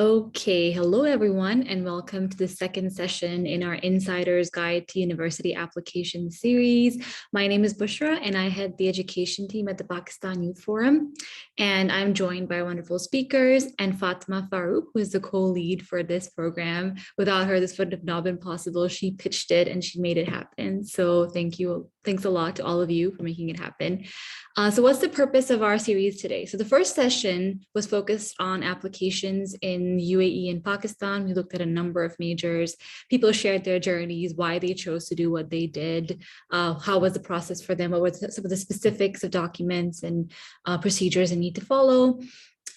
Okay, hello everyone, and welcome to the second session in our Insider's Guide to University Application series. My name is Bushra, and I head the education team at the Pakistan Youth Forum. And I'm joined by wonderful speakers and Fatma Farooq, who is the co-lead for this program. Without her, this would have not been possible. She pitched it and she made it happen. So thank you. Thanks a lot to all of you for making it happen. So what's the purpose of our series today? So the first session was focused on applications in UAE and Pakistan. We looked at a number of majors. People shared their journeys, why they chose to do what they did, how was the process for them, what were some of the specifics of documents and procedures they need to follow.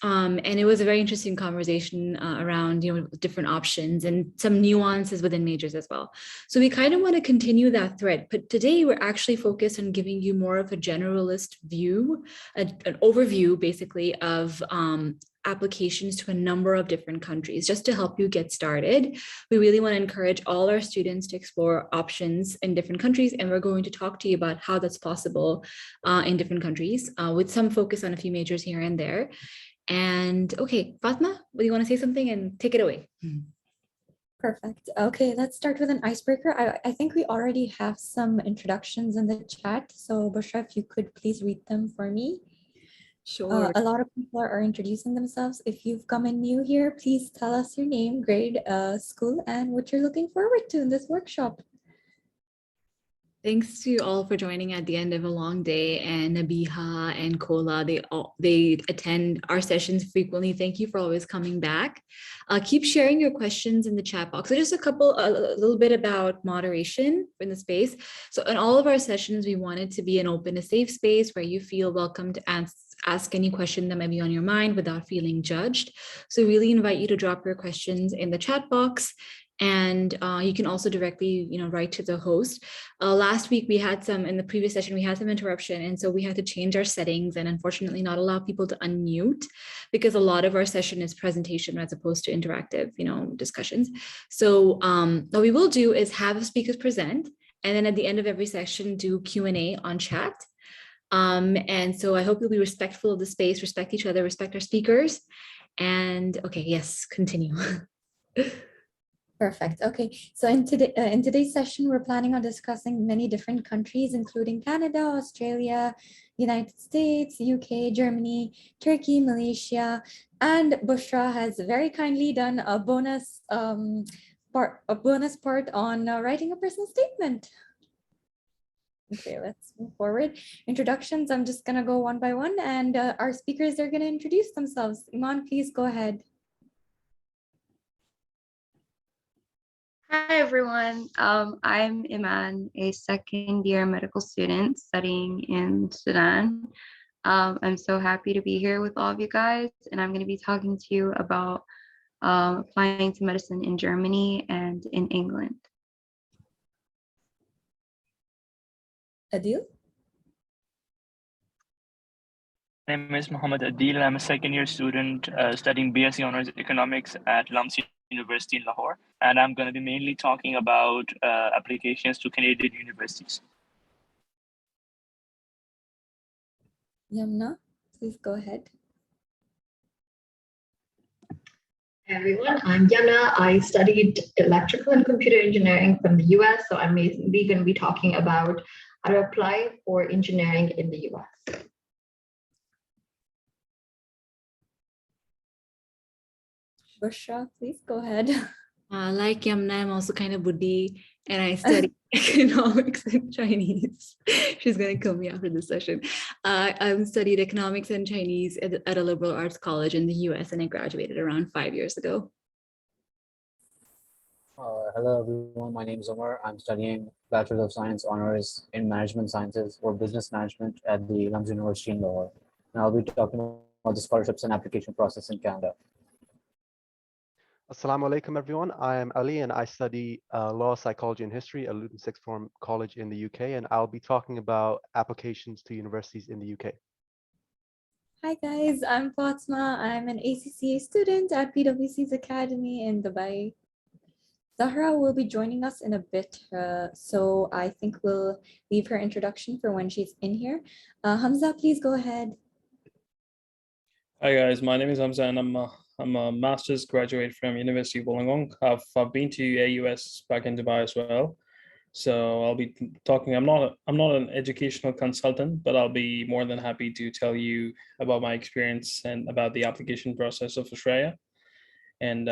And it was a very interesting conversation around, different options and some nuances within majors as well. So we kind of want to continue that thread, but today we're actually focused on giving you more of a generalist view, an overview basically of applications to a number of different countries, just to help you get started. We really want to encourage all our students to explore options in different countries, and we're going to talk to you about how that's possible in different countries, with some focus on a few majors here and there. And okay, Fatma, do you want to say something and take it away? Perfect. Okay, let's start with an icebreaker. I think we already have some introductions in the chat. So Bushra, if you could please read them for me. Sure. A lot of people are introducing themselves. If you've come in new here, please tell us your name, grade, school, and what you're looking forward to in this workshop. Thanks to you all for joining at the end of a long day, and Nabiha and Kola, they attend our sessions frequently. Thank you for always coming back. Keep sharing your questions in the chat box. So just a little bit about moderation in the space. So in all of our sessions, we want it to be an open, a safe space where you feel welcome to ask any question that might be on your mind without feeling judged. So really invite you to drop your questions in the chat box. And you can also directly, write to the host. Last week in the previous session, we had some interruption. And so we had to change our settings and unfortunately not allow people to unmute, because a lot of our session is presentation as opposed to interactive, discussions. So what we will do is have the speakers present, and then at the end of every session, do Q&A on chat. And so I hope you'll be respectful of the space, respect each other, respect our speakers. And okay, yes, continue. Perfect. Okay, so in today's session, we're planning on discussing many different countries, including Canada, Australia, United States, UK, Germany, Turkey, Malaysia, and Bushra has very kindly done a bonus part on writing a personal statement. Okay, let's move forward. Introductions, I'm just gonna go one by one, and our speakers are gonna introduce themselves. Iman, please go ahead. Hi, everyone. I'm Iman, a second-year medical student studying in Sudan. I'm so happy to be here with all of you guys, and I'm going to be talking to you about applying to medicine in Germany and in England. Adil? My name is Muhammad Adil. I'm a second-year student studying BSc Honours Economics at Lumps University in Lahore, and I'm going to be mainly talking about applications to Canadian universities. Yamna, please go ahead. Hey everyone, I'm Yamna. I studied electrical and computer engineering from the US, so I'm mainly going to be talking about how to apply for engineering in the US. Bushra, please go ahead. Like Yamna, I'm also kind of Buddhi, and I study economics and Chinese. She's going to kill me after this session. I've studied economics and Chinese at a liberal arts college in the US, and I graduated around 5 years ago. Hello, everyone. My name is Omar. I'm studying Bachelor of Science Honors in Management Sciences or Business Management at the Lumps University in Lahore. And I'll be talking about the scholarships and application process in Canada. Assalamu alaikum, everyone. I am Ali, and I study law, psychology, and history at Luton Sixth Form College in the UK, and I'll be talking about applications to universities in the UK. Hi guys, I'm Fatma. I'm an ACCA student at PwC's Academy in Dubai. Zahra will be joining us in a bit, so I think we'll leave her introduction for when she's in here. Hamza, please go ahead. Hi guys, my name is Hamza, and I'm a I'm a master's graduate from University of Wollongong. I've been to AUS back in Dubai as well. So I'll be talking. I'm not an educational consultant, but I'll be more than happy to tell you about my experience and about the application process of Australia. And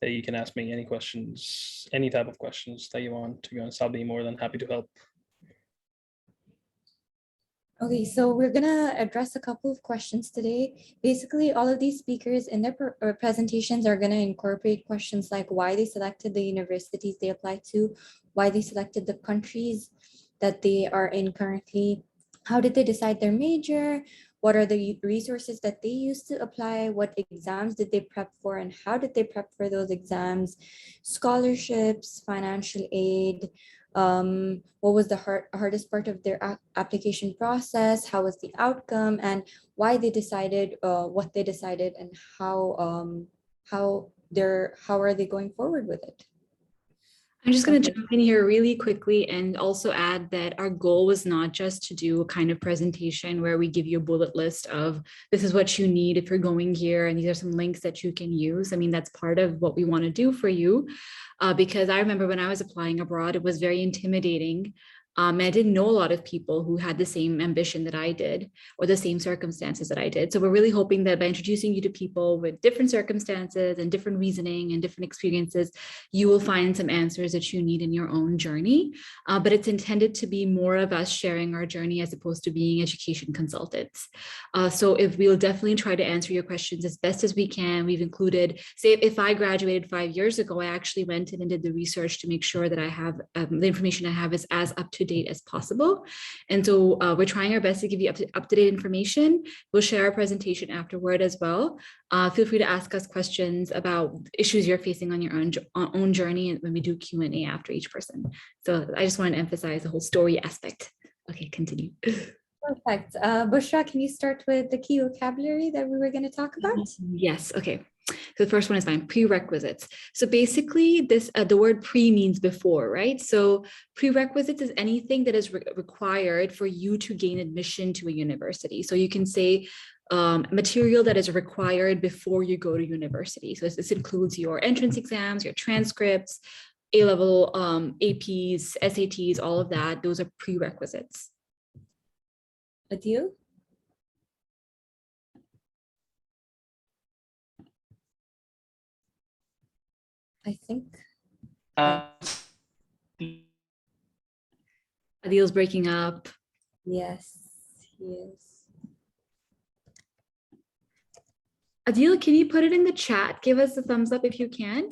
you can ask me any questions, any type of questions that you want. To be honest, I'll be more than happy to help. Okay, so we're gonna address a couple of questions today. Basically, all of these speakers in their presentations are gonna incorporate questions like why they selected the universities they applied to, why they selected the countries that they are in currently, how did they decide their major, what are the resources that they used to apply, what exams did they prep for, and how did they prep for those exams, scholarships, financial aid, what was the hardest part of their application process, how was the outcome, and why they decided what they decided, and how are they going forward with it. I'm just going to jump in here really quickly and also add that our goal was not just to do a kind of presentation where we give you a bullet list of this is what you need if you're going here and these are some links that you can use. I mean, that's part of what we want to do for you because I remember when I was applying abroad, it was very intimidating. And I didn't know a lot of people who had the same ambition that I did or the same circumstances that I did. So we're really hoping that by introducing you to people with different circumstances and different reasoning and different experiences, you will find some answers that you need in your own journey. But it's intended to be more of us sharing our journey as opposed to being education consultants. So if we'll definitely try to answer your questions as best as we can. We've included, say if I graduated 5 years ago, I actually went in and did the research to make sure that I have the information I have is as up to date as possible. And so we're trying our best to give you up to date information. We'll share our presentation afterward as well. Feel free to ask us questions about issues you're facing on your own journey when we do Q&A after each person. So I just want to emphasize the whole story aspect. Okay, continue. Perfect. Bushra, can you start with the key vocabulary that we were going to talk about? Yes, okay. So the first one is fine, prerequisites. So basically this, the word pre means before, right? So prerequisites is anything that is required for you to gain admission to a university. So you can say material that is required before you go to university. So this includes your entrance exams, your transcripts, A-level, APs, SATs, all of that. Those are prerequisites. Adil? I think. Adil's breaking up. Yes, he is. Adil, can you put it in the chat? Give us a thumbs up if you can.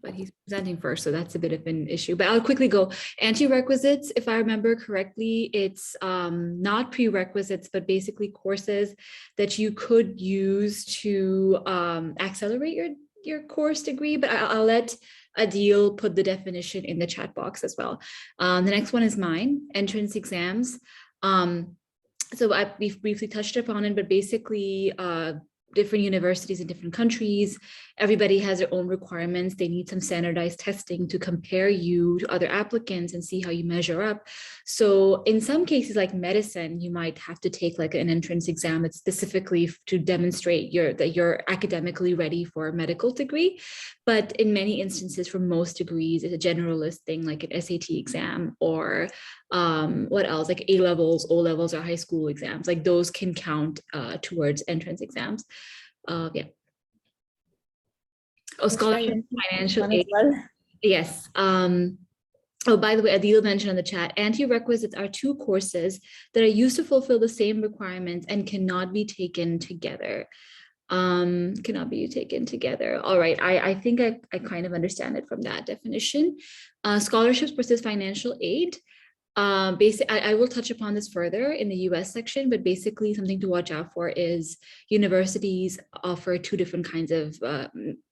But he's presenting first, so that's a bit of an issue. But I'll quickly go. Anti-requisites, if I remember correctly, it's not prerequisites, but basically courses that you could use to accelerate your course degree. But I'll let Adil put the definition in the chat box as well. The next one is mine, entrance exams. So we've briefly touched upon it, but basically different universities in different countries, everybody has their own requirements. They need some standardized testing to compare you to other applicants and see how you measure up. So in some cases like medicine, you might have to take like an entrance exam that's specifically to demonstrate that you're academically ready for a medical degree. But in many instances, for most degrees, it's a generalist thing like an SAT exam or what else, like A levels, O levels, or high school exams, like those can count towards entrance exams. Yeah. Oh, scholarship, financial aid. Well. Yes. Oh, by the way, Adil mentioned in the chat, anti-requisites are two courses that are used to fulfill the same requirements and cannot be taken together. Cannot be taken together. All right, I think I kind of understand it from that definition. Scholarships versus financial aid. I will touch upon this further in the US section, but basically something to watch out for is universities offer two different kinds of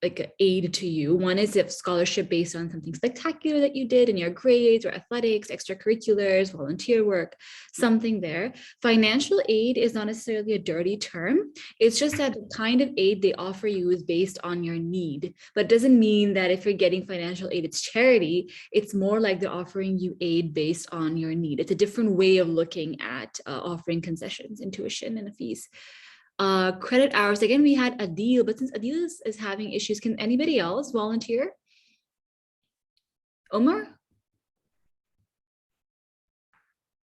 like aid to you. One is if scholarship based on something spectacular that you did in your grades or athletics, extracurriculars, volunteer work, something there. Financial aid is not necessarily a dirty term. It's just that the kind of aid they offer you is based on your need, but it doesn't mean that if you're getting financial aid, it's charity. It's more like they're offering you aid based on your need. It's a different way of looking at offering concessions in tuition and fees. Credit hours, again, we had Adil, but since Adil is having issues, can anybody else volunteer? Omar?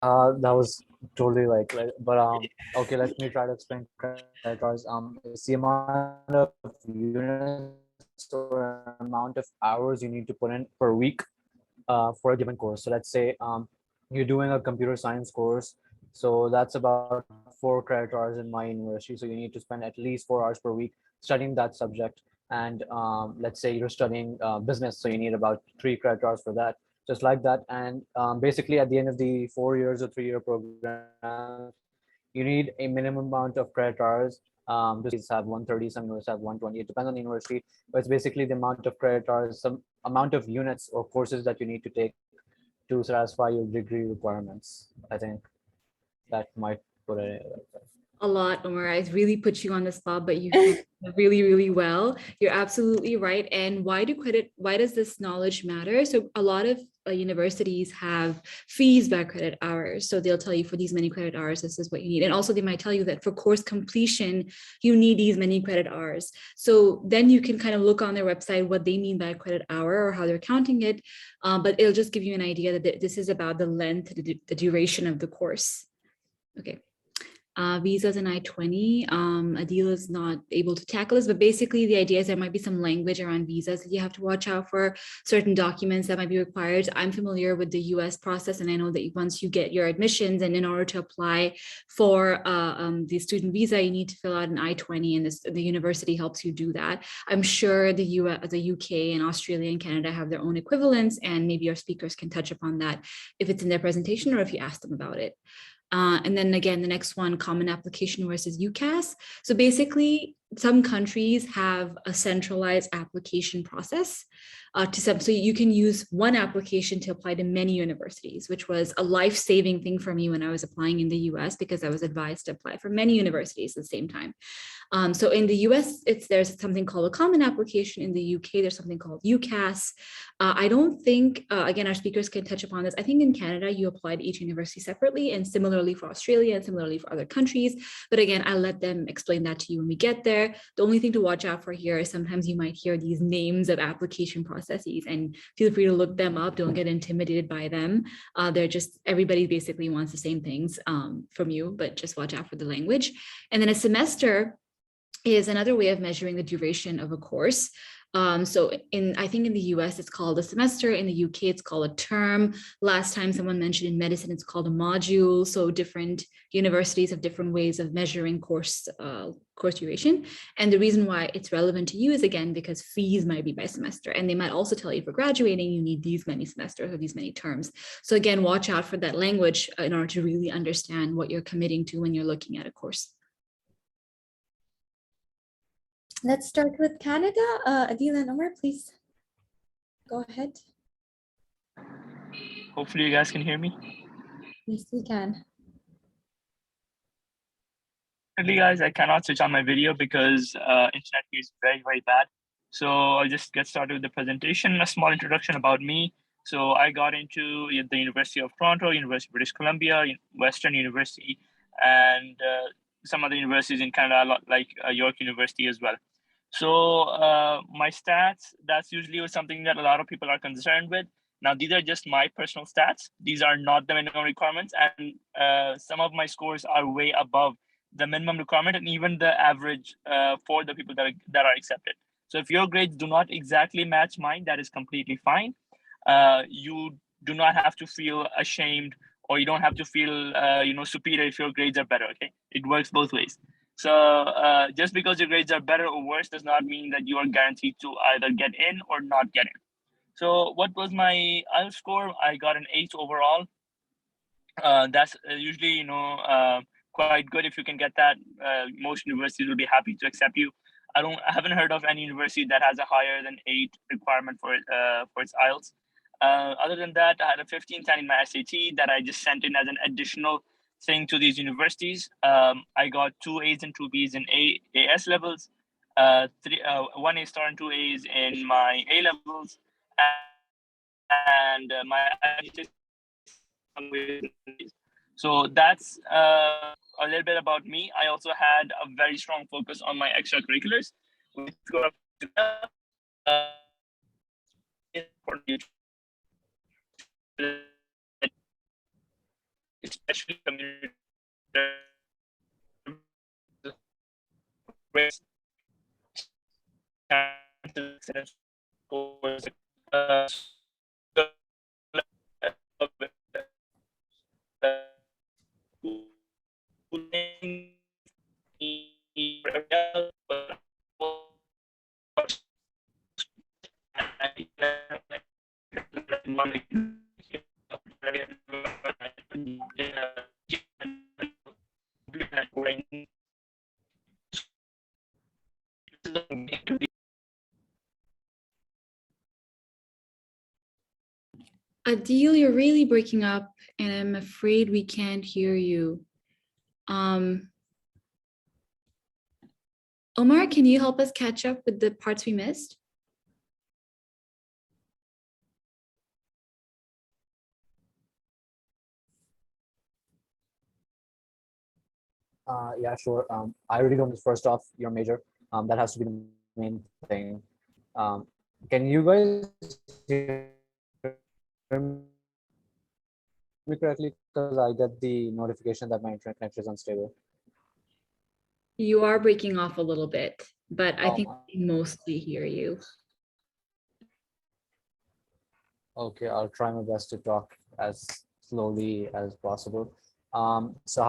That was totally but okay, let me try to explain credit hours. It's the amount of units or amount of hours you need to put in per week for a given course. So let's say you're doing a computer science course, so that's about 4 credit hours in my university. So you need to spend at least 4 hours per week studying that subject. And let's say you're studying business, so you need about 3 credit hours for that, just like that. And basically at the end of the 4 years or 3-year program, you need a minimum amount of credit hours. Just have 130, some universities have 120. It depends on the university, but it's basically the amount of credit hours, some amount of units or courses that you need to take to satisfy your degree requirements. I think that might put it like that. A lot, Omar. I really put you on the spot, but you handled it really, really well. You're absolutely right. And why does this knowledge matter? So a lot of universities have fees by credit hours. So they'll tell you for these many credit hours, this is what you need. And also they might tell you that for course completion, you need these many credit hours. So then you can kind of look on their website what they mean by credit hour or how they're counting it. But it'll just give you an idea that this is about the length, the duration of the course. Okay. Visas and I-20. Adil is not able to tackle this, but basically the idea is there might be some language around visas that you have to watch out for, certain documents that might be required. I'm familiar with the US process, and I know that once you get your admissions and in order to apply for the student visa, you need to fill out an I-20, and the university helps you do that. I'm sure the UK and Australia and Canada have their own equivalents, and maybe our speakers can touch upon that if it's in their presentation or if you ask them about it. And then again, the next one, common application versus UCAS. So basically, some countries have a centralized application process so you can use one application to apply to many universities, which was a life-saving thing for me when I was applying in the US, because I was advised to apply for many universities at the same time. So in the US, there's something called a common application. In the UK, there's something called UCAS. I don't think, again, our speakers can touch upon this. I think in Canada, you apply to each university separately, and similarly for Australia and similarly for other countries. But again, I'll let them explain that to you when we get there. The only thing to watch out for here is sometimes you might hear these names of application processes, and feel free to look them up. Don't get intimidated by them. Everybody basically wants the same things from you, but just watch out for the language. And then a semester is another way of measuring the duration of a course. So I think in the US, it's called a semester. In the UK, it's called a term. Last time someone mentioned in medicine, it's called a module. So different universities have different ways of measuring course duration. And the reason why it's relevant to you is, again, because fees might be by semester. And they might also tell you for graduating, you need these many semesters or these many terms. So again, watch out for that language in order to really understand what you're committing to when you're looking at a course. Let's start with Canada. Adil and Omar, please go ahead. Hopefully you guys can hear me. Yes, we can. Actually, guys, I cannot switch on my video because internet here is very, very bad. So I'll just get started with the presentation. A small introduction about me. So I got into the University of Toronto, University of British Columbia, Western University, and some other universities in Canada, like York University as well. So my stats, that's usually something that a lot of people are concerned with. Now, these are just my personal stats. These are not the minimum requirements. And some of my scores are way above the minimum requirement and even the average for the people that are accepted. So if your grades do not exactly match mine, that is completely fine. You do not have to feel ashamed, or you don't have to feel superior if your grades are better. Okay, it works both ways. So just because your grades are better or worse does not mean that you are guaranteed to either get in or not get in. So what was my IELTS score? I got an 8 overall. That's usually quite good if you can get that. Most universities will be happy to accept you. I haven't heard of any university that has a higher than 8 requirement for its IELTS. Other than that, I had a 1510 in my SAT that I just sent in as an additional thing to these universities. I got 2 A's and 2 B's in AS levels, 1 A star and 2 A's in my A levels, and my so that's a little bit about me. I also had a very strong focus on my extracurriculars, which especially community Adil, you're really breaking up, and I'm afraid we can't hear you. Omar, can you help us catch up with the parts we missed? Yeah, sure. I really don't. First off, your major. That has to be the main thing. Can you guys hear me correctly? Because I get the notification that my internet connection is unstable. You are breaking off a little bit, but I Oh, think we mostly hear you. Okay, I'll try my best to talk as slowly as possible. So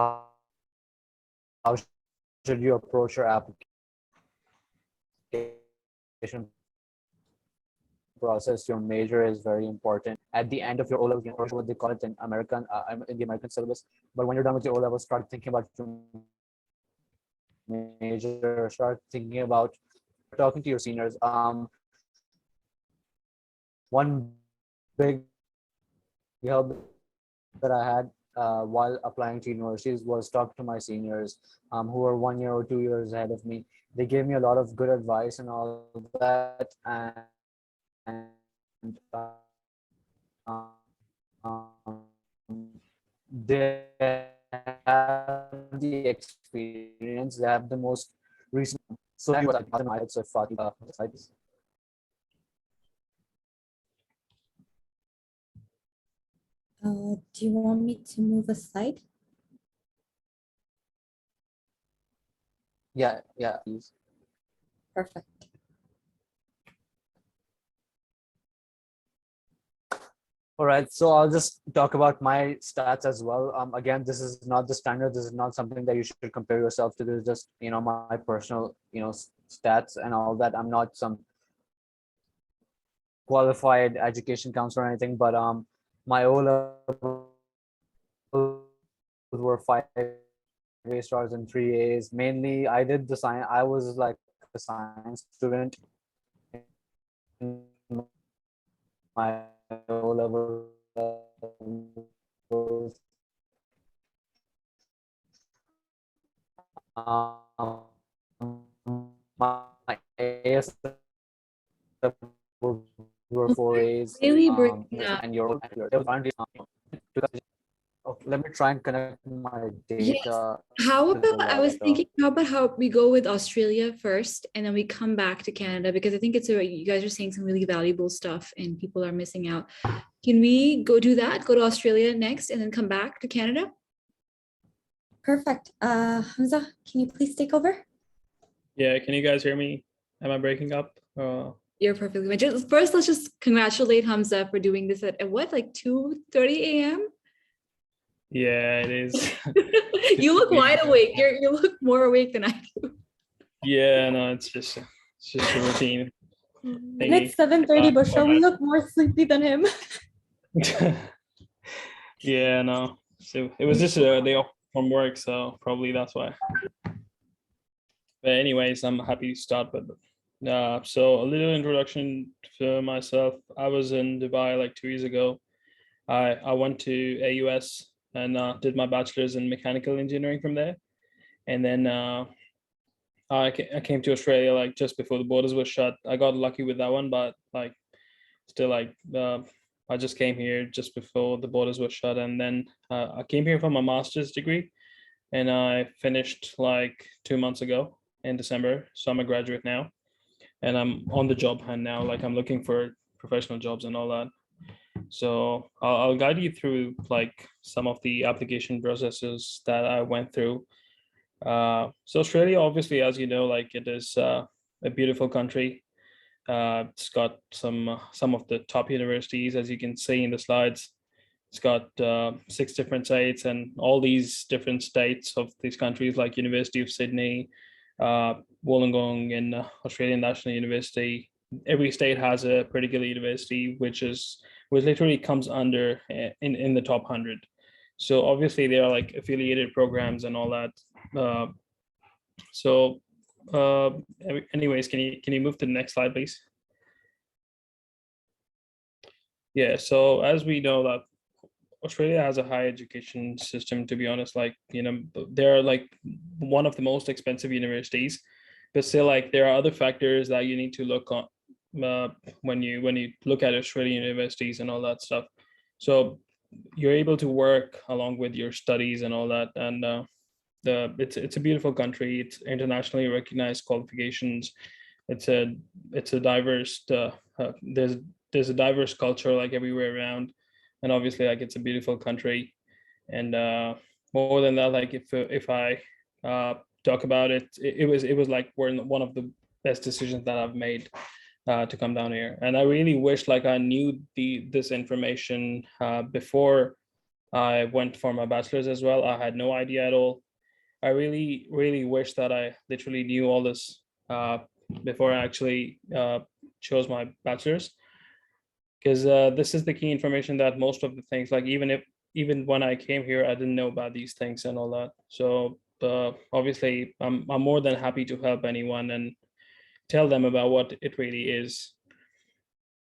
how should you approach your application process? Your major is very important. At the end of your O-levels, what they call it in American, in the American syllabus. But when you're done with your O-levels, start thinking about your major. Start thinking about talking to your seniors. One big help that I had while applying to universities was talk to my seniors who were 1 year or 2 years ahead of me. They gave me a lot of good advice and all that, and they have the experience, they have the most recent. So that was if slides. Do you want me to move a slide? Yeah, please. Perfect. All right, so I'll just talk about my stats as well. Again, this is not the standard. This is not something that you should compare yourself to. This is just, my personal, stats and all that. I'm not some qualified education counselor or anything, but my O levels were 5 A stars and 3 A's. Mainly, I did the science. I was like a science student in my O level. My AS were 4 A's. Really breaking up. And your okay, let me try and connect my data. How to the about, I was laptop. thinking, how about how we go with Australia first and then we come back to Canada, because I think you guys are saying some really valuable stuff and people are missing out. Can we go do that? Go to Australia next and then come back to Canada? Perfect. Hamza, can you please take over? Yeah, can you guys hear me? Am I breaking up? You're perfectly fine. First, let's just congratulate Hamza for doing this at what, like 2:30 a.m.? Yeah, it is. You look wide awake. You look more awake than I do. Yeah, no, it's just a routine. And it's 7:30, Bushra. We look more sleepy than him. Yeah, no. So it was just a day off from work, so probably that's why. But anyways, I'm happy to start with it. So a little introduction to myself. I was in Dubai like 2 years ago. I went to AUS and did my bachelor's in mechanical engineering from there. And then I came to Australia like just before the borders were shut. I got lucky with that one, but like still like I just came here just before the borders were shut. And then I came here for my master's degree, and I finished like 2 months ago in December. So I'm a graduate now, and I'm on the job hunt now. Like I'm looking for professional jobs and all that. So I'll guide you through like some of the application processes that I went through. So Australia, obviously, as you know, like it is a beautiful country. It's got some of the top universities, as you can see in the slides. It's got 6 different sites, and all these different states of these countries, like University of Sydney, Wollongong, and Australian National University. Every state has a particular university, which literally comes under in the top 100. So obviously there are like affiliated programs and all that. So anyways, can you move to the next slide, please? Yeah, so as we know that Australia has a high education system, to be honest, like, you know, they're like one of the most expensive universities, but still like there are other factors that you need to look on when you look at Australian universities and all that stuff. So you're able to work along with your studies and all that, and it's a beautiful country. It's internationally recognized qualifications. It's a diverse there's a diverse culture like everywhere around, and obviously like it's a beautiful country. And more than that, like if I talk about it, it was like one of the best decisions that I've made to come down here. And I really wish like I knew this information before I went for my bachelor's as well. I had no idea at all. I really wish that I literally knew all this before I actually chose my bachelor's, because this is the key information that most of the things, like even when I came here, I didn't know about these things and all that. So obviously I'm more than happy to help anyone and tell them about what it really is.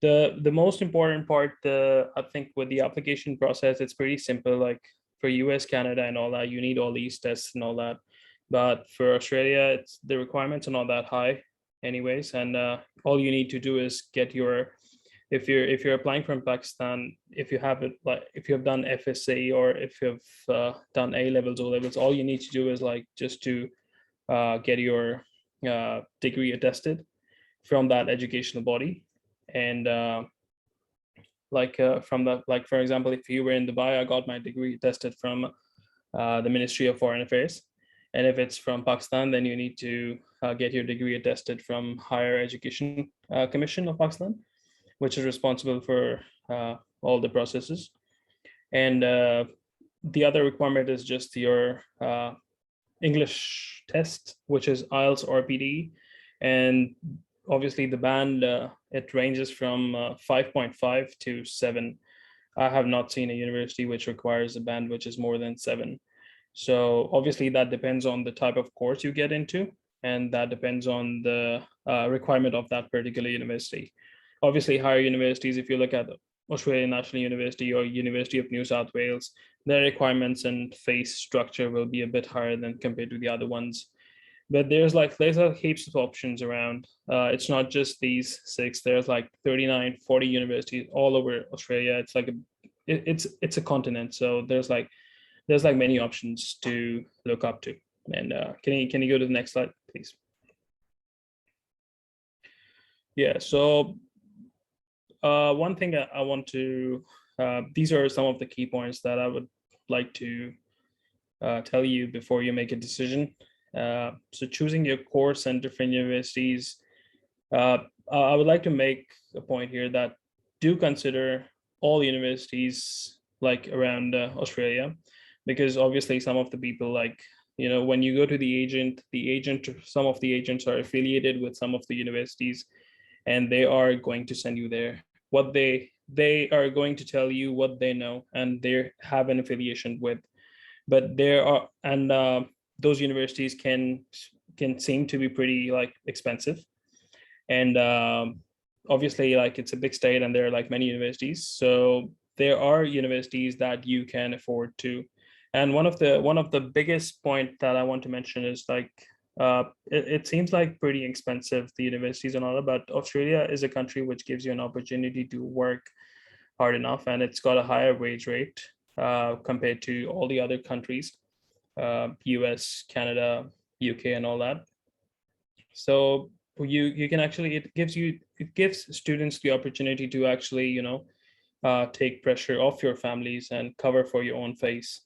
The most important part, I think, with the application process, it's pretty simple. Like for US, Canada, and all that, you need all these tests and all that. But for Australia, the requirements are not that high, anyways. And all you need to do is get your, if you're applying from Pakistan, if you have it, like if you have done FSC or if you've done A levels, O levels, all you need to do is like just to get your degree attested from that educational body. And from the, like for example, if you were in Dubai, I got my degree attested from the Ministry of Foreign Affairs. And if it's from Pakistan, then you need to get your degree attested from Higher Education Commission of Pakistan, which is responsible for all the processes. And the other requirement is just your English test, which is IELTS or PTE. And obviously the band, it ranges from 5.5 to 7. I have not seen a university which requires a band which is more than 7. So obviously that depends on the type of course you get into, and that depends on the requirement of that particular university. Obviously higher universities, if you look at Australian National University or University of New South Wales, their requirements and phase structure will be a bit higher than compared to the other ones. But there's heaps of options around. It's not just these 6. There's like 39, 40 universities all over Australia. It's like it's a continent, so there's like many options to look up to. And can you go to the next slide, please? Yeah. So one thing I want to, these are some of the key points that I would like to tell you before you make a decision. So choosing your course and different universities, I would like to make a point here that do consider all universities like around Australia, because obviously some of the people, like, you know, when you go to the agent, some of the agents are affiliated with some of the universities, and they are going to send you there. What they they are going to tell you what they know and they have an affiliation with. But there are, and those universities can seem to be pretty like expensive. And obviously, like it's a big state and there are like many universities. So there are universities that you can afford to. And one of the biggest point that I want to mention is like it seems like pretty expensive, the universities and all that, but Australia is a country which gives you an opportunity to work hard enough, and it's got a higher wage rate compared to all the other countries, US, Canada, UK, and all that. So you can actually, it gives students the opportunity to actually, take pressure off your families and cover for your own face.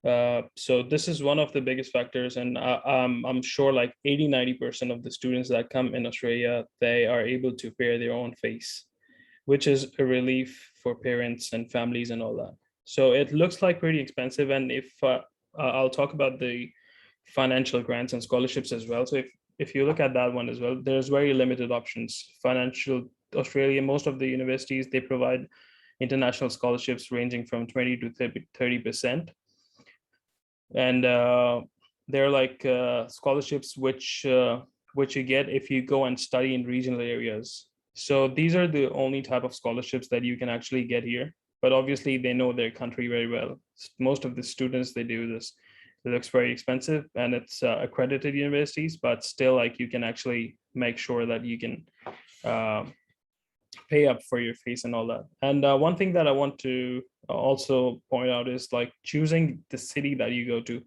So this is one of the biggest factors, and I'm sure like 80-90% of the students that come in Australia, they are able to pay their own face, which is a relief for parents and families and all that. So it looks like pretty expensive. And if I'll talk about the financial grants and scholarships as well. So if you look at that one as well, there's very limited options. Financial Australia, most of the universities, they provide international scholarships ranging from 20 to 30%. And they're like scholarships which you get if you go and study in regional areas. So these are the only type of scholarships that you can actually get here. But obviously they know their country very well. Most of the students, they do this. It looks very expensive and it's accredited universities, but still like you can actually make sure that you can pay up for your face and all that. And one thing that I want to also point out is like choosing the city that you go to,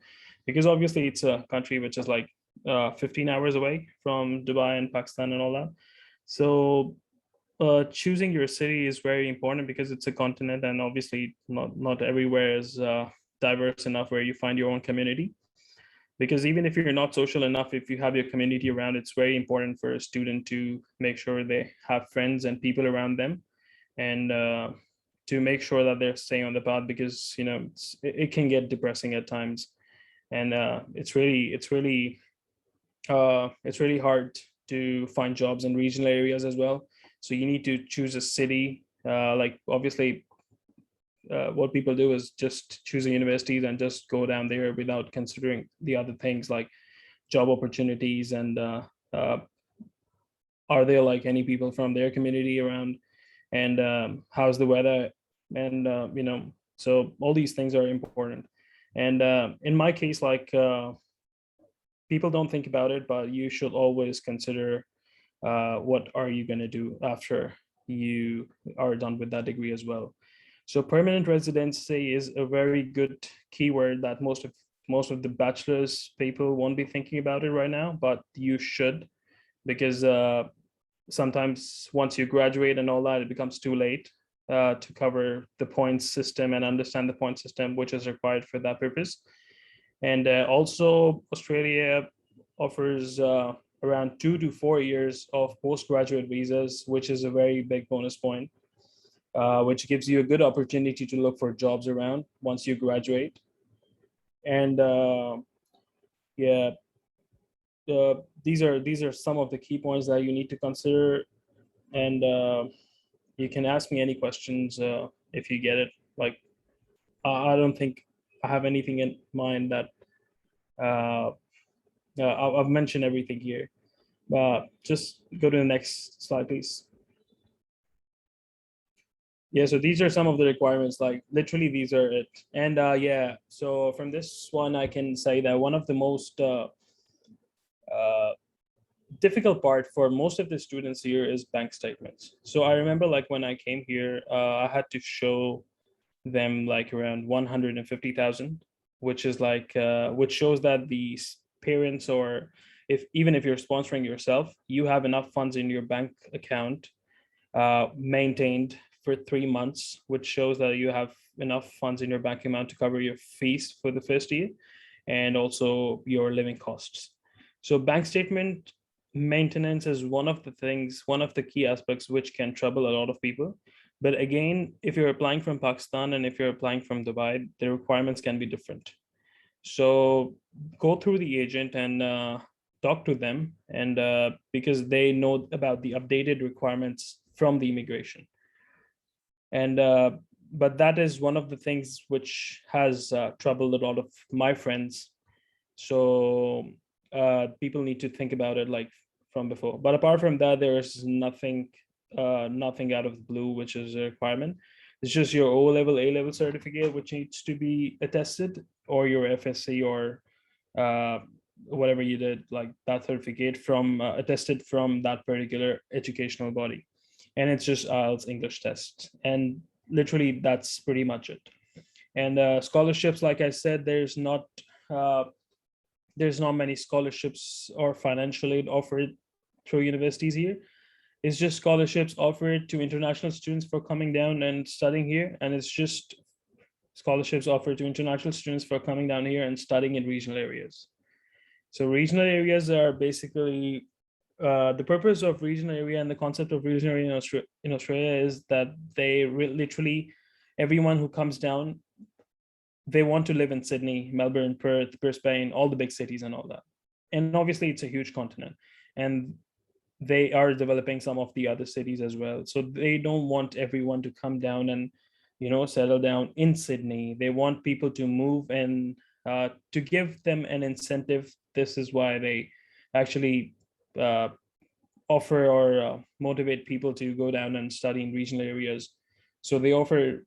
because obviously it's a country which is like 15 hours away from Dubai and Pakistan and all that. So choosing your city is very important because it's a continent, and obviously not everywhere is diverse enough where you find your own community. Because even if you're not social enough, if you have your community around, it's very important for a student to make sure they have friends and people around them, and to make sure that they're staying on the path, because it can get depressing at times. And it's really hard to find jobs in regional areas as well. So you need to choose a city. Like obviously what people do is just choose a universities and just go down there without considering the other things like job opportunities and are there like any people from their community around, and how's the weather, and so all these things are important. And in my case, like people don't think about it, but you should always consider what are you going to do after you are done with that degree as well. So permanent residency is a very good keyword that most of the bachelor's people won't be thinking about it right now, but you should, because sometimes once you graduate and all that, it becomes too late to cover the points system and understand the point system, which is required for that purpose. And also Australia offers around 2 to 4 years of postgraduate visas, which is a very big bonus point. Which gives you a good opportunity to look for jobs around once you graduate. And yeah, these are some of the key points that you need to consider. And you can ask me any questions if you get it. Like, I don't think I have anything in mind that I've mentioned everything here. Just go to the next slide, please. Yeah, so these are some of the requirements, like literally these are it. And yeah, so from this one, I can say that one of the most difficult part for most of the students here is bank statements. So I remember like when I came here, I had to show them like around 150,000, which is like, which shows that the parents, or even if you're sponsoring yourself, you have enough funds in your bank account maintained for 3 months, which shows that you have enough funds in your bank account to cover your fees for the first year and also your living costs. So bank statement maintenance is one of the key aspects which can trouble a lot of people. But again, if you're applying from Pakistan and if you're applying from Dubai, the requirements can be different. So go through the agent and talk to them, and because they know about the updated requirements from the immigration. And but that is one of the things which has troubled a lot of my friends. So people need to think about it like from before. But apart from that, there is nothing out of the blue which is a requirement. It's just your O-level, A-level certificate which needs to be attested, or your FSC, or uh, whatever you did, like that certificate from attested from that particular educational body. And it's just IELTS English test, and literally that's pretty much it. And scholarships, like I said, uh, there's not many scholarships or financial aid offered through universities here. It's just scholarships offered to international students for coming down and studying here, and it's just scholarships offered to international students for coming down here and studying in regional areas. So regional areas are basically the purpose of regional area, and the concept of regional area in Australia is that they literally, everyone who comes down, they want to live in Sydney, Melbourne, Perth, Brisbane, all the big cities and all that. And obviously it's a huge continent, and they are developing some of the other cities as well. So they don't want everyone to come down and, settle down in Sydney. They want people to move, and to give them an incentive. This is why they actually offer or motivate people to go down and study in regional areas. So they offer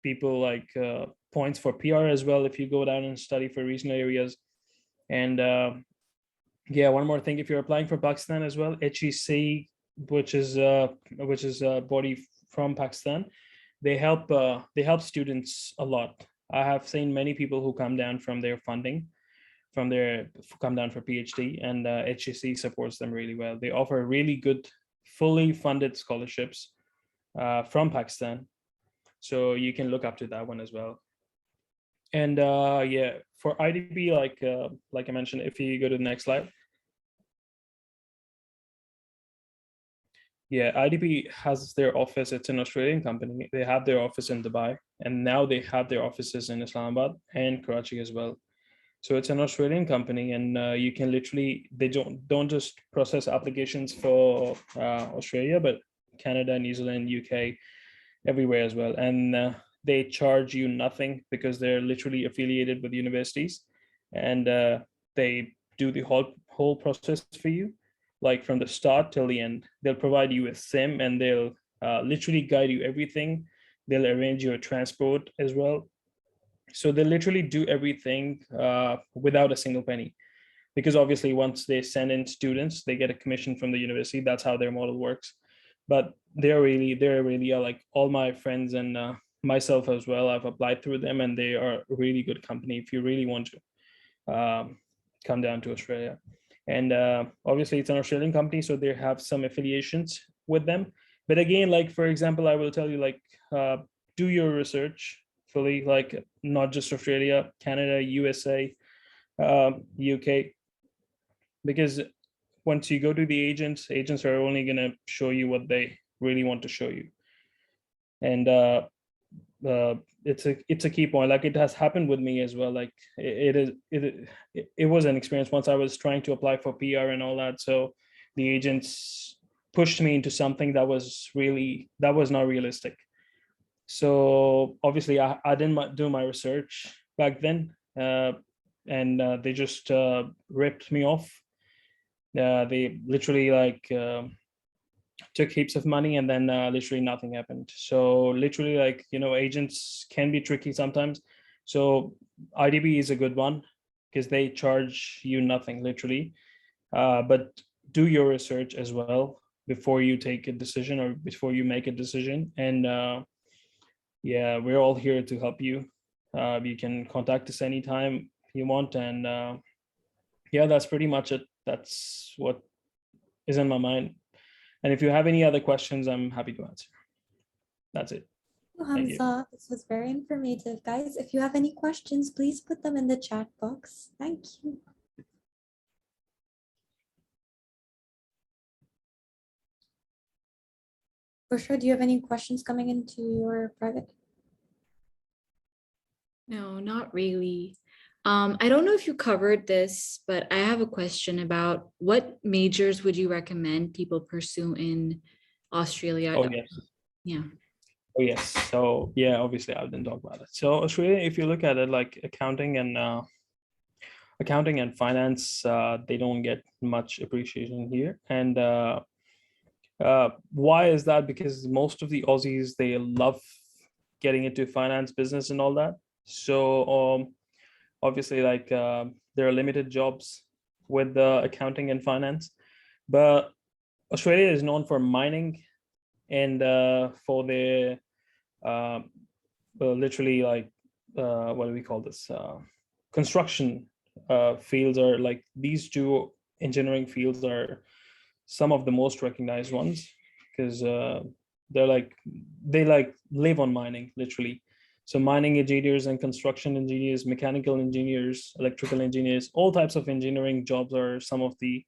people like points for PR as well if you go down and study for regional areas. And yeah, one more thing, if you're applying for Pakistan as well, HEC, which is a body from Pakistan, they help students a lot. I have seen many people who come down from their funding, come down for PhD, and HEC supports them really well. They offer really good, fully funded scholarships from Pakistan, so you can look up to that one as well. And yeah, for IDB, like I mentioned, if you go to the next slide. Yeah, IDB has their office. It's an Australian company. They have their office in Dubai, and now they have their offices in Islamabad and Karachi as well. So it's an Australian company, and you can literally, they don't just process applications for Australia, but Canada, New Zealand, UK, everywhere as well. And they charge you nothing because they're literally affiliated with universities, and they do the whole process for you, like from the start till the end. They'll provide you with SIM, and they'll literally guide you everything. They'll arrange your transport as well. So they literally do everything without a single penny, because obviously once they send in students, they get a commission from the university. That's how their model works. But they're really like all my friends and myself as well. I've applied through them, and they are a really good company if you really want to come down to Australia. And obviously it's an Australian company, so they have some affiliations with them. But again, like for example, I will tell you, like do your research fully, like not just Australia, Canada, USA, UK, because once you go to the agents are only going to show you what they really want to show you. And it's a key point. Like it has happened with me as well. Like it was an experience once I was trying to apply for PR and all that. So the agents pushed me into something that was not realistic. So obviously I didn't do my research back then, and they just ripped me off. They literally took heaps of money, and then literally nothing happened. So literally, agents can be tricky sometimes. So IDB is a good one because they charge you nothing, literally. But do your research as well before you take a decision or before you make a decision. And yeah, we're all here to help you. You can contact us anytime you want. And yeah, that's pretty much it. That's what is in my mind. And if you have any other questions, I'm happy to answer. That's it. Thank you, Hamza. This was very informative. Guys, if you have any questions, please put them in the chat box. Thank you. Bushra, do you have any questions coming into your private? No, not really. I don't know if you covered this, but I have a question about what majors would you recommend people pursue in Australia? Oh, yes. Yeah. Oh yes. So yeah, obviously I didn't talk about it. So Australia, if you look at it, like accounting and finance, they don't get much appreciation here. And why is that? Because most of the Aussies, they love getting into finance business and all that. So obviously, like there are limited jobs with accounting and finance, but Australia is known for mining and for their literally like what do we call this, construction fields. Are like these two engineering fields are some of the most recognized ones, because they like live on mining literally. So mining engineers and construction engineers, mechanical engineers, electrical engineers, all types of engineering jobs are some of the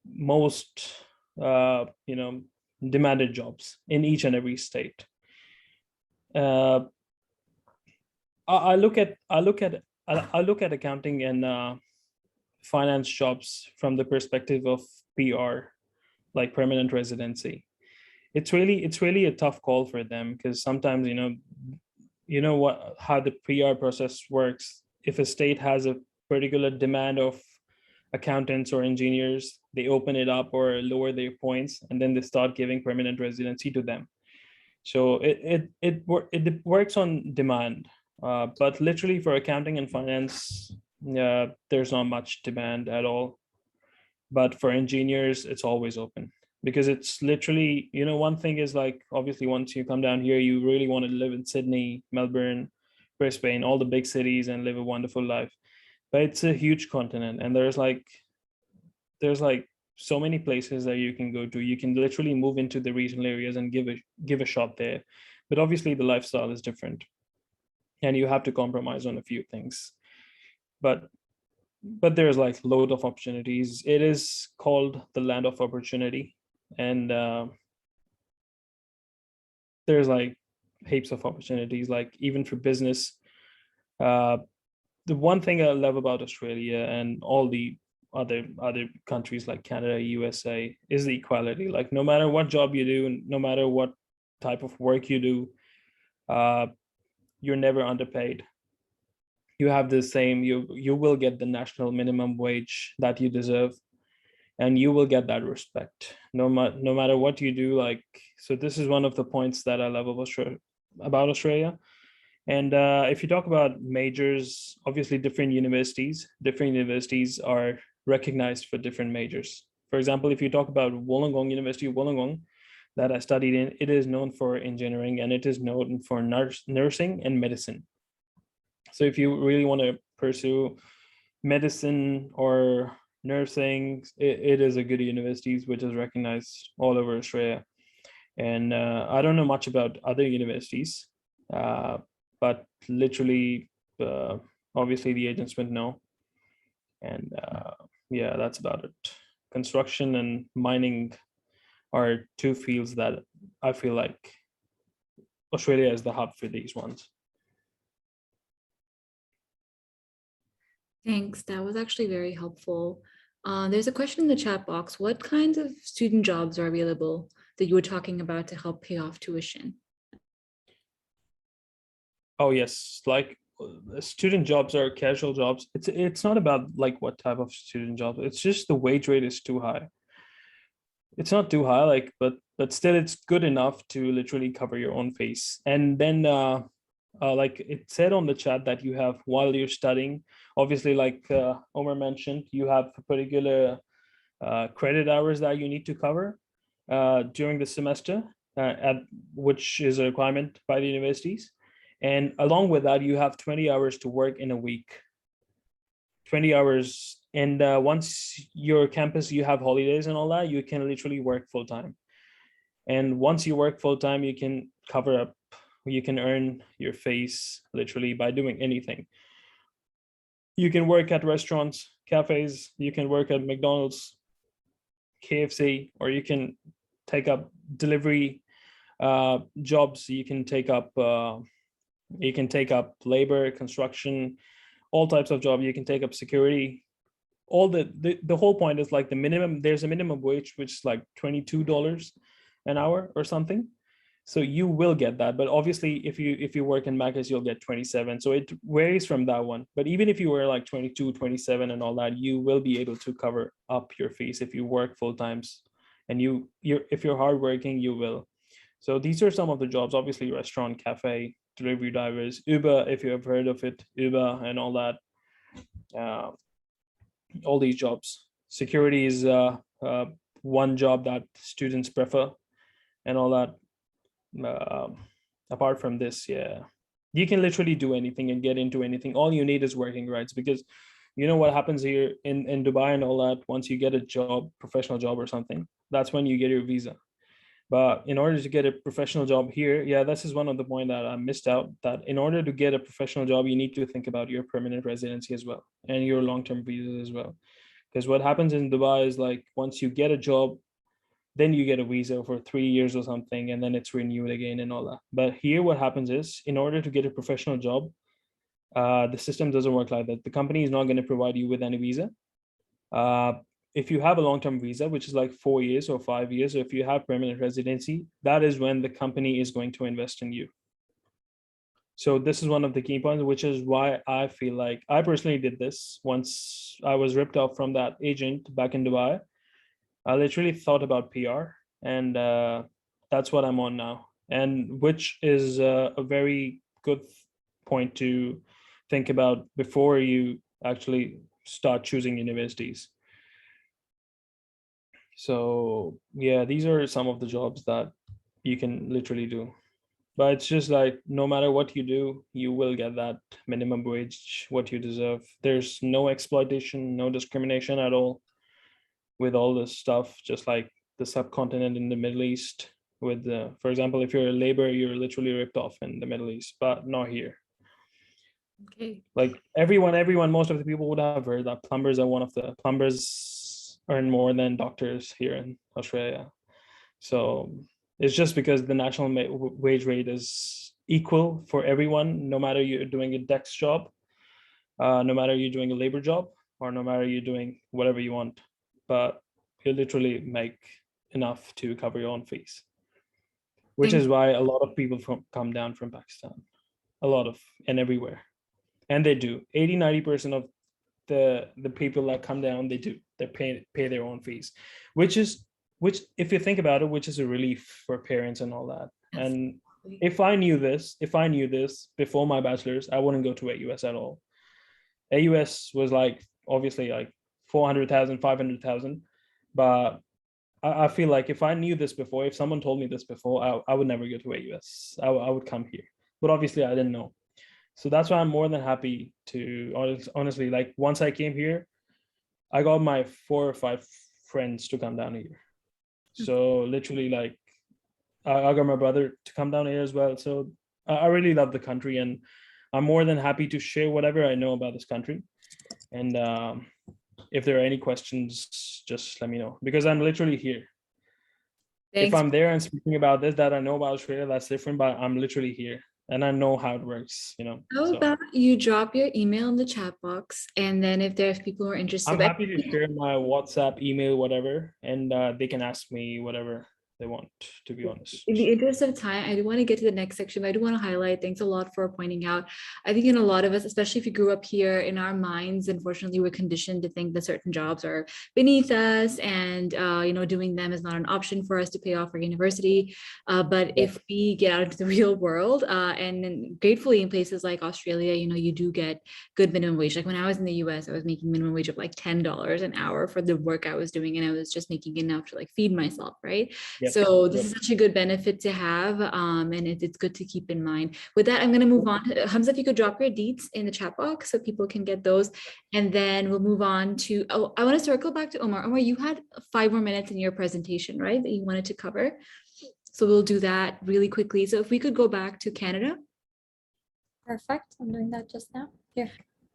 most demanded jobs in each and every state. uh, I look at accounting and finance jobs from the perspective of PR, like permanent residency. It's really a tough call for them, because sometimes what how the PR process works. If a state has a particular demand of accountants or engineers, they open it up or lower their points, and then they start giving permanent residency to them. So it works on demand, but literally for accounting and finance, there's not much demand at all. But for engineers, it's always open, because it's literally, one thing is, like, obviously once you come down here, you really want to live in Sydney, Melbourne, Brisbane, all the big cities, and live a wonderful life. But it's a huge continent, and there's like so many places that you can go to. You can literally move into the regional areas and give a shot there. But obviously the lifestyle is different, and you have to compromise on a few things. But there's like load of opportunities. It is called the land of opportunity, and there's like heaps of opportunities, like even for business. The one thing I love about Australia and all the other countries like Canada, USA, is the equality. Like no matter what job you do, and no matter what type of work you do, you're never underpaid. You have the same, you will get the national minimum wage that you deserve, and you will get that respect no matter what you do. Like, so this is one of the points that I love about Australia. And if you talk about majors, obviously different universities are recognized for different majors. For example, if you talk about Wollongong, University of Wollongong, that I studied in, it is known for engineering, and it is known for nursing and medicine. So if you really want to pursue medicine or nursing, it is a good university which is recognized all over Australia. And I don't know much about other universities, but literally, obviously the agents would know. And yeah, that's about it. Construction and mining are two fields that I feel like Australia is the hub for these ones. Thanks. That was actually very helpful. There's a question in the chat box. What kinds of student jobs are available that you were talking about to help pay off tuition? Oh yes, like student jobs are casual jobs. It's not about like what type of student jobs. It's just the wage rate is too high. It's not too high, like, but still it's good enough to literally cover your own face. And then like it said on the chat that you have, while you're studying, obviously, like Omar mentioned, you have particular credit hours that you need to cover during the semester, which is a requirement by the universities. And along with that, you have 20 hours to work in a week. 20 hours. And once your campus, you have holidays and all that, you can literally work full time. And once you work full time, you can cover up, you can earn your face literally by doing anything. You can work at restaurants, cafes, you can work at McDonald's, KFC, or you can take up delivery jobs. You can take up labor, construction, all types of jobs. You can take up security. All the whole point is like there's a minimum wage which is like $22 an hour or something. So you will get that. But obviously, if you work in Macca's, you'll get 27. So it varies from that one. But even if you were like 22, 27 and all that, you will be able to cover up your fees if you work full times. And if you're hardworking, you will. So these are some of the jobs, obviously restaurant, cafe, delivery drivers, Uber, if you have heard of it, Uber and all that. All these jobs. Security is one job that students prefer and all that. Apart from this, yeah, you can literally do anything and get into anything. All you need is working rights, because you know what happens here in Dubai and all that. Once you get a job, professional job or something, that's when you get your visa. But in order to get a professional job here, yeah, this is one of the point that I missed out, that in order to get a professional job, you need to think about your permanent residency as well and your long-term visas as well. Because what happens in Dubai is, like, once you get a job, then you get a visa for 3 years or something, and then it's renewed again and all that. But here what happens is, in order to get a professional job, the system doesn't work like that. The company is not going to provide you with any visa. If you have a long-term visa, which is like 4 years or 5 years, or if you have permanent residency, that is when the company is going to invest in you. So this is one of the key points, which is why I feel like I personally did this once I was ripped off from that agent back in Dubai. I literally thought about PR, and that's what I'm on now, and which is a very good point to think about before you actually start choosing universities. So yeah, these are some of the jobs that you can literally do. But it's just like, no matter what you do, you will get that minimum wage, what you deserve. There's no exploitation, no discrimination at all with all this stuff, just like the subcontinent in the Middle East. With for example, if you're a laborer, you're literally ripped off in the Middle East, but not here. Okay. Like everyone, most of the people would have heard that plumbers earn more than doctors here in Australia. So it's just because the national wage rate is equal for everyone, no matter you're doing a desk job, no matter you're doing a labor job, or no matter you're doing whatever you want. But you literally make enough to cover your own fees, which is why a lot of people come down from Pakistan, a lot of, and everywhere. And they do. 80-90% of the people that come down, they pay their own fees, which if you think about it, which is a relief for parents and all that. And if I knew this before my bachelor's, I wouldn't go to AUS at all. AUS was like, obviously, like 400,000, 500,000. But I feel like if I knew this before, if someone told me this before, I would never go to AUS. I would come here. But obviously I didn't know. So that's why I'm more than happy to, honestly, like, once I came here, I got my 4 or 5 friends to come down here. So literally, like, I got my brother to come down here as well. So I really love the country, and I'm more than happy to share whatever I know about this country. And if there are any questions, just let me know, because I'm literally here. Thanks. If I'm there and speaking about this, that I know about Australia, that's different, but I'm literally here and I know how it works, How about you drop your email in the chat box, and then if there's people who are interested, I'm happy to share my WhatsApp, email, whatever, and they can ask me whatever they want, to be honest. In the interest of time, I do want to get to the next section, but I do want to highlight, thanks a lot for pointing out. I think in a lot of us, especially if you grew up here, in our minds, unfortunately, we're conditioned to think that certain jobs are beneath us, and doing them is not an option for us to pay off our university. But if we get out into the real world, and gratefully in places like Australia, you do get good minimum wage. Like when I was in the US, I was making minimum wage of like $10 an hour for the work I was doing, and I was just making enough to like feed myself, right? Yep. So this is such a good benefit to have, and it's good to keep in mind. With that, I'm going to move on. Hamza, if you could drop your deets in the chat box so people can get those, and then we'll move on to, I want to circle back to Omar. Omar, you had 5 more minutes in your presentation, right, that you wanted to cover. So we'll do that really quickly. So if we could go back to Canada. Perfect. I'm doing that just now. Here.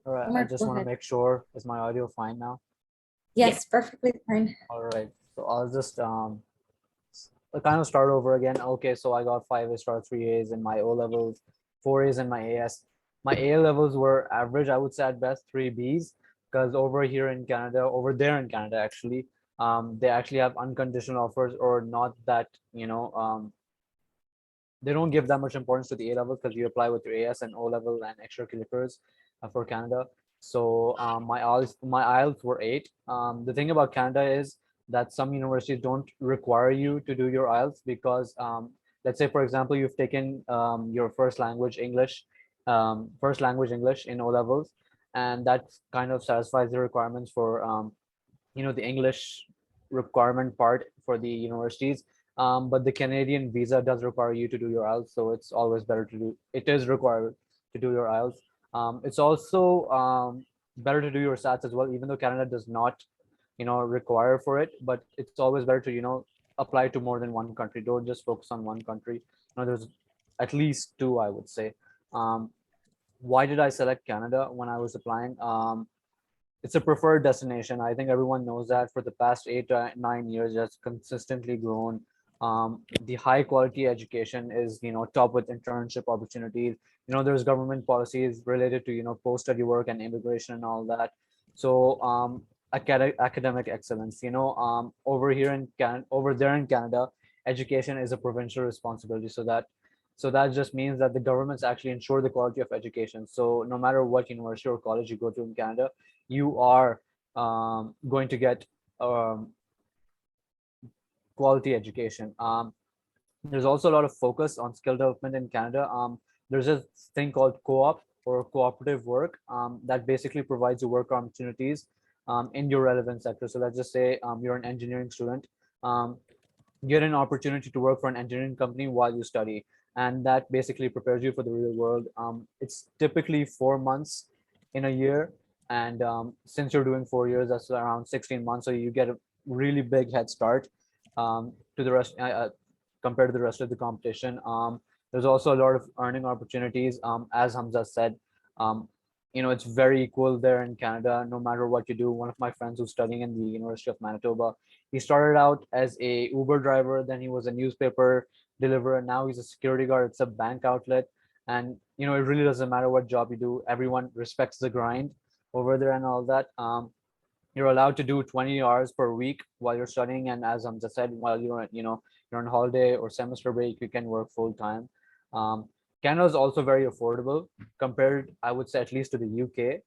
All right. Omar, I just want to make sure, is my audio fine now? Yes, perfectly fine. All right. So I'll just kind of start over again. Okay, so I got 5 A star, 3 A's in my O levels, 4 A's in my AS. My A levels were average, I would say at best 3 B's, because over there in Canada, actually, They actually have unconditional offers, or not that, they don't give that much importance to the A level because you apply with your AS and O level and extracurriculars for Canada. So my IELTS were 8. The thing about Canada is that some universities don't require you to do your IELTS because, let's say, for example, you've taken your first language English in O levels, and that kind of satisfies the requirements for the English requirement part for the universities. But the Canadian visa does require you to do your IELTS, so it's always better to do. It is required to do your IELTS. It's also better to do your SATs as well, even though Canada does not, require for it. But it's always better to, apply to more than one country. Don't just focus on one country. There's at least two, I would say. Why did I select Canada when I was applying? It's a preferred destination. I think everyone knows that for the past 8 to 9 years, it's consistently grown. The high quality education is, top with internship opportunities. There's government policies related to, post study work and immigration and all that. So academic excellence. Over there in Canada, education is a provincial responsibility. So that just means that the governments actually ensure the quality of education. So no matter what university or college you go to in Canada, you are going to get um, quality education. There's also a lot of focus on skill development in Canada. There's a thing called co-op or cooperative work that basically provides you work opportunities in your relevant sector. So let's just say you're an engineering student. Get an opportunity to work for an engineering company while you study, and that basically prepares you for the real world. It's typically 4 months in a year, and since you're doing 4 years, that's around 16 months, so you get a really big head start to the rest compared to the rest of the competition. There's also a lot of earning opportunities. As Hamza said, um, it's very equal there in Canada, no matter what you do. One of my friends who's studying in the University of Manitoba, he started out as a Uber driver, then he was a newspaper deliverer, now he's a security guard. It's a bank outlet, and it really doesn't matter what job you do. Everyone respects the grind over there and all that. You're allowed to do 20 hours per week while you're studying, and as Hamza said, while you're on holiday or semester break, you can work full time. Um, Canada is also very affordable compared, I would say, at least to the UK.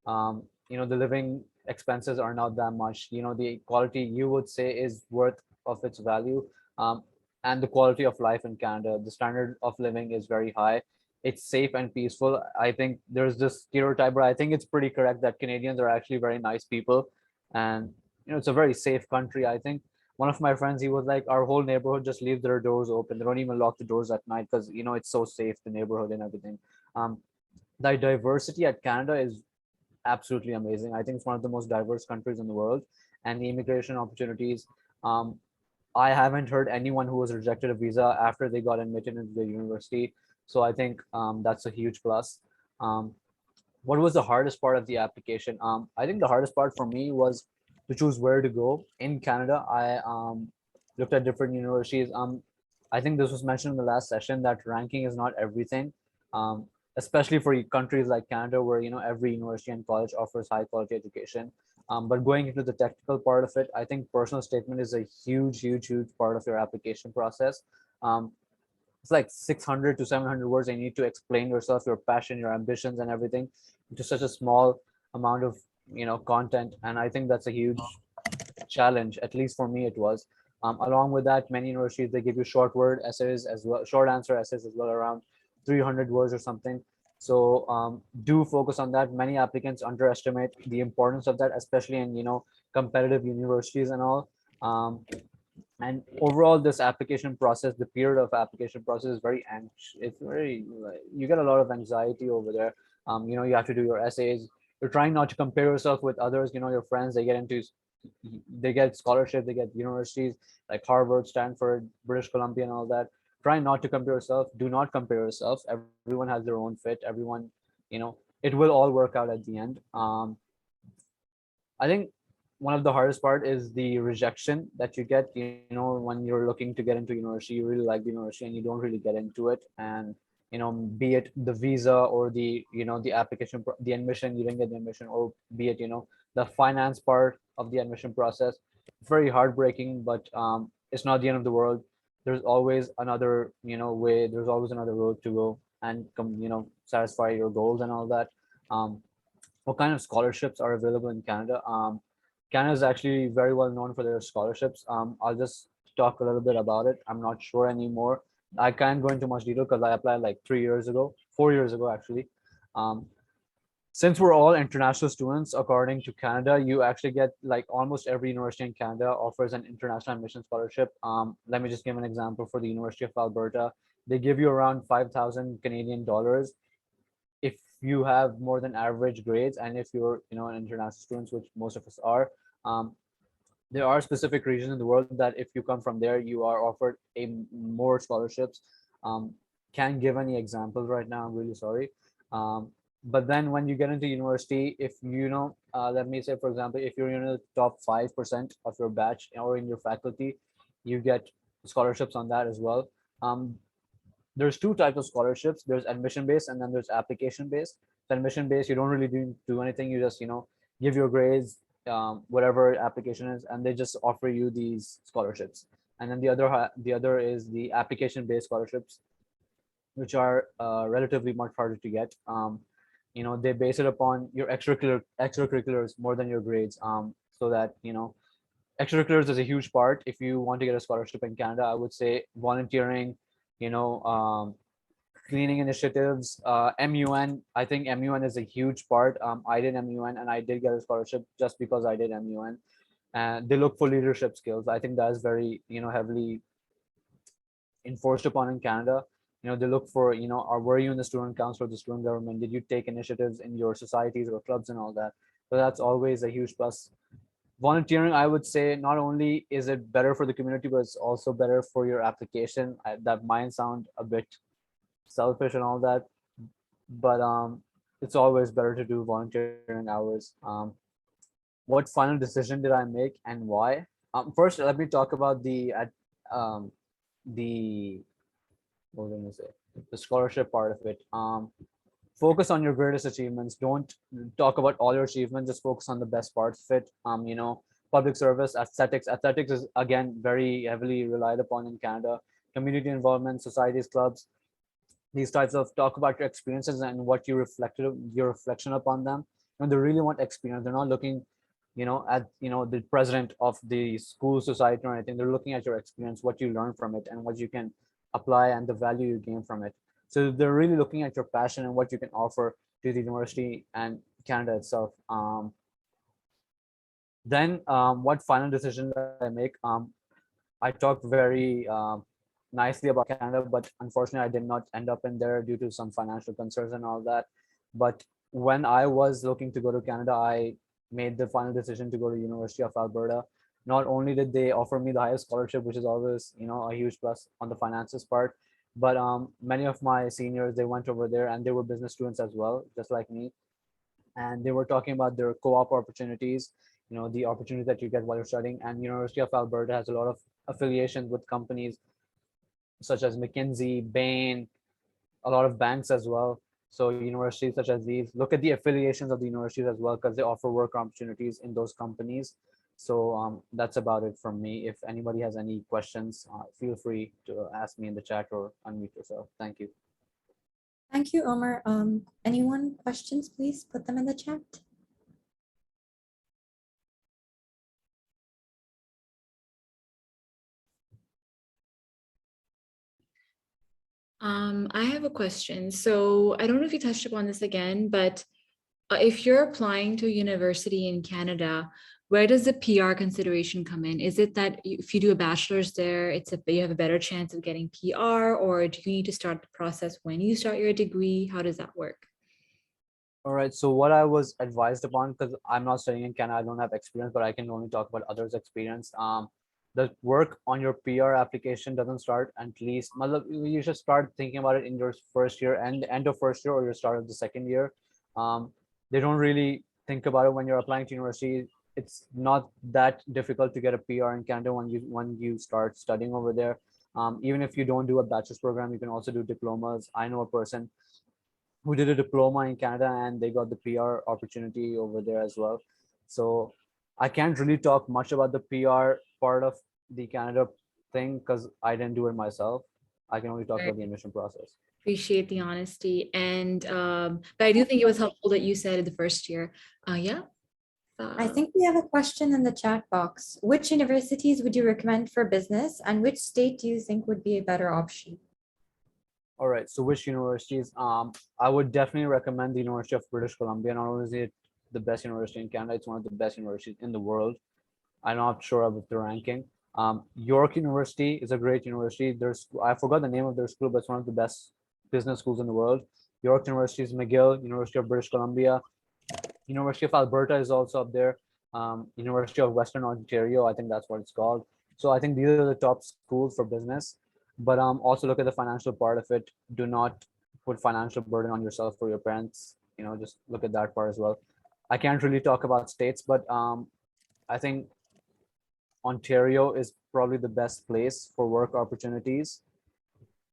The living expenses are not that much. The quality, you would say, is worth of its value. um, and the quality of life in Canada, the standard of living is very high. It's safe and peaceful. I think there's this stereotype, but I think it's pretty correct that Canadians are actually very nice people, and it's a very safe country. I think one of my friends, he was like, our whole neighborhood just leaves their doors open. They don't even lock the doors at night because it's so safe, the neighborhood and everything. um, the diversity at Canada is absolutely amazing. I think it's one of the most diverse countries in the world, and the immigration opportunities. Um, I haven't heard anyone who was rejected a visa after they got admitted into the university. So I think that's a huge plus. Um, what was the hardest part of the application? I think the hardest part for me was to choose where to go in Canada. I looked at different universities. I think this was mentioned in the last session that ranking is not everything, um, especially for countries like Canada, where every university and college offers high quality education. But going into the technical part of it, I think personal statement is a huge, huge, huge part of your application process. Um, it's like 600 to 700 words, and you need to explain yourself, your passion, your ambitions, and everything into such a small amount of content. And I think that's a huge challenge. At least for me it was. Along with that, many universities, they give you short word essays as well, short answer essays as well, around 300 words or something. So do focus on that. Many applicants underestimate the importance of that, especially in competitive universities and all. And overall, this application process, the period of application process, is very anxious. It's very, like, you get a lot of anxiety over there. You have to do your essays. You're trying not to compare yourself with others. Your friends, they get scholarships, they get universities like Harvard, Stanford, British Columbia, and all that. Try not to compare yourself. Do not compare yourself. Everyone has their own fit. Everyone, it will all work out at the end. I think one of the hardest part is the rejection that you get, when you're looking to get into university. You really like the university and you don't really get into it. And, be it the visa or the application, the admission, you didn't get the admission, or be it, the finance part of the admission process. very heartbreaking, but it's not the end of the world. There's always another, way. There's always another road to go and come, satisfy your goals and all that. Um, what kind of scholarships are available in Canada? Canada is actually very well known for their scholarships. I'll just talk a little bit about it. I'm not sure anymore. I can't go into much detail because I applied like 3 years ago, 4 years ago actually. Um, since we're all international students, according to Canada, you actually get like almost every university in Canada offers an international admission scholarship. Let me just give an example for the University of Alberta. They give you around 5,000 Canadian dollars if you have more than average grades and if you're, an international student, which most of us are. Um, there are specific regions in the world that if you come from there, you are offered more scholarships. Um, can't give any examples right now. I'm really sorry. But then when you get into university, if let me say, for example, if you're in the top 5% of your batch or in your faculty, you get scholarships on that as well. There's two types of scholarships. There's admission based and then there's application based. So admission based, you don't really do anything. You just, give your grades, whatever application is, and they just offer you these scholarships. And then the other is the application based scholarships, which are relatively much harder to get. They base it upon your extracurriculars more than your grades. So that, extracurriculars is a huge part. If you want to get a scholarship in Canada, I would say volunteering, you know, um, cleaning initiatives, MUN. I think MUN is a huge part. I did MUN and I did get a scholarship just because I did MUN. And they look for leadership skills. I think that is very, heavily enforced upon in Canada. They look for, were you in the student council or the student government? Did you take initiatives in your societies or clubs and all that? So that's always a huge plus. Volunteering, I would say, not only is it better for the community, but it's also better for your application. That might sound a bit selfish and all that, but it's always better to do volunteering hours. What final decision did I make and why? First, let me talk about um, the what was I gonna say? The scholarship part of it. Focus on your greatest achievements. Don't talk about all your achievements. Just focus on the best parts of it. Public service, aesthetics. Aesthetics is again very heavily relied upon in Canada. Community involvement, societies, clubs, these types of talk about your experiences and what you reflected your reflection upon them. They really want experience. They're not looking, at the president of the school society or anything. They're looking at your experience, what you learn from it, and what you can apply and the value you gain from it. So they're really looking at your passion and what you can offer to the university and Canada itself. Then what final decision did I make? I talked very nicely about Canada, but unfortunately, I did not end up in there due to some financial concerns and all that. But when I was looking to go to Canada, I made the final decision to go to University of Alberta. Not only did they offer me the highest scholarship, which is always, a huge plus on the finances part, but many of my seniors, they went over there and they were business students as well, just like me, and they were talking about their co-op opportunities, the opportunities that you get while you're studying. And University of Alberta has a lot of affiliations with companies such as McKinsey, Bain, a lot of banks as well. So universities such as these, look at the affiliations of the universities as well, because they offer work opportunities in those companies. So that's about it from me. If anybody has any questions, feel free to ask me in the chat or unmute yourself. Thank you. Thank you, Omar. Anyone questions, please put them in the chat. I have a question. So I don't know if you touched upon this again, but if you're applying to a university in Canada, where does the PR consideration come in? Is it that if you do a bachelor's there, you have a better chance of getting PR, or do you need to start the process when you start your degree? How does that work? All right. So what I was advised upon, because I'm not studying in Canada, I don't have experience, but I can only talk about others' experience. The work on your PR application doesn't start at least, you should start thinking about it in your first year and end of first year or your start of the second year. They don't really think about it when you're applying to university. It's not that difficult to get a PR in Canada when you start studying over there. Even if you don't do a bachelor's program, you can also do diplomas. I know a person who did a diploma in Canada and they got the PR opportunity over there as well. So I can't really talk much about the PR part of the Canada thing because I didn't do it myself. I can only talk about the admission process. Appreciate the honesty. And but I do think it was helpful that you said in the first year. Yeah. I think we have a question in the chat box. Which universities would you recommend for business, and which state do you think would be a better option? All right. So which universities? I would definitely recommend the University of British Columbia. Not only is it the best university in Canada, it's one of the best universities in the world. I'm not sure of the ranking. York University is a great university. I forgot the name of their school, but it's one of the best business schools in the world. York University is McGill, University of British Columbia. University of Alberta is also up there. University of Western Ontario, I think that's what it's called. So I think these are the top schools for business. But also look at the financial part of it. Do not put financial burden on yourself or your parents. Just look at that part as well. I can't really talk about states, but I think Ontario is probably the best place for work opportunities.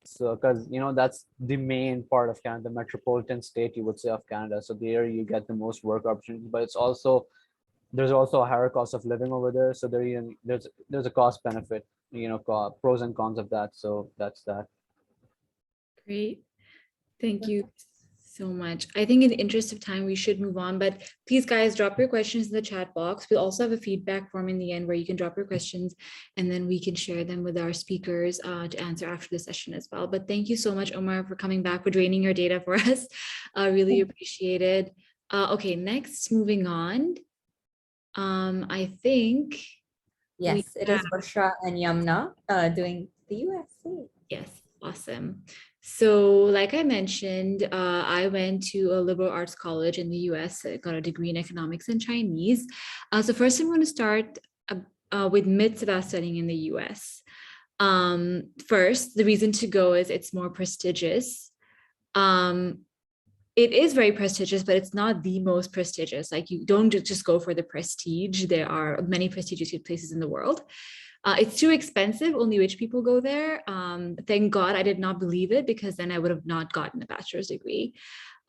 So, because that's the main part of Canada, the metropolitan state, you would say, of Canada. So there you get the most work opportunities, but there's also a higher cost of living over there. So there's a cost benefit, pros and cons of that. So that's that. Great. Thank you so much. I think in the interest of time, we should move on, but please guys, drop your questions in the chat box. We'll also have a feedback form in the end where you can drop your questions and then we can share them with our speakers to answer after the session as well. But thank you so much, Omar, for coming back, for draining your data for us. Really appreciate it. Okay, next, moving on. I think. Yes, it is Bushra and Yamna doing the USA. Yes, awesome. So like I mentioned, I went to a liberal arts college in the US. I got a degree in economics and Chinese. So first I'm going to start with myths about studying in the US. First, the reason to go is it's more prestigious. It is very prestigious, but it's not the most prestigious. Like, you don't just go for the prestige. There are many prestigious places in the world. It's too expensive. Only rich people go there. Thank God I did not believe it, because then I would have not gotten a bachelor's degree.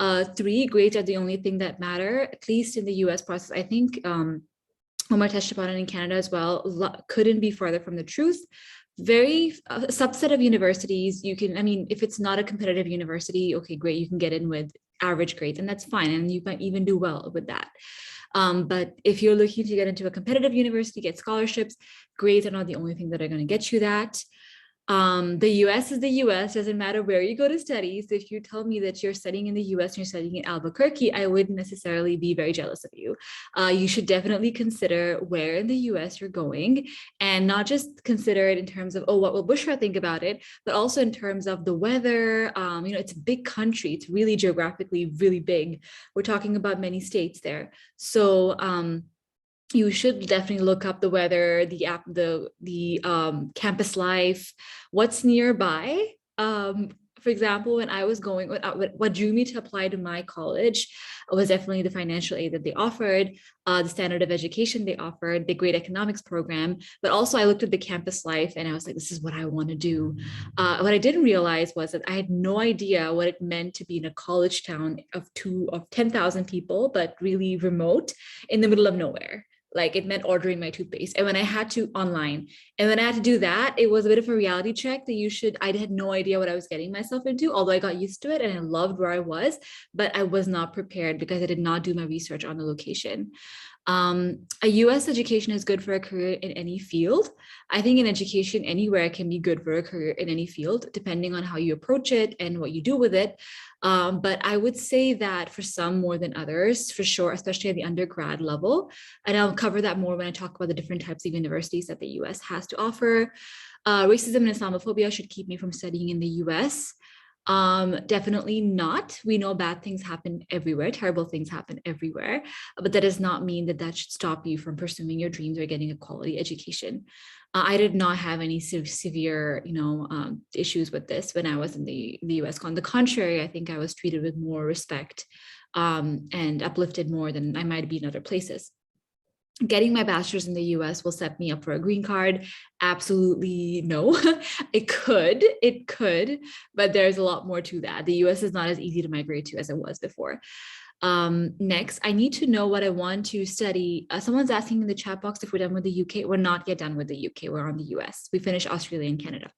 3, grades are the only thing that matter, at least in the US process. I think Omar touched upon it in Canada as well. Couldn't be farther from the truth. Very subset of universities, you can, I mean, if it's not a competitive university, okay, great, you can get in with average grades, and that's fine, and you might even do well with that. But if you're looking to get into a competitive university, get scholarships, grades are not the only thing that are going to get you that. The US is the US, doesn't matter where you go to study. So if you tell me that you're studying in the US and you're studying in Albuquerque, I wouldn't necessarily be very jealous of you. You should definitely consider where in the US you're going, and not just consider it in terms of, oh, what will Bushra think about it, but also in terms of the weather. It's a big country. It's really geographically really big. We're talking about many states there. So you should definitely look up the weather, the campus life, what's nearby. For example, when I was going, what drew me to apply to my college was definitely the financial aid that they offered, the standard of education they offered, the great economics program, but also I looked at the campus life and I was like, this is what I want to do. What I didn't realize was that I had no idea what it meant to be in a college town of 10,000 people, but really remote in the middle of nowhere. Like, it meant ordering my toothpaste. And when I had to online, and when I had to do that, it was a bit of a reality check that I had no idea what I was getting myself into, although I got used to it and I loved where I was, but I was not prepared because I did not do my research on the location. A US education is good for a career in any field. I think an education anywhere can be good for a career in any field, depending on how you approach it and what you do with it. But I would say that for some more than others, for sure, especially at the undergrad level, and I'll cover that more when I talk about the different types of universities that the US has to offer. Racism and Islamophobia should keep me from studying in the US. Definitely not. We know bad things happen everywhere, terrible things happen everywhere, but that does not mean that that should stop you from pursuing your dreams or getting a quality education. I did not have any severe, issues with this when I was in the US. On the contrary, I think I was treated with more respect and uplifted more than I might be in other places. Getting my bachelor's in the US will set me up for a green card. Absolutely no. It could, but there's a lot more to that. The US is not as easy to migrate to as it was before. Next, I need to know what I want to study. Someone's asking in the chat box if we're done with the UK. We're not yet done with the UK. We're on the US. We finished Australia and Canada.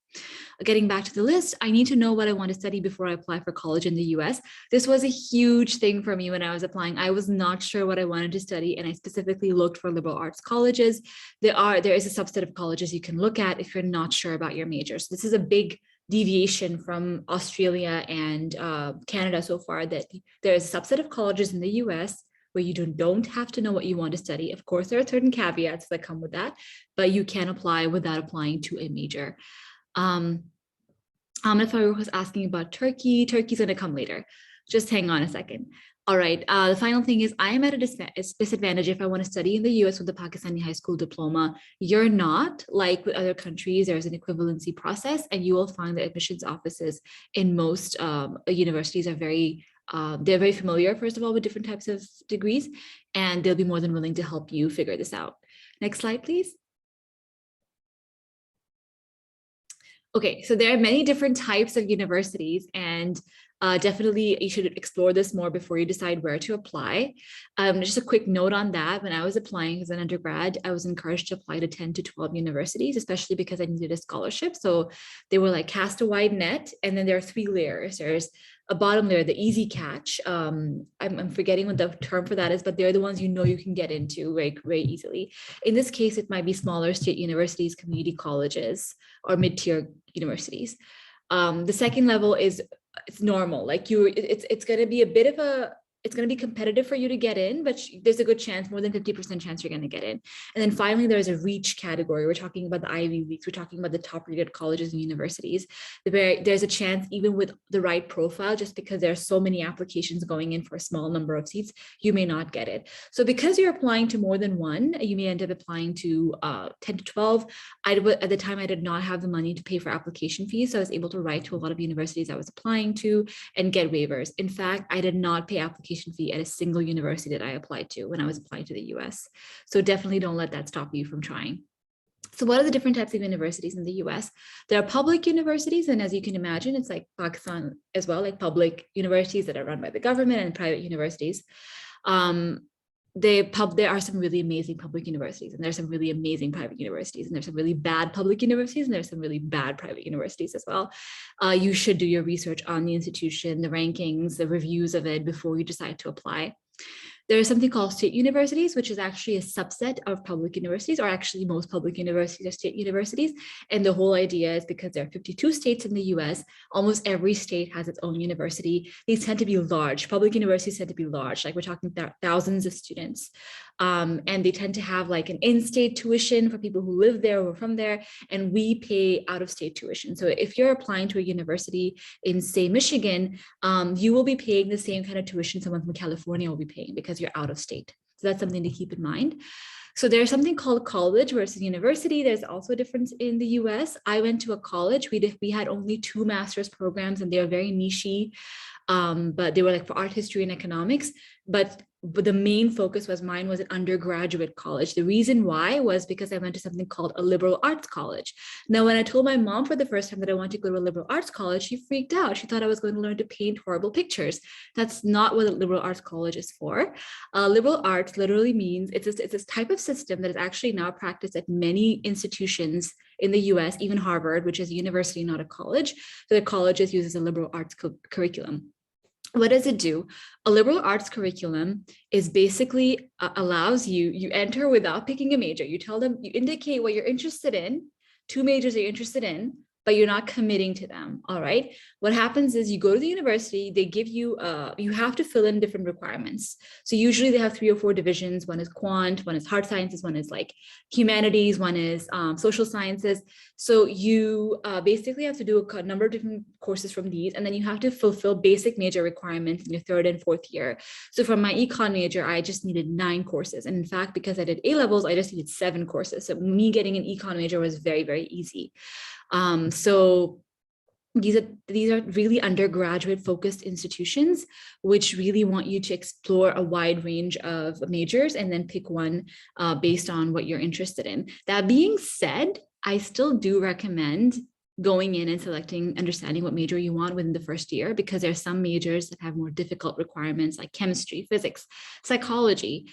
Getting back to the list, I need to know what I want to study before I apply for college in the US. This was a huge thing for me when I was applying. I was not sure what I wanted to study, and I specifically looked for liberal arts colleges. There is a subset of colleges you can look at if you're not sure about your major. So this is a big deviation from Australia and Canada so far, that there is a subset of colleges in the US where you don't have to know what you want to study. Of course, there are certain caveats that come with that, but you can apply without applying to a major. If I was asking about Turkey, Turkey's going to come later. Just hang on a second. All right. The final thing is I am at a disadvantage if I want to study in the US with the Pakistani high school diploma. You're not. Like with other countries, there's an equivalency process, and you will find that admissions offices in most universities are they're very familiar, first of all, with different types of degrees, and they'll be more than willing to help you figure this out. Next slide, please. Okay, so there are many different types of universities, and definitely you should explore this more before you decide where to apply. Just a quick note on that, when I was applying as an undergrad, I was encouraged to apply to 10 to 12 universities, especially because I needed a scholarship. So they were like cast a wide net, and then there are 3 layers. There's a bottom layer, the easy catch. I'm forgetting what the term for that is, but they're the ones you can get into very easily. In this case, it might be smaller state universities, community colleges, or mid-tier universities. The second level is it's normal, like it's going to be a bit of it's going to be competitive for you to get in, but there's a good chance, more than 50% chance you're going to get in. And then finally, there's a reach category. We're talking about the Ivy Leagues. We're talking about the top rated colleges and universities. There's a chance, even with the right profile, just because there are so many applications going in for a small number of seats, you may not get it. So because you're applying to more than one, you may end up applying to 10 to 12. At the time, I did not have the money to pay for application fees, so I was able to write to a lot of universities I was applying to and get waivers. In fact, I did not pay application fee at a single university that I applied to when I was applying to the US. So definitely don't let that stop you from trying. So what are the different types of universities in the US? There are public universities, and as you can imagine, it's like Pakistan as well, like public universities that are run by the government and private universities. There are some really amazing public universities, and there's some really amazing private universities, and there's some really bad public universities, and there's some really bad private universities as well. You should do your research on the institution, the rankings, the reviews of it before you decide to apply. There is something called state universities, which is actually a subset of public universities, or actually most public universities are state universities. And the whole idea is because there are 52 states in the US, almost every state has its own university. These tend to be large. Public universities tend to be large, like we're talking thousands of students. And they tend to have like an in-state tuition for people who live there or from there, and we pay out-of-state tuition. So if you're applying to a university in, say, Michigan, you will be paying the same kind of tuition someone from California will be paying because you're out of state. So that's something to keep in mind. So there's something called college versus university. There's also a difference in the US. I went to a college. We had only 2 master's programs, and they were very niche-y, but they were like for art history and economics. But the main focus mine was an undergraduate college. The reason why was because I went to something called a liberal arts college. Now, when I told my mom for the first time that I wanted to go to a liberal arts college, she freaked out. She thought I was going to learn to paint horrible pictures. That's not what a liberal arts college is for. Liberal arts literally means it's a type of system that is actually now practiced at many institutions in the US, even Harvard, which is a university, not a college. So the colleges uses a liberal arts curriculum. What does it do? A liberal arts curriculum is basically allows you enter without picking a major. You tell them, you indicate what you're interested in, 2 majors that you're interested in, but you're not committing to them. All right. What happens is you go to the university, they give you, you have to fill in different requirements. So usually they have 3 or 4 divisions. One is quant, one is hard sciences, one is like humanities, one is social sciences. So you basically have to do a number of different courses from these, and then you have to fulfill basic major requirements in your 3rd and 4th year. So for my econ major, I just needed 9 courses. And in fact, because I did A levels, I just needed 7 courses. So me getting an econ major was very, very easy. So these are really undergraduate focused institutions, which really want you to explore a wide range of majors and then pick one based on what you're interested in. That being said, I still do recommend going in and selecting, understanding what major you want within the first year, because there are some majors that have more difficult requirements like chemistry, physics, psychology.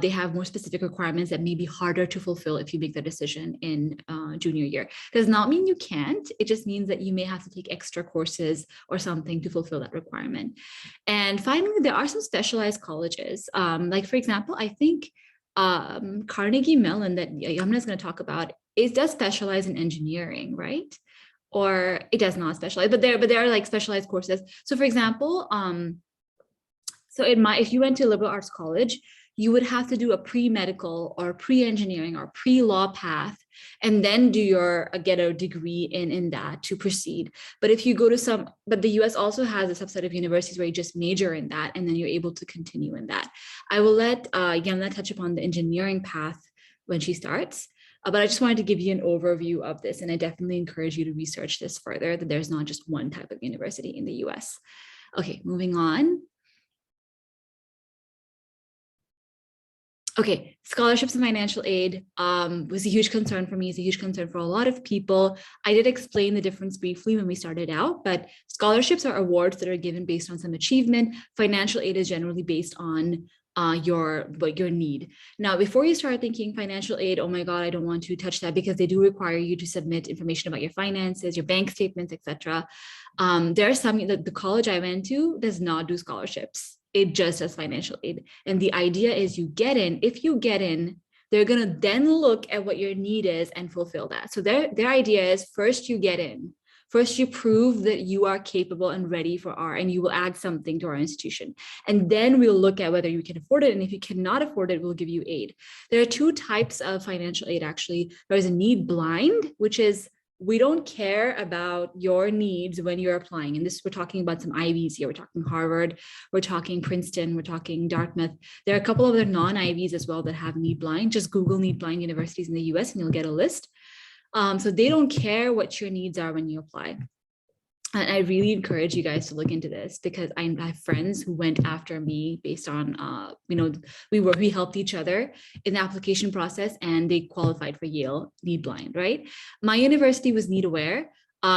They have more specific requirements that may be harder to fulfill if you make the decision in junior year. Does not mean you can't. It just means that you may have to take extra courses or something to fulfill that requirement. And finally, there are some specialized colleges. Like for example, I think Carnegie Mellon that Yamna is going to talk about, it does specialize in engineering, right? Or it does not specialize, but there are like specialized courses. So for example, if you went to a liberal arts college, you would have to do a pre-medical or pre-engineering or pre-law path, and then get a degree in that to proceed. But if you go to but the US also has a subset of universities where you just major in that, and then you're able to continue in that. I will let Yamna touch upon the engineering path when she starts. But I just wanted to give you an overview of this, and I definitely encourage you to research this further, that there's not just one type of university in the US. Okay, moving on. Okay, scholarships and financial aid was a huge concern for me. It's a huge concern for a lot of people. I did explain the difference briefly when we started out, but scholarships are awards that are given based on some achievement. Financial aid is generally based on your need. Now, before you start thinking financial aid, oh my God, I don't want to touch that, because they do require you to submit information about your finances, your bank statements, etc. There are some, the college I went to does not do scholarships. It just does financial aid. And the idea is you get in, if you get in, they're gonna then look at what your need is and fulfill that. So their idea is first you get in. First, you prove that you are capable and ready for and you will add something to our institution. And then we'll look at whether you can afford it. And if you cannot afford it, we'll give you aid. There are two types of financial aid, actually. There's a need blind, which is we don't care about your needs when you're applying. And we're talking about some Ivies here. We're talking Harvard, we're talking Princeton, we're talking Dartmouth. There are a couple of other non-Ivies as well that have need blind. Just Google need blind universities in the US and you'll get a list. So they don't care what your needs are when you apply. And I really encourage you guys to look into this, because I have friends who went after me based on, we helped each other in the application process, and they qualified for Yale need blind, right? My university was need aware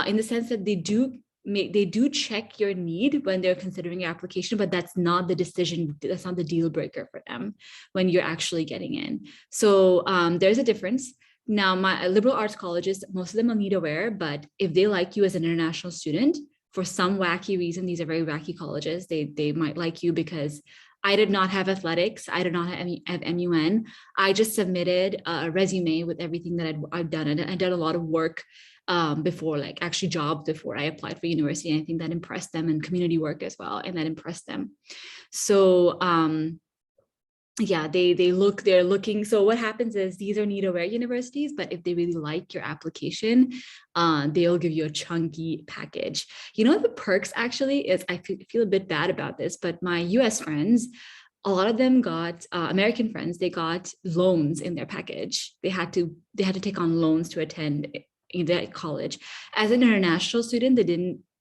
in the sense that they do check your need when they're considering your application, but that's not the decision. That's not the deal breaker for them when you're actually getting in. So there's a difference. Now, my liberal arts colleges, most of them are need aware, but if they like you as an international student, for some wacky reason, these are very wacky colleges, they might like you because I did not have athletics. I did not have MUN. I just submitted a resume with everything that I've done. And I did a lot of work before, like actually jobs before I applied for university. And I think that impressed them, and community work as well. And that impressed them. So, yeah, they're looking. So what happens is these are need aware universities, but if they really like your application, they'll give you a chunky package. You know, the perks actually is, I feel a bit bad about this, but my US friends, a lot of them got American friends, they got loans in their package. They had to take on loans to attend that college. As an international student,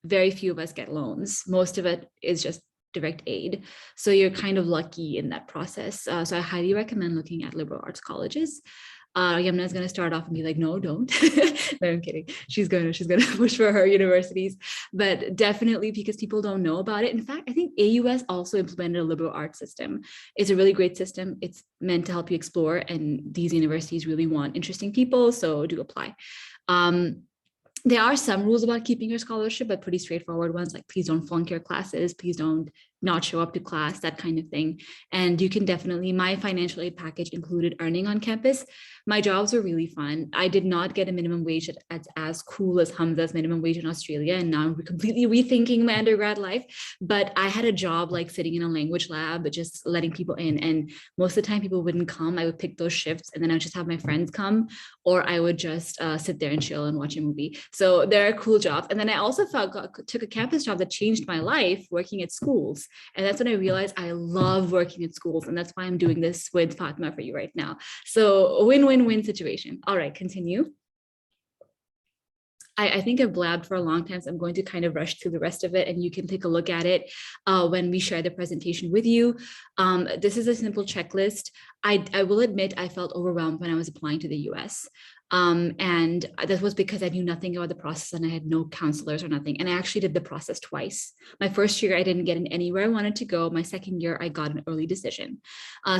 very few of us get loans. Most of it is just direct aid. So you're kind of lucky in that process. So I highly recommend looking at liberal arts colleges. Yamna is going to start off and be like, no, don't. No, I'm kidding. She's going to push for her universities, but definitely because people don't know about it. In fact, I think AUS also implemented a liberal arts system. It's a really great system. It's meant to help you explore, and these universities really want interesting people, so do apply. There are some rules about keeping your scholarship, but pretty straightforward ones, like please don't flunk your classes, please don't not show up to class, that kind of thing. And you can definitely, my financial aid package included earning on campus. My jobs were really fun. I did not get a minimum wage as cool as Hamza's minimum wage in Australia, and now I'm completely rethinking my undergrad life. But I had a job like sitting in a language lab, just letting people in. And most of the time people wouldn't come. I would pick those shifts, and then I would just have my friends come, or I would just sit there and chill and watch a movie. So there are cool jobs. And then I also took a campus job that changed my life, working at schools. And that's when I realized I love working at schools. And that's why I'm doing this with Fatma for you right now. So win-win-win situation. All right, continue. I think I've blabbed for a long time, so I'm going to kind of rush through the rest of it, and you can take a look at it when we share the presentation with you. This is a simple checklist. I will admit I felt overwhelmed when I was applying to the US. And that was because I knew nothing about the process and I had no counselors or nothing. And I actually did the process twice. My first year, I didn't get in anywhere I wanted to go. My second year, I got an early decision.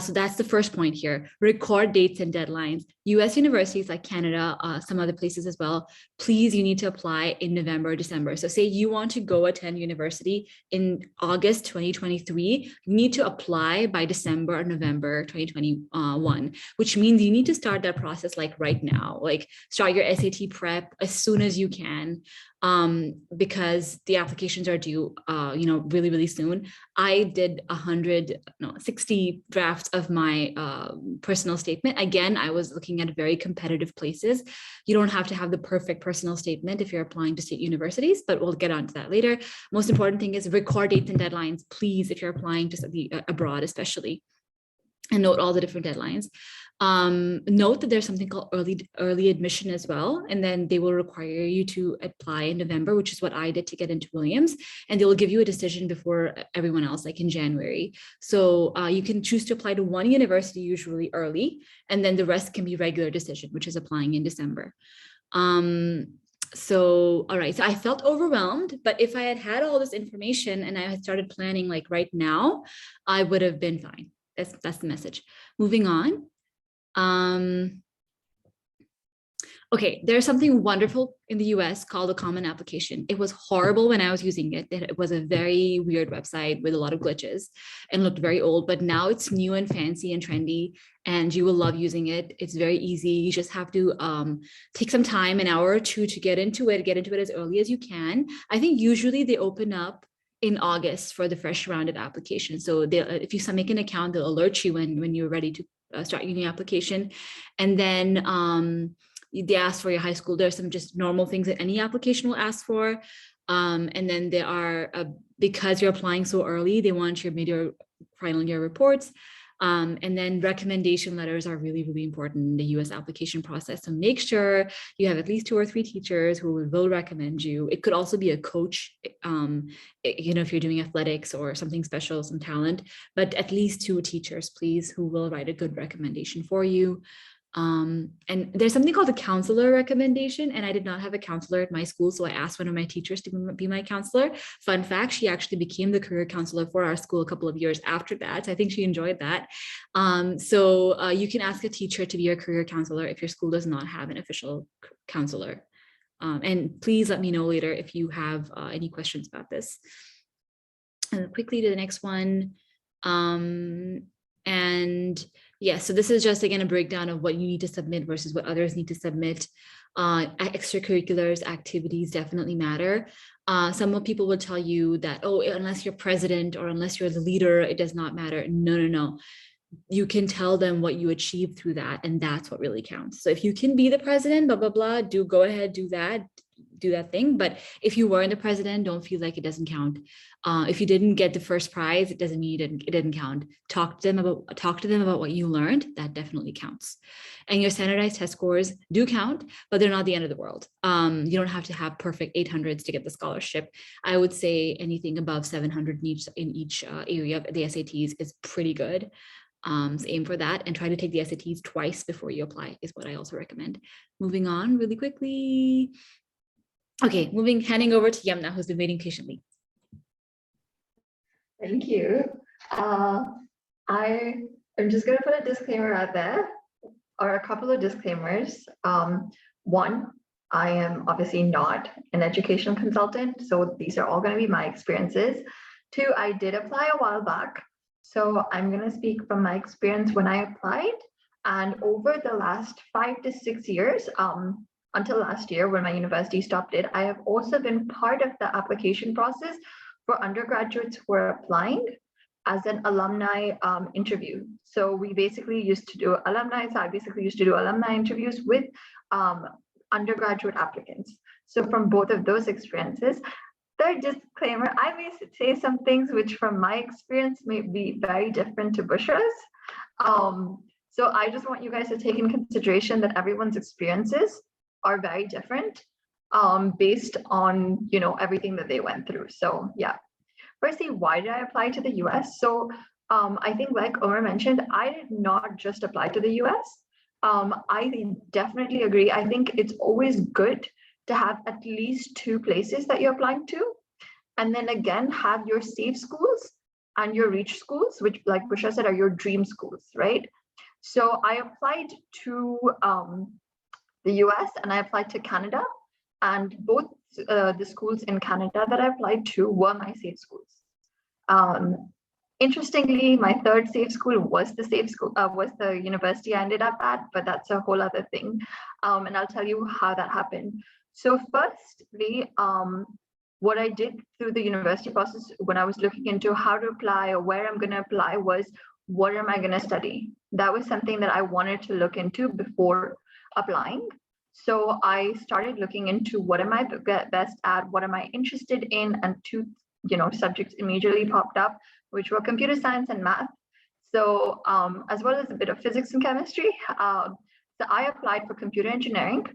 So that's the first point here. Record dates and deadlines. US universities like Canada, some other places as well, please, you need to apply in November or December. So say you want to go attend university in August 2023, you need to apply by December or November 2021, which means you need to start that process like right now, like start your SAT prep as soon as you can, because the applications are due, really, really soon. I did 60 drafts of my personal statement. Again, I was looking at very competitive places. You don't have to have the perfect personal statement if you're applying to state universities, but we'll get onto that later. Most important thing is record dates and deadlines, please, if you're applying to study abroad, especially, and note all the different deadlines. Note that there's something called early admission as well, and then they will require you to apply in November, which is what I did to get into Williams, and they will give you a decision before everyone else, like in January. So you can choose to apply to one university usually early, and then the rest can be regular decision, which is applying in December. So, all right, so I felt overwhelmed, but if I had had all this information and I had started planning like right now, I would have been fine. That's the message. Moving on. Okay, there's something wonderful in the US called a common application. It was horrible when I was using it. It was a very weird website with a lot of glitches and looked very old, but now it's new and fancy and trendy, and you will love using it. It's very easy. You just have to take some time, an hour or two, to get into it as early as you can. I think usually they open up in August for the fresh round of applications. So if you make an account, they'll alert you when you're ready to start using the application. And then they ask for your high school. There's some just normal things that any application will ask for. And then there are, because you're applying so early, they want your mid-year, final year reports. And then recommendation letters are really, really important in the US application process. So make sure you have at least 2 or 3 teachers who will recommend you. It could also be a coach, if you're doing athletics or something special, some talent, but at least 2 teachers, please, who will write a good recommendation for you. And there's something called a counselor recommendation, and I did not have a counselor at my school, so I asked one of my teachers to be my counselor. Fun fact, she actually became the career counselor for our school a couple of years after that. So I think she enjoyed that. So you can ask a teacher to be your career counselor if your school does not have an official counselor. And please let me know later if you have any questions about this. And quickly to the next one. And yeah, so this is just, again, a breakdown of what you need to submit versus what others need to submit. Extracurriculars, activities definitely matter. Some people will tell you that, oh, unless you're president or unless you're the leader, it does not matter. No. You can tell them what you achieved through that, and that's what really counts. So if you can be the president, blah, blah, blah, go ahead, do that thing. But if you weren't the president, don't feel like it doesn't count. If you didn't get the first prize, it doesn't mean it didn't count. Talk to them about what you learned. That definitely counts. And your standardized test scores do count, but they're not the end of the world. You don't have to have perfect 800s to get the scholarship. I would say anything above 700 in each area of the SATs is pretty good. So aim for that and try to take the SATs twice before you apply is what I also recommend. Moving on really quickly. Okay, handing over to Yamna, who's been waiting patiently. Thank you. I am just going to put a disclaimer out there, or a couple of disclaimers. One, I am obviously not an educational consultant, so these are all going to be my experiences. 2, I did apply a while back, so I'm going to speak from my experience when I applied. And over the last 5 to 6 years, until last year when my university stopped it, I have also been part of the application process for undergraduates who are applying as an alumni interview. So we basically used to do alumni interviews with undergraduate applicants. So from both of those experiences, third disclaimer, I may say some things which from my experience may be very different to Bushra's. So I just want you guys to take in consideration that everyone's experiences are very different based on, everything that they went through. So yeah, firstly, why did I apply to the US? So I think like Omar mentioned, I did not just apply to the US. I definitely agree. I think it's always good to have at least 2 places that you're applying to. And then again, have your safe schools and your reach schools, which, like Bushra said, are your dream schools, right? So I applied to the US and I applied to Canada. And both the schools in Canada that I applied to were my safe schools. Interestingly, my third safe school was the university I ended up at, but that's a whole other thing. And I'll tell you how that happened. So firstly, what I did through the university process when I was looking into how to apply or where I'm going to apply was, what am I going to study? That was something that I wanted to look into before applying. So I started looking into what am I best at, what am I interested in, and 2 subjects immediately popped up, which were computer science and math. So as well as a bit of physics and chemistry. So I applied for computer engineering.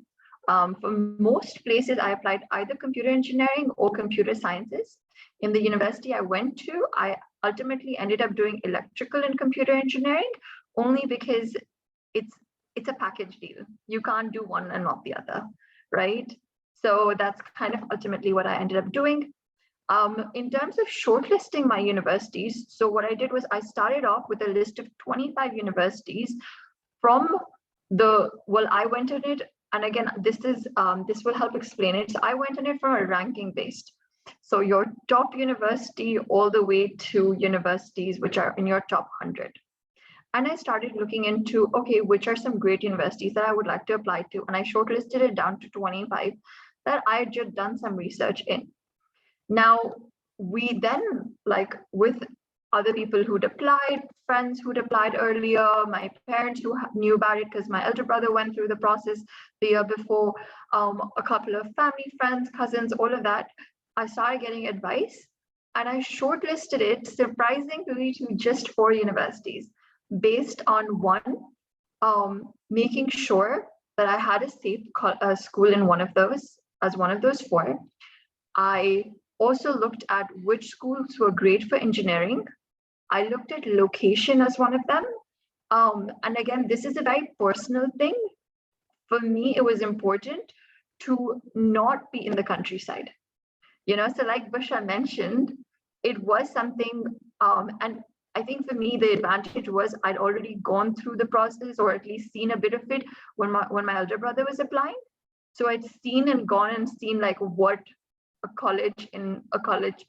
For most places, I applied either computer engineering or computer sciences. In the university I went to, I ultimately ended up doing electrical and computer engineering, only because it's a package deal. You can't do one and not the other, right? So that's kind of ultimately what I ended up doing. In terms of shortlisting my universities, so what I did was I started off with a list of 25 universities from I went in it, and again, this will help explain it. So I went in it from a ranking based. So your top university all the way to universities which are in your top 100. And I started looking into, okay, which are some great universities that I would like to apply to? And I shortlisted it down to 25 that I had just done some research in. Now, we then, like with other people who'd applied, friends who'd applied earlier, my parents who knew about it because my elder brother went through the process the year before, a couple of family, friends, cousins, all of that, I started getting advice and I shortlisted it surprisingly to just 4 universities based on one, making sure that I had a safe school in one of those, as one of those 4. I also looked at which schools were great for engineering. I looked at location as one of them. And again, this is a very personal thing. For me, it was important to not be in the countryside. So like Bushra mentioned, it was something, and I think for me, the advantage was I'd already gone through the process, or at least seen a bit of it when my elder brother was applying. So I'd seen and gone and seen like what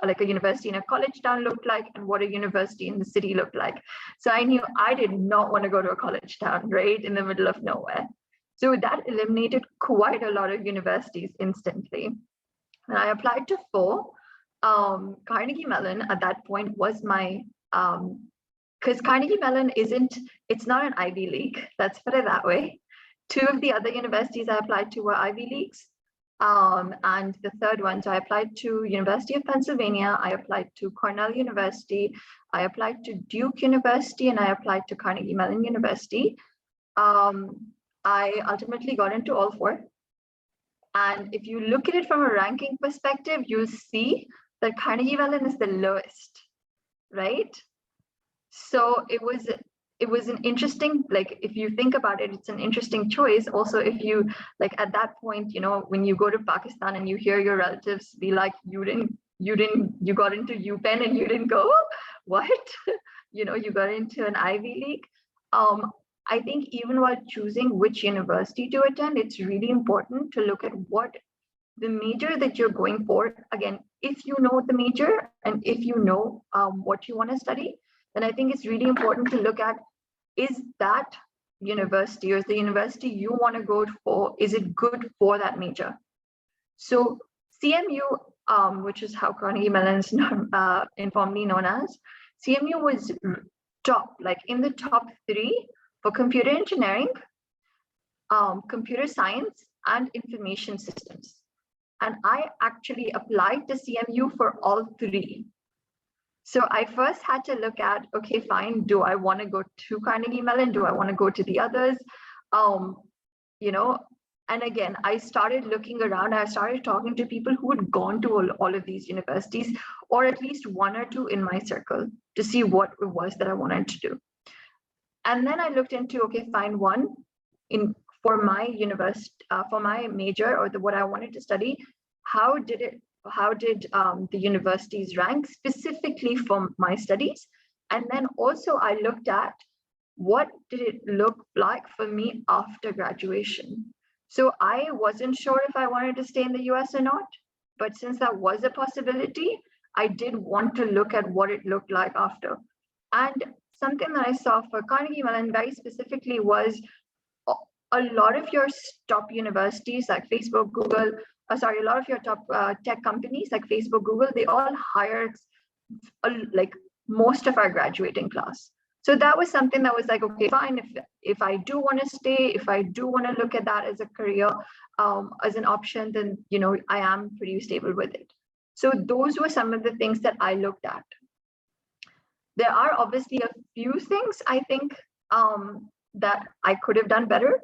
like a university in a college town looked like and what a university in the city looked like. So I knew I did not want to go to a college town, right, in the middle of nowhere. So that eliminated quite a lot of universities instantly. And I applied to 4. Carnegie Mellon at that point was my, because Carnegie Mellon it's not an Ivy League, let's put it that way. 2 of the other universities I applied to were Ivy Leagues. And the third one, so I applied to University of Pennsylvania, I applied to Cornell University, I applied to Duke University, and I applied to Carnegie Mellon University. I ultimately got into all 4. And if you look at it from a ranking perspective, you'll see that Carnegie Mellon is the lowest, right? So it was an interesting, like, if you think about it, it's an interesting choice. Also, if you, like, at that point, when you go to Pakistan and you hear your relatives be like, you got into UPenn and you didn't go, what? You got into an Ivy League. I think even while choosing which university to attend, it's really important to look at what the major that you're going for. Again, if you know the major and if you know what you want to study, then I think it's really important to look at, is that university or is the university you want to go for, is it good for that major? So CMU, which is how Carnegie Mellon is informally known as, CMU was top, like in the top 3 for computer engineering, computer science, and information systems. And I actually applied to CMU for all 3. So I first had to look at, okay, fine, do I want to go to Carnegie Mellon? Do I want to go to the others? And again, I started looking around. I started talking to people who had gone to all of these universities, or at least 1 or 2 in my circle, to see what it was that I wanted to do. And then I looked into, okay, fine, 1, for my university, for my major or what I wanted to study, how did the universities rank specifically for my studies? And then also I looked at what did it look like for me after graduation. So I wasn't sure if I wanted to stay in the US or not, but since that was a possibility, I did want to look at what it looked like after. And something that I saw for Carnegie Mellon very specifically was a lot of your top universities like Facebook, Google, a lot of your top tech companies like Facebook, Google, they all hire like most of our graduating class. So that was something that was like, okay, fine, if I do want to stay, if I do want to look at that as a career, as an option, then, you know, I am pretty stable with it. So those were some of the things that I looked at. There are obviously a few things I think that I could have done better.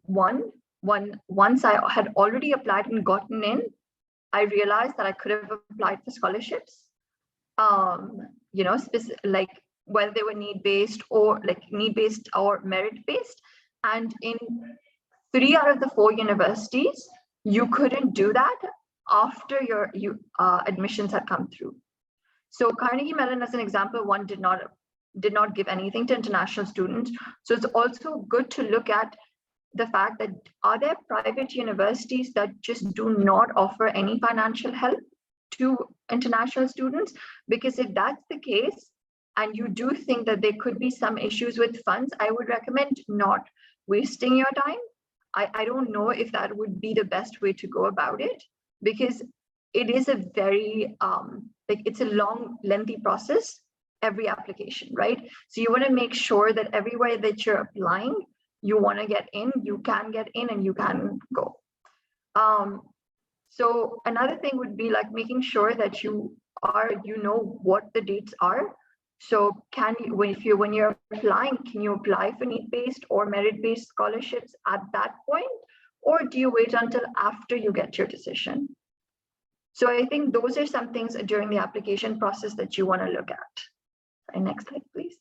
Once I had already applied and gotten in, I realized that I could have applied for scholarships, you know, like whether they were need-based or merit-based. And in 3 out of the 4 universities, you couldn't do that after your admissions had come through. So Carnegie Mellon, as an example, one did not give anything to international students. So it's also good to look at the fact that are there private universities that just do not offer any financial help to international students? Because if that's the case, and you do think that there could be some issues with funds, I would recommend not wasting your time. I don't know if that would be the best way to go about it, because it is a very, like it's a long, lengthy process, every application, right? So you want to make sure that everywhere that you're applying, you want to get in, you can get in and you can go. So another thing would be like making sure that you know what the dates are. So can you, when you're applying, can you apply for need-based or merit-based scholarships at that point? Or do you wait until after you get your decision? So I think those are some things during the application process that you want to look at. Sorry, next slide, please.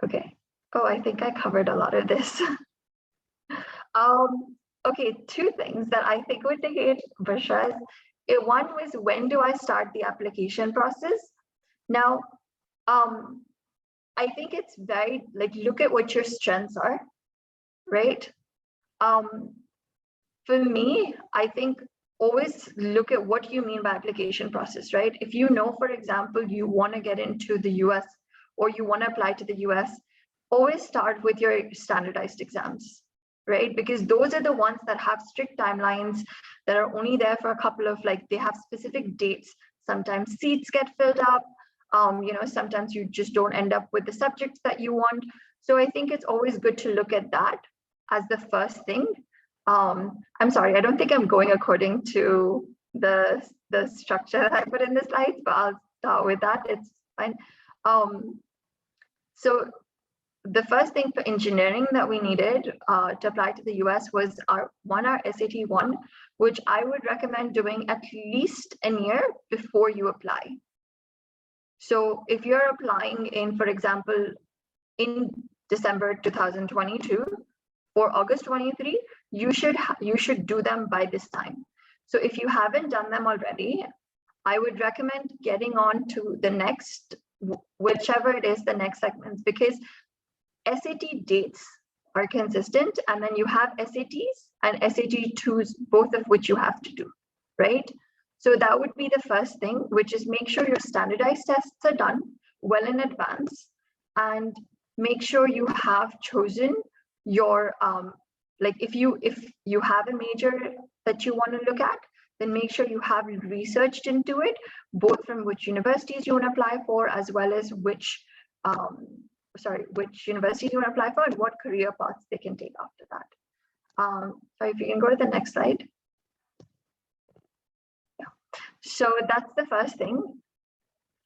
Okay. Oh, I think I covered a lot of this. Okay, 2 things that I think would negate Bushra's. One was, when do I start the application process? Now, I think it's very, like, look at what your strengths are, right? For me, I think always look at what you mean by application process, right? If you know, for example, you want to get into the US or you want to apply to the US, always start with your standardized exams, right? Because those are the ones that have strict timelines that are only there for a couple of, like, they have specific dates. Sometimes seats get filled up. You know, sometimes you just don't end up with the subjects that you want. So I think it's always good to look at that as the first thing. I'm sorry, I don't think I'm going according to the structure that I put in the slides, but I'll start with that. It's fine. So the first thing for engineering that we needed to apply to the US was our SAT 1, which I would recommend doing at least a year before you apply. So if you're applying in, for example, in December 2022 or August 23, you should do them by this time. So if you haven't done them already, I would recommend getting on to the next, whichever it is, the next segments, because SAT dates are consistent, and then you have SATs and SAT 2s, both of which you have to do, right? So that would be the first thing, which is make sure your standardized tests are done well in advance, and make sure you have chosen your, like if you have a major that you want to look at, then make sure you have researched into it, both from which universities you want to apply for, as well as which universities you want to apply for and what career paths they can take after that. So if you can go to the next slide. So that's the first thing.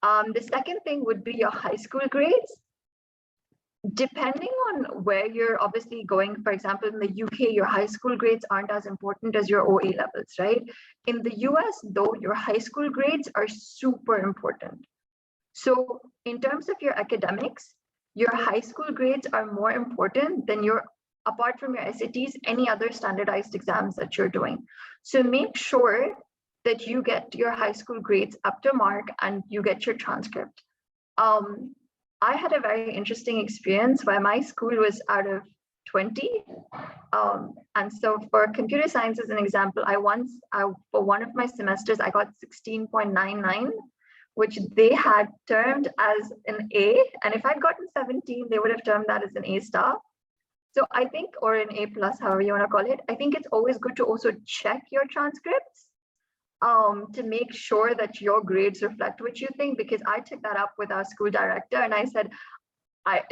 The second thing would be your high school grades. Depending on where you're obviously going, for example, in the UK, your high school grades aren't as important as your OA levels, right? In the US, though, your high school grades are super important. So in terms of your academics, your high school grades are more important than apart from your SATs, any other standardized exams that you're doing. So make sure that you get your high school grades up to mark and you get your transcript. I had a very interesting experience where my school was out of 20. And so for computer science, as an example, for one of my semesters, I got 16.99, which they had termed as an A. And if I'd gotten 17, they would have termed that as an A star. So I think, or an A plus, however you want to call it, I think it's always good to also check your transcripts to make sure that your grades reflect what you think, because I took that up with our school director and I said,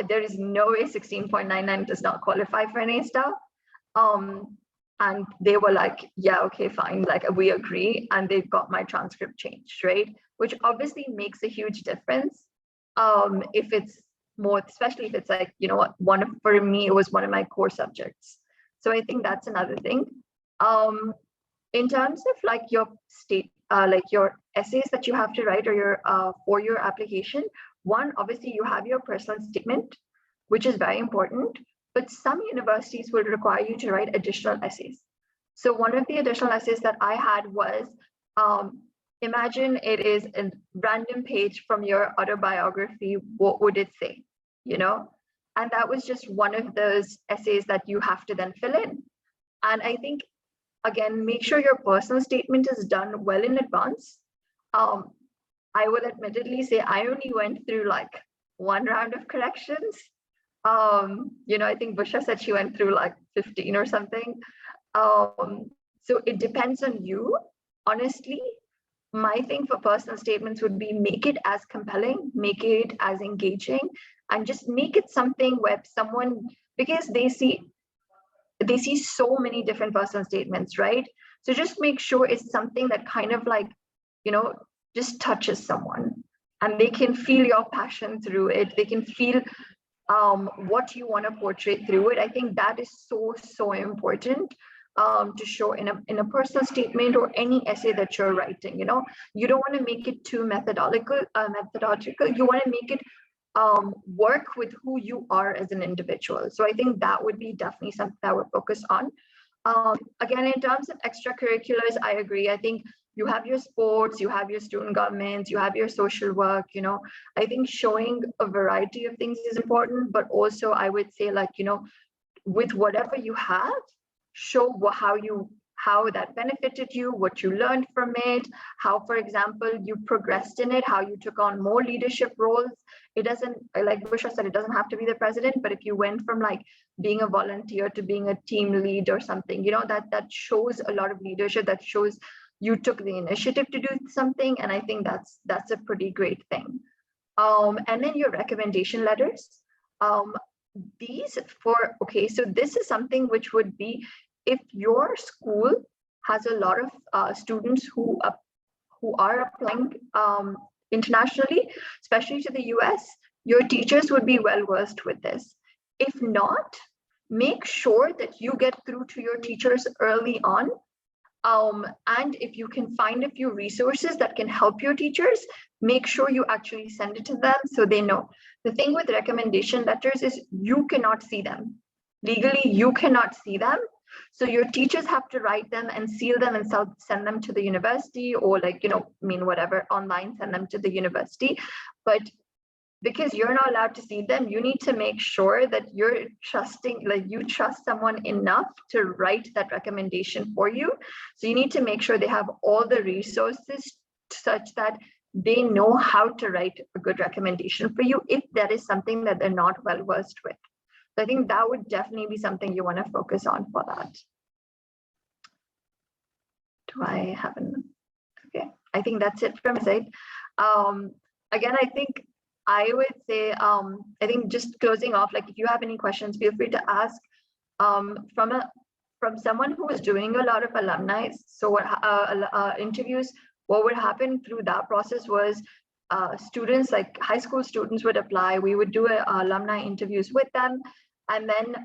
there is no way 16.99 does not qualify for an A star. And they were like, yeah, okay, fine, like we agree. And they've got my transcript changed, right? Which obviously makes a huge difference. If it's more, especially if it's like, you know what, for me, it was one of my core subjects. So I think that's another thing. In terms of like your like your essays that you have to write or your for your application, one, obviously you have your personal statement, which is very important, but some universities will require you to write additional essays. So one of the additional essays that I had was, imagine it is a random page from your autobiography, what would it say, you know? And that was just one of those essays that you have to then fill in. And I think, again, make sure your personal statement is done well in advance. I will admittedly say I only went through like one round of corrections. You know, I think Bushra said she went through like 15 or something. So it depends on you. Honestly, my thing for personal statements would be make it as compelling, make it as engaging, and just make it something where someone, because they see so many different personal statements, right? So just make sure it's something that kind of like, you know, just touches someone and they can feel your passion through it. They can feel what you want to portray through it. I think that is so important to show in a personal statement or any essay that you're writing. You know, you don't want to make it too methodological. You want to make it work with who you are as an individual. So I think that would be definitely something that we're focused on. Again, in terms of extracurriculars, I agree. I think you have your sports, you have your student governments, you have your social work, you know. I think showing a variety of things is important, but also I would say, like, you know, with whatever you have, show how that benefited you, what you learned from it, how, for example, you progressed in it, how you took on more leadership roles. It doesn't, like Bushra said, it doesn't have to be the president, but if you went from like being a volunteer to being a team lead or something, you know, that shows a lot of leadership, that shows you took the initiative to do something. And I think that's a pretty great thing. And then your recommendation letters. So this is something which would be, if your school has a lot of students who are applying internationally, especially to the US, your teachers would be well versed with this. If not, make sure that you get through to your teachers early on. And if you can find a few resources that can help your teachers, make sure you actually send it to them so they know. The thing with recommendation letters is you cannot see them. Legally, you cannot see them. So your teachers have to write them and seal them and send them to the university, or like, you know, I mean, whatever, online, send them to the university. But because you're not allowed to see them, you need to make sure that you're trusting, like you trust someone enough to write that recommendation for you. So you need to make sure they have all the resources such that they know how to write a good recommendation for you if that is something that they're not well versed with. So I think that would definitely be something you want to focus on for that. Do I have an, okay, I think that's it from my side. Again, I think I would say, I think just closing off, like if you have any questions, feel free to ask from someone who is doing a lot of alumni. So interviews, what would happen through that process was students, like high school students, would apply. We would do alumni interviews with them. And then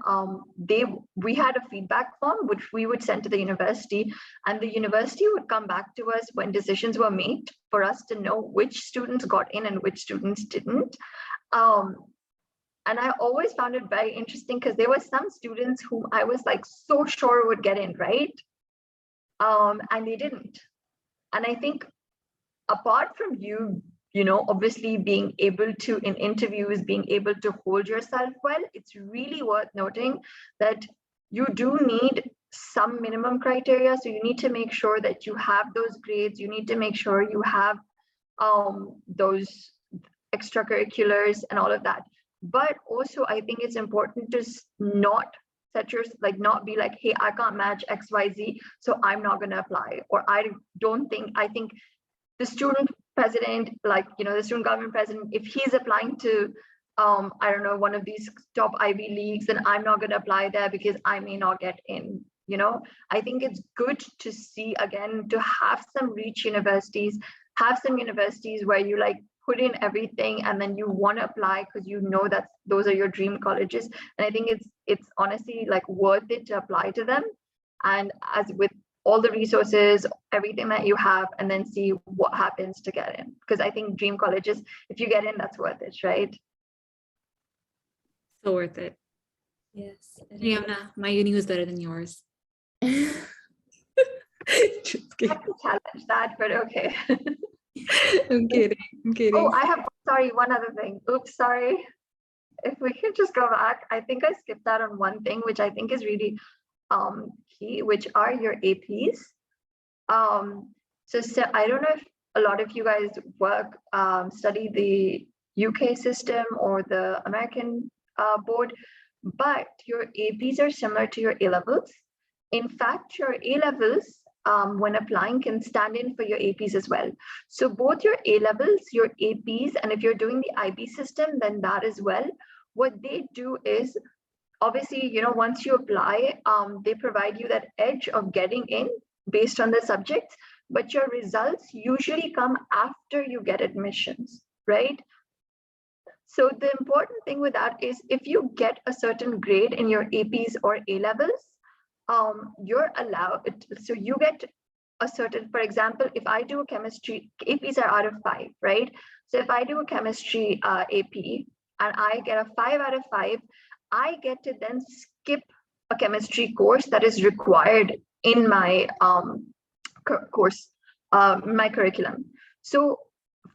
we had a feedback form, which we would send to the university, and the university would come back to us when decisions were made for us to know which students got in and which students didn't. And I always found it very interesting because there were some students whom I was like so sure would get in, right? And they didn't. And I think apart from you know, obviously being able to, in interviews, being able to hold yourself well, it's really worth noting that you do need some minimum criteria. So you need to make sure that you have those grades. You need to make sure you have those extracurriculars and all of that. But also, I think it's important to not set your, like, not be like, hey, I can't match XYZ, so I'm not going to apply. Or I think the student president, like, you know, the student government president, if he's applying to, I don't know, one of these top Ivy Leagues, then I'm not going to apply there because I may not get in. You know, I think it's good to see, again, to have some reach universities, have some universities where you like put in everything and then you want to apply because you know that those are your dream colleges. And I think it's honestly like worth it to apply to them. And as with all the resources, everything that you have, and then see what happens to get in. Because I think dream colleges, if you get in, that's worth it, right? So worth it. Yes. Yamna, my uni was better than yours. Just I kidding. have to challenge that, but okay. I'm kidding. I'm kidding. Oh, sorry, one other thing. Oops, sorry. If we can just go back, I think I skipped out on one thing, which I think is really key, which are your APs. So I don't know if a lot of you guys study the UK system or the American board, but your APs are similar to your A-levels. In fact, your A-levels, when applying, can stand in for your APs as well. So both your A-levels, your APs, and if you're doing the IB system, then that as well. What they do is, obviously, you know, once you apply, they provide you that edge of getting in based on the subjects, but your results usually come after you get admissions, right? So the important thing with that is if you get a certain grade in your APs or A-levels, you're allowed, so you get a certain, for example, if I do a chemistry, APs are out of 5, right? So if I do a chemistry AP and I get a 5 out of 5, I get to then skip a chemistry course that is required in my my curriculum. So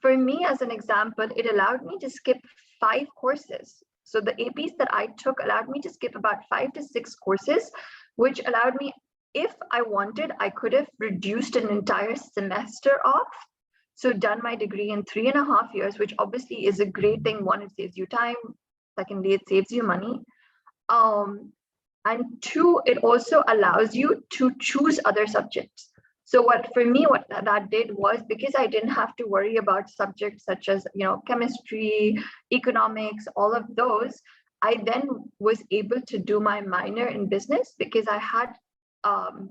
for me, as an example, it allowed me to skip 5 courses. So the APs that I took allowed me to skip about 5 to 6 courses, which allowed me, if I wanted, I could have reduced an entire semester off. So done my degree in 3.5 years, which obviously is a great thing. One, it saves you time. Secondly, it saves you money. And 2, it also allows you to choose other subjects. So what that did was, because I didn't have to worry about subjects such as, you know, chemistry, economics, all of those, I then was able to do my minor in business because I had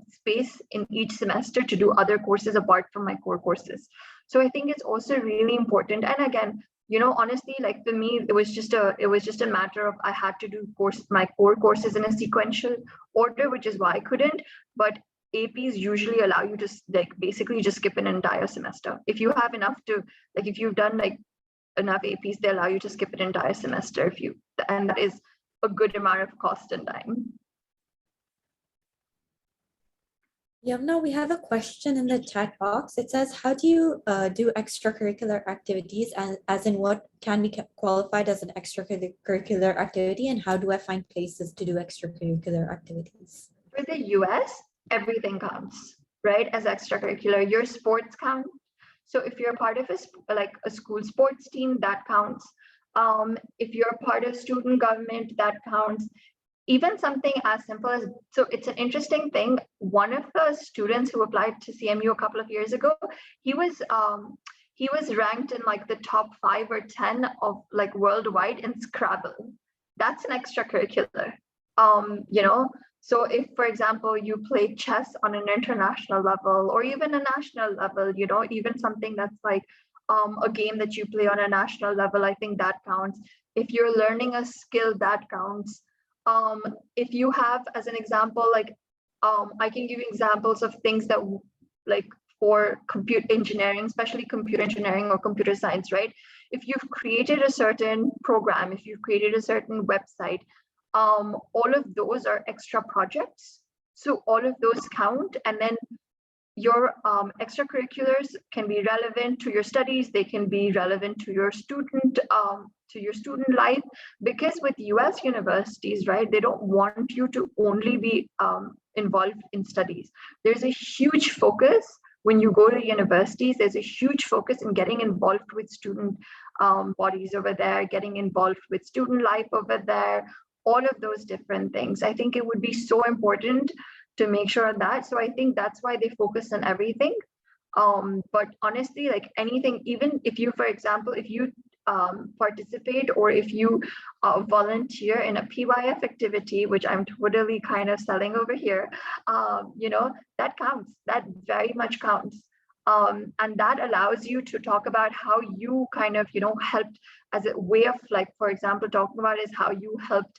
space in each semester to do other courses apart from my core courses. So I think it's also really important. And again, you know, honestly, like for me, it was just a matter of I had to do my core courses in a sequential order, which is why I couldn't. But APs usually allow you to like basically just skip an entire semester. If you have enough to, like, if you've done like enough APs, they allow you to skip an entire semester and that is a good amount of cost and time. Yamna, we have a question in the chat box. It says, how do you do extracurricular activities, and as in what can be qualified as an extracurricular activity, and how do I find places to do extracurricular activities? For the US, everything counts, right? As extracurricular, your sports count. So if you're part of a school sports team, that counts. If you're part of student government, that counts. Even something as simple as, so it's an interesting thing. One of the students who applied to CMU a couple of years ago, he was ranked in like the top 5 or 10 of like worldwide in Scrabble. That's an extracurricular. You know, so if, for example, you play chess on an international level or even a national level, you know, even something that's like a game that you play on a national level, I think that counts. If you're learning a skill, that counts. If you have, as an example, like I can give you examples of things that like for computer engineering, especially computer engineering or computer science, right? if you've created a certain program, if you've created a certain website, all of those are extra projects. So all of those count, and then your extracurriculars can be relevant to your studies. They can be relevant to your student life, because with US universities, right, they don't want you to only be involved in studies. There's a huge focus when you go to universities. There's a huge focus in getting involved with student bodies over there, getting involved with student life over there, all of those different things. I think it would be so important to make sure of that. So I think that's why they focus on everything. But honestly, like anything, even if you, for example, if you participate or if you volunteer in a PYF activity, which I'm totally kind of selling over here, that counts. That very much counts. And that allows you to talk about how you kind of, helped as a way of, like, for example, talking about is how you helped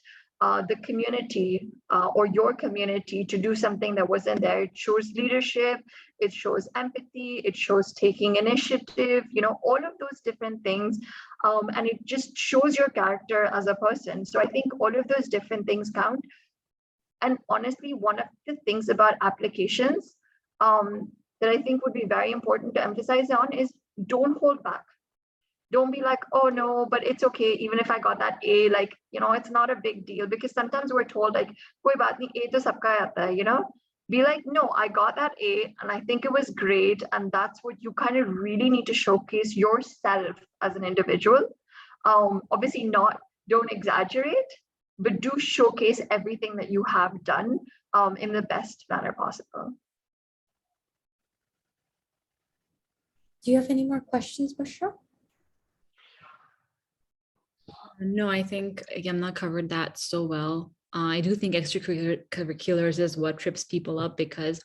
the community or your community to do something that wasn't there. It shows leadership, it shows empathy, it shows taking initiative, all of those different things. And it just shows your character as a person. So I think all of those different things count. And honestly, one of the things about applications that I think would be very important to emphasize on is don't hold back. Don't be like, oh no, but it's okay. Even if I got that A, like, it's not a big deal, because sometimes we're told like, koi baat nahi, A to sabka aata hai, Be like, no, I got that A and I think it was great. And that's what you kind of really need to showcase yourself as an individual. Obviously don't exaggerate, but do showcase everything that you have done in the best manner possible. Do you have any more questions, Bushra? No, I think Yamna covered that so well. I do think extracurriculars is what trips people up, because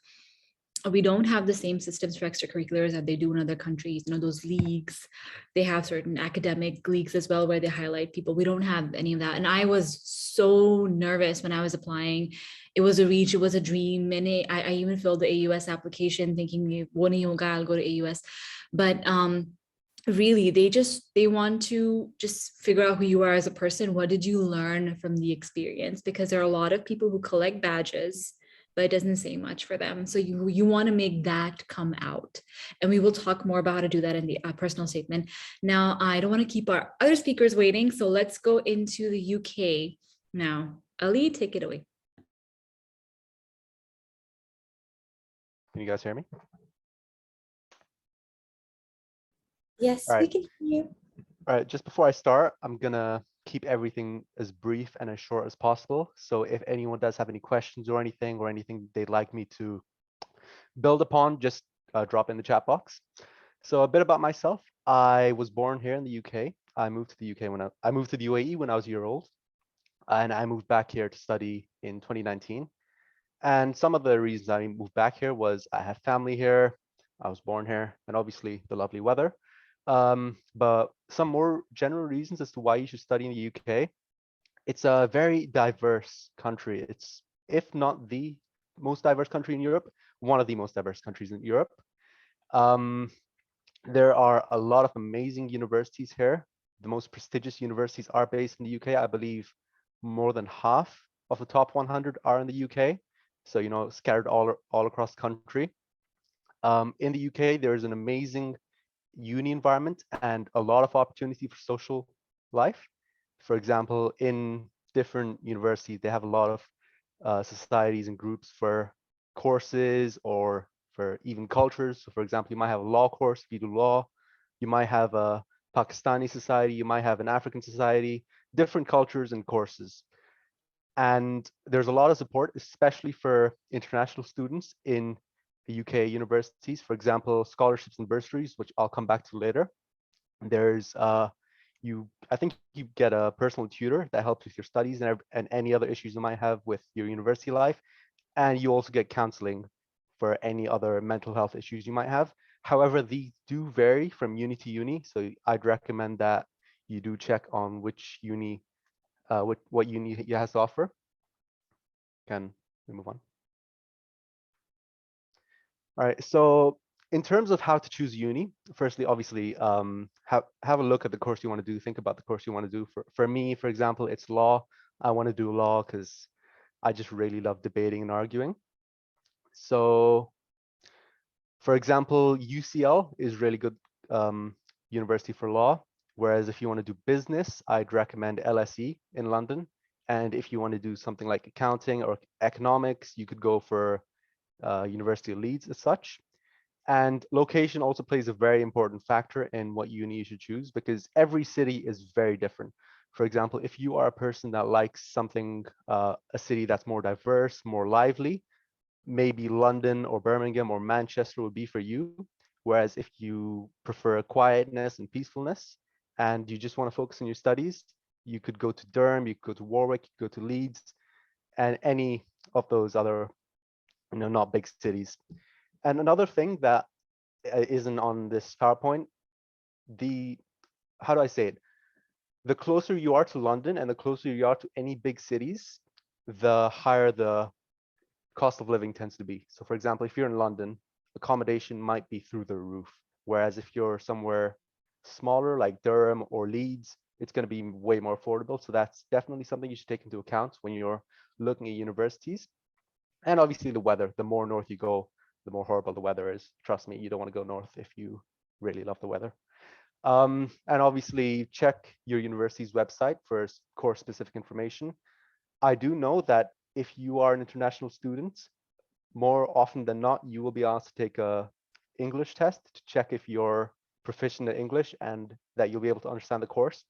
we don't have the same systems for extracurriculars that they do in other countries. Those leagues, they have certain academic leagues as well where they highlight people. We don't have any of that. And I was so nervous when I was applying. It was a reach, it was a dream. And I even filled the AUS application thinking, I'll go to AUS. But really, they want to just figure out who you are as a person. What did you learn from the experience? Because there are a lot of people who collect badges, but it doesn't say much for them. So you want to make that come out. And we will talk more about how to do that in the personal statement. Now, I don't want to keep our other speakers waiting. So let's go into the UK now. Ali, take it away. Can you guys hear me? Yes, All we right. can hear you. All right, just before I start, I'm gonna keep everything as brief and as short as possible. So if anyone does have any questions or anything they'd like me to build upon, just drop in the chat box. So a bit about myself. I was born here in the UK. I moved to the UK when I moved to the UAE when I was a year old, and I moved back here to study in 2019. And some of the reasons I moved back here was I have family here, I was born here, and obviously the lovely weather. But some more general reasons as to why you should study in the UK. It's a very diverse country. It's, if not the most diverse country in Europe, one of the most diverse countries in Europe. There are a lot of amazing universities here. The most prestigious universities are based in the UK. I believe more than half of the top 100 are in the UK. So, scattered all across the country. In the UK, there is an amazing uni environment and a lot of opportunity for social life. For example, in different universities, they have a lot of societies and groups for courses or for even cultures. So for example, you might have a law course if you do law. You might have a Pakistani society. You might have an African society, different cultures and courses. And there's a lot of support, especially for international students in the UK universities. For example, scholarships and bursaries, which I'll come back to later. There's I think you get a personal tutor that helps with your studies and any other issues you might have with your university life. And you also get counseling for any other mental health issues you might have. However, these do vary from uni to uni. So I'd recommend that you do check on which uni, what uni you has to offer. Can we move on? All right, so In terms of how to choose uni, firstly, obviously, have a look at the course you want to do. Think about the course you want to do. For me, for example, it's law. I want to do law because I just really love debating and arguing. So, for example, UCL is really good university for law. Whereas if you want to do business, I'd recommend LSE in London. And if you want to do something like accounting or economics, you could go for University of Leeds as such. And location also plays a very important factor in what uni you should choose, because every city is very different. For example, if you are a person that likes something, a city that's more diverse, more lively, maybe London or Birmingham or Manchester would be for you. Whereas if you prefer quietness and peacefulness and you just want to focus on your studies, you could go to Durham, you could go to Warwick, you could go to Leeds, and any of those other, not big cities. And another thing that isn't on this PowerPoint, how do I say it? The closer you are to London and the closer you are to any big cities, the higher the cost of living tends to be. So for example, if you're in London, accommodation might be through the roof. Whereas if you're somewhere smaller like Durham or Leeds, it's going to be way more affordable. So that's definitely something you should take into account when you're looking at universities. And obviously the weather, the more north you go, the more horrible the weather is. Trust me, you don't want to go north if you really love the weather. And obviously check your university's website for course specific information. I do know that if you are an international student, more often than not, you will be asked to take a English test to check if you're proficient in English and that you'll be able to understand the course.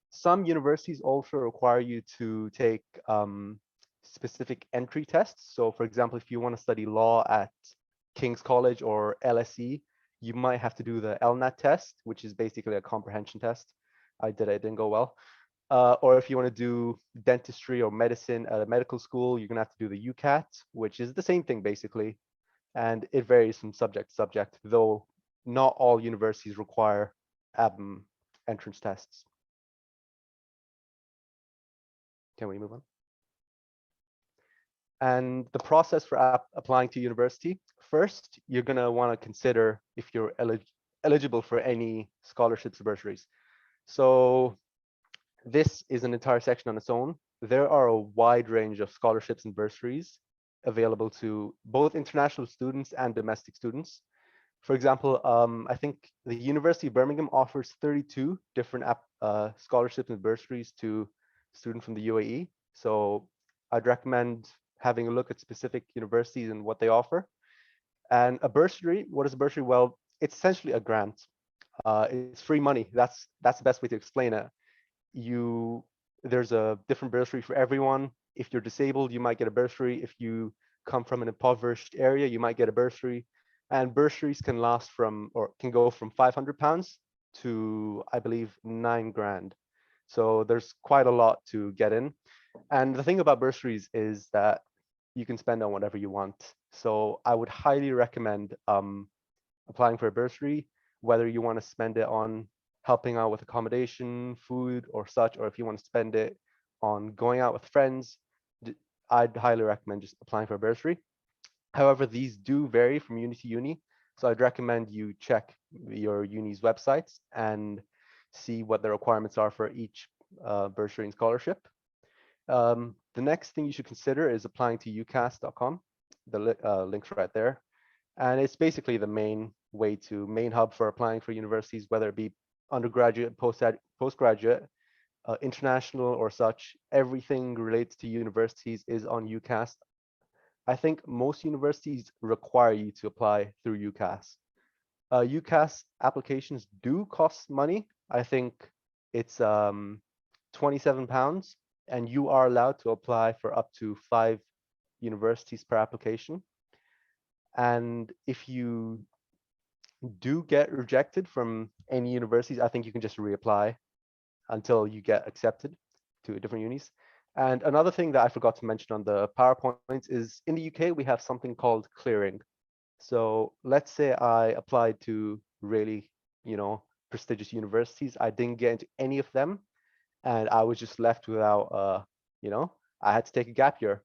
Some universities also require you to take specific entry tests. So for example, if you want to study law at King's College or LSE, you might have to do the LNAT test, which is basically a comprehension test. I did it, it didn't go well. Or if you want to do dentistry or medicine at a medical school, you're going to have to do the UCAT, which is the same thing basically. And it varies from subject to subject, though not all universities require entrance tests. Can we move on? And the process for applying to university, first, you're going to want to consider if you're eligible for any scholarships or bursaries. So this is an entire section on its own. There are a wide range of scholarships and bursaries available to both international students and domestic students. For example, I think the University of Birmingham offers 32 different scholarships and bursaries to students from the UAE. So I'd recommend having a look at specific universities and what they offer. And a bursary, what is a bursary? Well, it's essentially a grant. It's free money. That's the best way to explain it. There's a different bursary for everyone. If you're disabled, you might get a bursary. If you come from an impoverished area, you might get a bursary. And bursaries can last from, or can go from £500 to, I believe, 9 grand. So there's quite a lot to get in. And the thing about bursaries is that you can spend on whatever you want. So I would highly recommend applying for a bursary, whether you want to spend it on helping out with accommodation, food, or such, or if you want to spend it on going out with friends, I'd highly recommend just applying for a bursary. However, these do vary from uni to uni. So I'd recommend you check your uni's websites and see what the requirements are for each bursary and scholarship. The next thing you should consider is applying to ucas.com. The link's right there. And it's basically the main hub for applying for universities, whether it be undergraduate, postgraduate, international or such. Everything relates to universities is on UCAS. I think most universities require you to apply through UCAS. UCAS applications do cost money. I think it's £27, and you are allowed to apply for up to 5 universities per application. And if you do get rejected from any universities, I think you can just reapply until you get accepted to different unis. And another thing that I forgot to mention on the PowerPoints is in the UK, we have something called clearing. So let's say I applied to really, prestigious universities. I didn't get into any of them, and I was just left without, I had to take a gap year.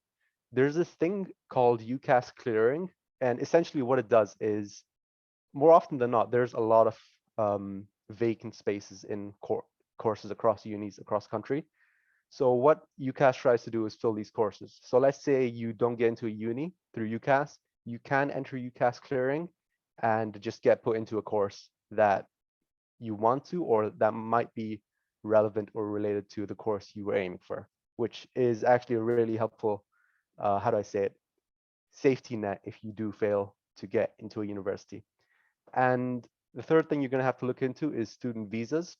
There's this thing called UCAS clearing, and essentially what it does is more often than not, there's a lot of vacant spaces in courses across unis across country. So what UCAS tries to do is fill these courses. So let's say you don't get into a uni through UCAS, you can enter UCAS clearing and just get put into a course that you want to, or that might be relevant or related to the course you were aiming for, which is actually a really helpful, how do I say it, safety net if you do fail to get into a university. And the third thing you're going to have to look into is student visas.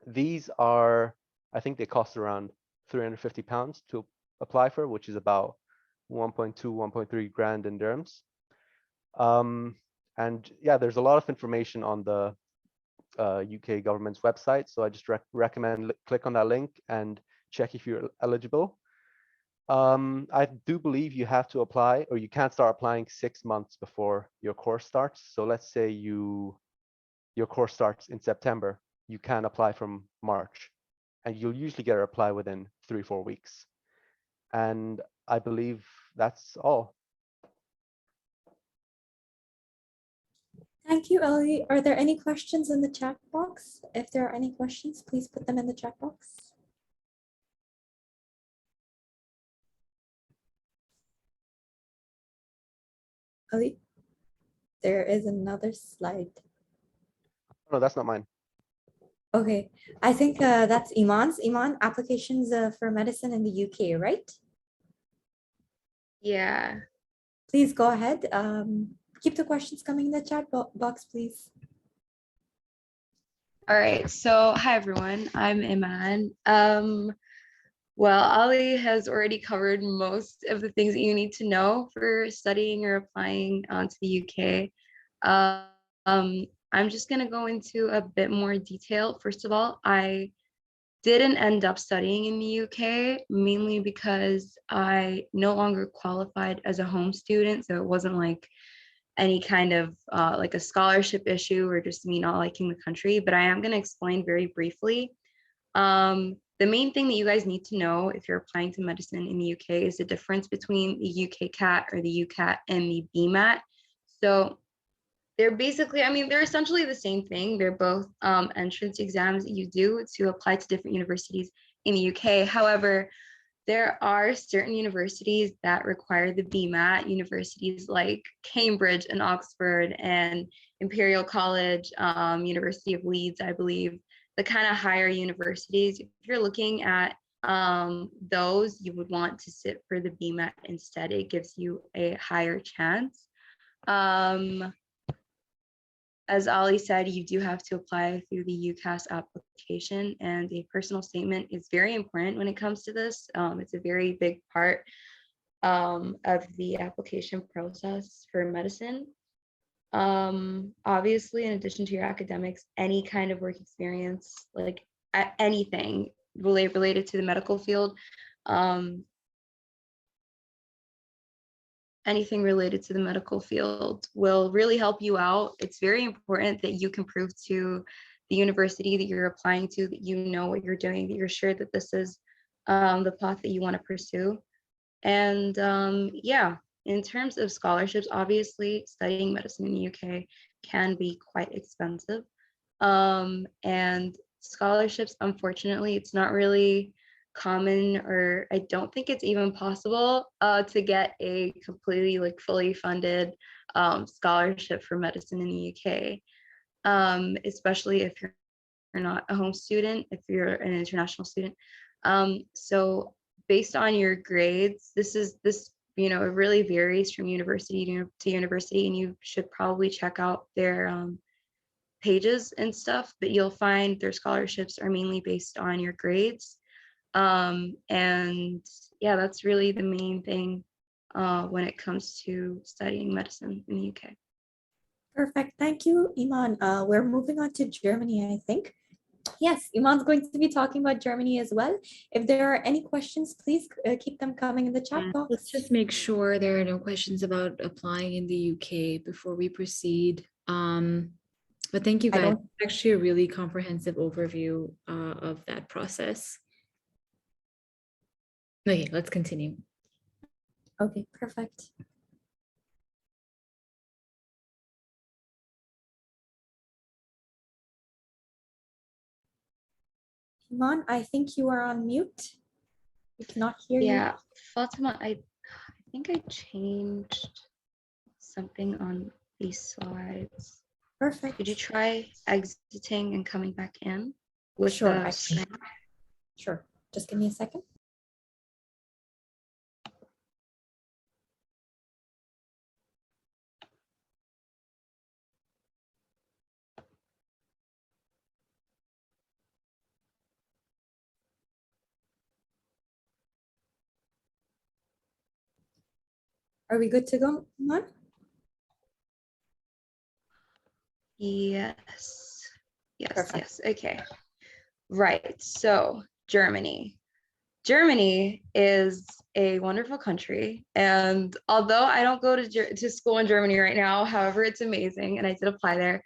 These are, I think they cost around £350 to apply for, which is about 1.2, 1.3 grand in dirhams. And yeah, there's a lot of information on the UK government's website. So I just recommend click on that link and check if you're eligible. I do believe you have to apply, or you can't start applying 6 months before your course starts. So let's say your course starts in September, you can apply from March, and you'll usually get a reply within 3-4 weeks. And I believe that's all. Thank you, Ali. Are there any questions in the chat box? If there are any questions, please put them in the chat box. Ali, there is another slide. No, that's not mine. Okay, I think that's Iman's. Iman, applications for medicine in the UK, right? Yeah. Please go ahead. Keep the questions coming in the chat box, please. All right. So hi, everyone. I'm Iman. Well, Ali has already covered most of the things that you need to know for studying or applying to the UK. I'm just going to go into a bit more detail. First of all, I didn't end up studying in the UK, mainly because I no longer qualified as a home student. So it wasn't like any kind of like a scholarship issue or just me not liking the country, but I am going to explain very briefly. The main thing that you guys need to know if you're applying to medicine in the UK is the difference between the UK CAT or the UCAT and the BMAT. So they're basically, I mean, they're essentially the same thing. They're both entrance exams that you do to apply to different universities in the UK. However, there are certain universities that require the BMAT, universities like Cambridge and Oxford and Imperial College, University of Leeds, I believe, the kind of higher universities. If you're looking at those, you would want to sit for the BMAT instead. It gives you a higher chance. As Ali said, you do have to apply through the UCAS application, and a personal statement is very important when it comes to this. It's a very big part of the application process for medicine. Obviously, in addition to your academics, any kind of work experience, like anything related to the medical field, anything related to the medical field will really help you out. It's very important that you can prove to the university that you're applying to that you know what you're doing, that you're sure that this is the path that you want to pursue. And yeah, in terms of scholarships, obviously studying medicine in the UK can be quite expensive. And scholarships, unfortunately, it's not really common, or I don't think it's even possible to get a completely like fully funded scholarship for medicine in the UK, especially if you're not a home student, if you're an international student. So based on your grades, this you know, it really varies from university to university, and you should probably check out their pages and stuff, but you'll find their scholarships are mainly based on your grades. And yeah, that's really the main thing when it comes to studying medicine in the UK. Perfect. Thank you, Iman. We're moving on to Germany, I think. Yes, Iman's going to be talking about Germany as well. If there are any questions, please keep them coming in the chat box. Let's just make sure there are no questions about applying in the UK before we proceed. But thank you guys. It's actually a really comprehensive overview of that process. Okay, let's continue. Okay, perfect. Iman, I think you are on mute. We cannot hear you. Yeah, Fatima, I think I changed something on these slides. Perfect. Could you try exiting and coming back in with Sure, the I can. screen? Sure. Just give me a second. Are we good to go, Iman? Yes. Yes, Perfect. yes. Okay. Right. So Germany. Germany is a wonderful country. And although I don't go to school in Germany right now, however, it's amazing. And I did apply there.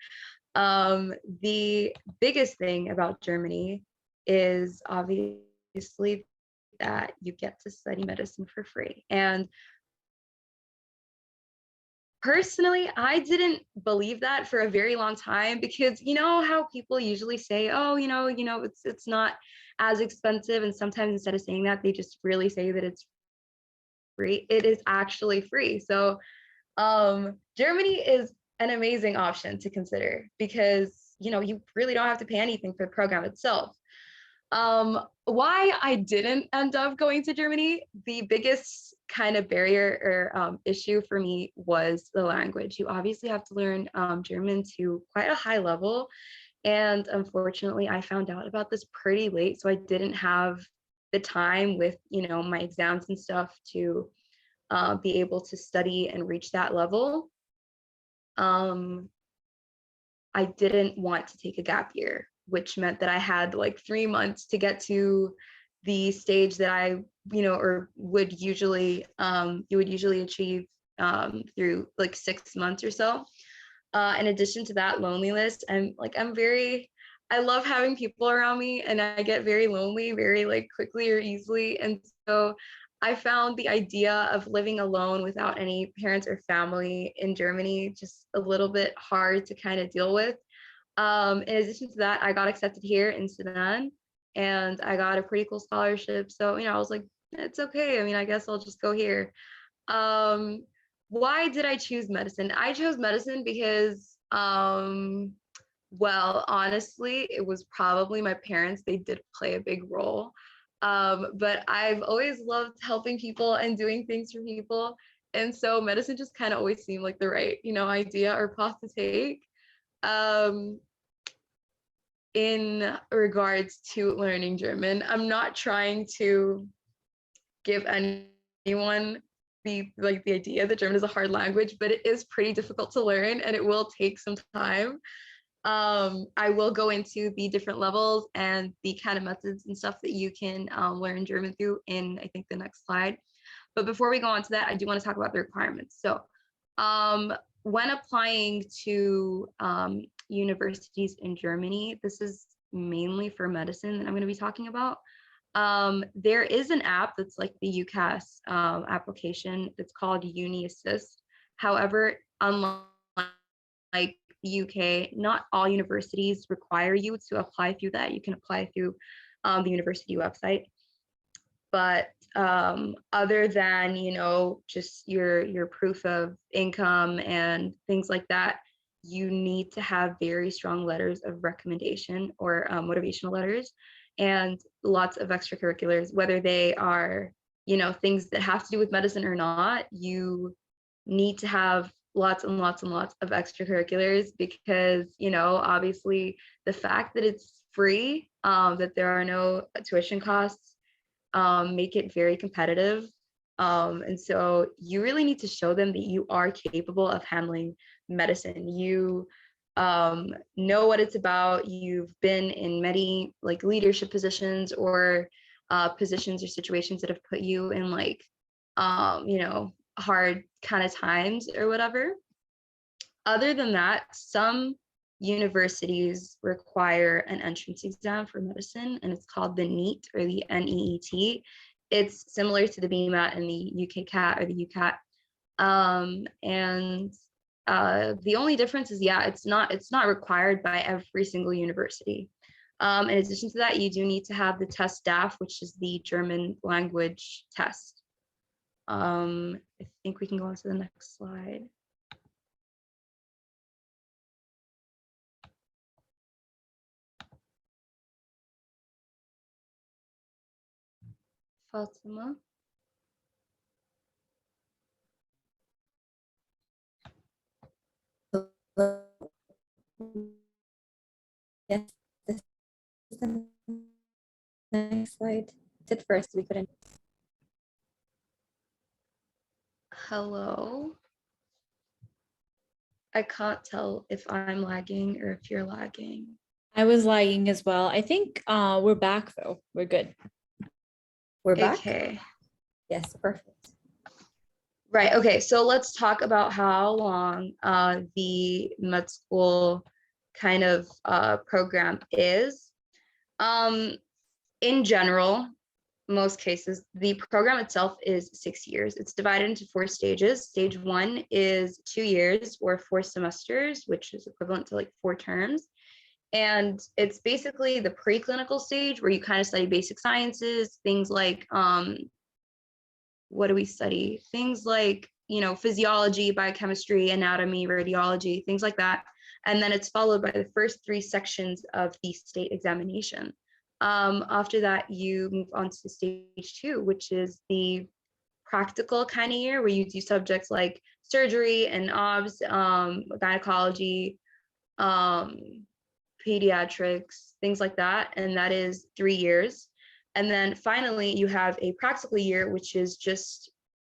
The biggest thing about Germany is obviously that you get to study medicine for free. And personally, I didn't believe that for a very long time because you know how people usually say, oh, it's not as expensive. And sometimes instead of saying that, they just really say that it's free. It is actually free. So Germany is an amazing option to consider because you really don't have to pay anything for the program itself. Why I didn't end up going to Germany, the biggest kind of barrier or issue for me was the language. You obviously have to learn German to quite a high level. And unfortunately, I found out about this pretty late. So I didn't have the time with, my exams and stuff to be able to study and reach that level. I didn't want to take a gap year, which meant that I had like 3 months to get to the stage that I, or would usually, you would usually achieve through like 6 months or so. In addition to that, loneliness, I love having people around me, and I get very lonely very like quickly or easily. And so I found the idea of living alone without any parents or family in Germany just a little bit hard to kind of deal with. In addition to that, I got accepted here in Sudan and I got a pretty cool scholarship. So, I was like, it's okay. I mean, I guess I'll just go here. Why did I choose medicine? I chose medicine because, well, honestly, it was probably my parents. They did play a big role. But I've always loved helping people and doing things for people. And so medicine just kind of always seemed like the right, idea or path to take. In regards to learning German, I'm not trying to give anyone the idea that German is a hard language, but it is pretty difficult to learn and it will take some time. I will go into the different levels and the kind of methods and stuff that you can learn German through in, I think, the next slide. But before we go on to that, I do want to talk about the requirements. So when applying to universities in Germany, this is mainly for medicine that I'm going to be talking about. There is an app that's like the UCAS application. It's called Uni Assist. However, unlike the UK, not all universities require you to apply through that. You can apply through the university website. But other than, just your proof of income and things like that, you need to have very strong letters of recommendation or motivational letters and lots of extracurriculars, whether they are, things that have to do with medicine or not. You need to have lots and lots and lots of extracurriculars because, obviously the fact that it's free, that there are no tuition costs, make it very competitive. And so you really need to show them that you are capable of handling medicine. You know what it's about. You've been in many like leadership positions or positions or situations that have put you in like, hard kind of times or whatever. Other than that, some universities require an entrance exam for medicine, and it's called the NEET or the NEET. It's similar to the BMAT and the UK CAT or the UCAT. And the only difference is, it's not required by every single university. In addition to that, you do need to have the test DAF, which is the German language test. I think we can go on to the next slide. Fatima. Yes, this is the next slide. At first, we couldn't. Hello. I can't tell if I'm lagging or if you're lagging. I was lagging as well. I think we're back though. We're good. We're back. Okay. Yes, perfect. Right. Okay. So let's talk about how long the med school kind of program is. In general, most cases, the program itself is 6 years. It's divided into 4 stages. Stage 1 is 2 years or 4 semesters, which is equivalent to like 4 terms. And it's basically the preclinical stage where you kind of study basic sciences, things like, what do we study? Things like, physiology, biochemistry, anatomy, radiology, things like that. And then it's followed by the first 3 sections of the state examination. After that, you move on to stage 2, which is the practical kind of year where you do subjects like surgery and obs, gynecology, pediatrics, things like that. And that is 3 years. And then finally, you have a practical year, which is just,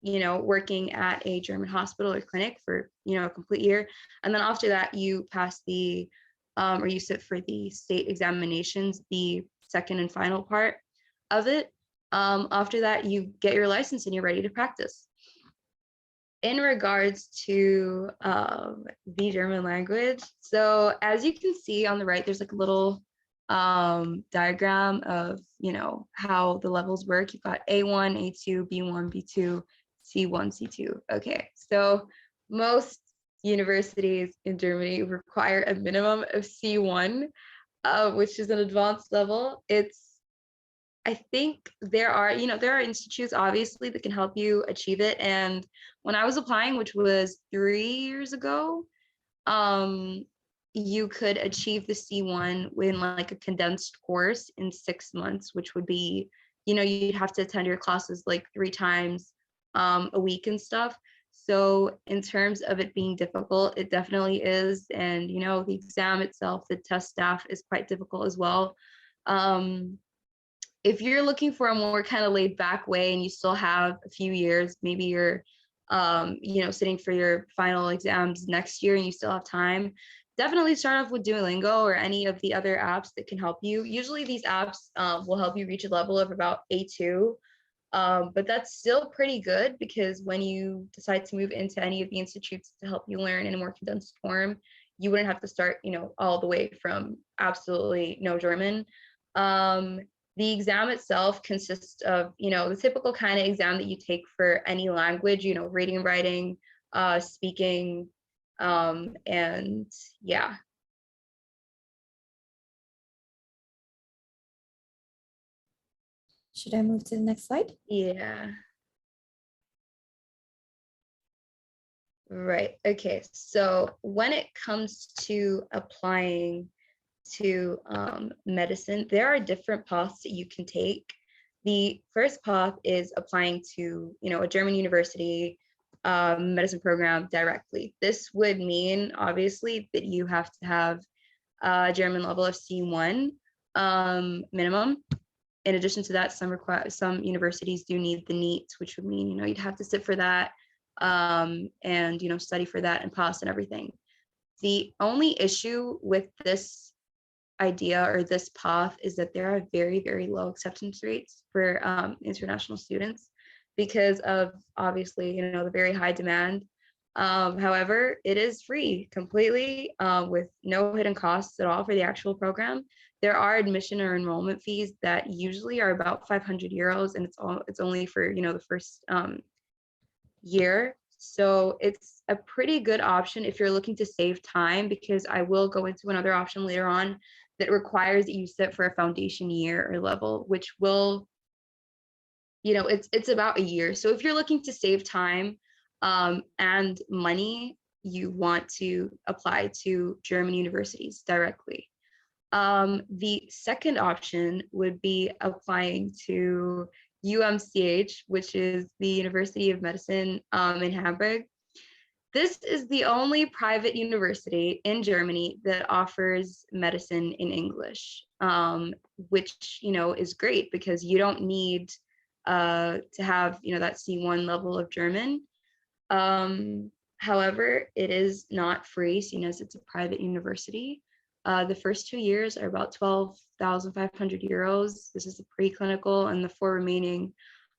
working at a German hospital or clinic for, a complete year. And then after that, you pass the, or you sit for the state examinations, the second and final part of it. After that, you get your license and you're ready to practice. In regards to the German language, so as you can see on the right, there's like a little diagram of, how the levels work. You've got A1, A2, B1, B2, C1, C2. Okay, so most universities in Germany require a minimum of C1, which is an advanced level. I think there are institutes obviously that can help you achieve it. And when I was applying, which was 3 years ago, you could achieve the C1 in like a condensed course in 6 months, which would be, you'd have to attend your classes like 3 times a week and stuff. So in terms of it being difficult, it definitely is. And, the exam itself, the test DAF is quite difficult as well. If you're looking for a more kind of laid back way and you still have a few years, maybe you're, sitting for your final exams next year and you still have time, definitely start off with Duolingo or any of the other apps that can help you. Usually these apps will help you reach a level of about A2, but that's still pretty good because when you decide to move into any of the institutes to help you learn in a more condensed form, you wouldn't have to start, all the way from absolutely no German. The exam itself consists of, the typical kind of exam that you take for any language, reading and writing, speaking, and yeah. Should I move to the next slide? Yeah. Right. Okay. So when it comes to applying to medicine, there are different paths that you can take. The first path is applying to, a German university medicine program directly. This would mean, obviously, that you have to have a German level of C1 minimum. In addition to that, some universities do need the NEET, which would mean, you'd have to sit for that and, study for that and pass and everything. The only issue with this idea or this path is that there are very, very low acceptance rates for international students because of obviously, the very high demand. However, it is free completely with no hidden costs at all for the actual program. There are admission or enrollment fees that usually are about 500 euros, and it's only for the first year. So it's a pretty good option if you're looking to save time, because I will go into another option later on that requires that you sit for a foundation year or level, which will, it's about a year. So if you're looking to save time and money, you want to apply to German universities directly. The second option would be applying to UMCH, which is the University of Medicine in Hamburg. This is the only private university in Germany that offers medicine in English, which, is great because you don't need to have, that C1 level of German. However, it is not free, seeing as it's a private university. The first 2 years are about 12,500 euros. This is the preclinical, and the 4 remaining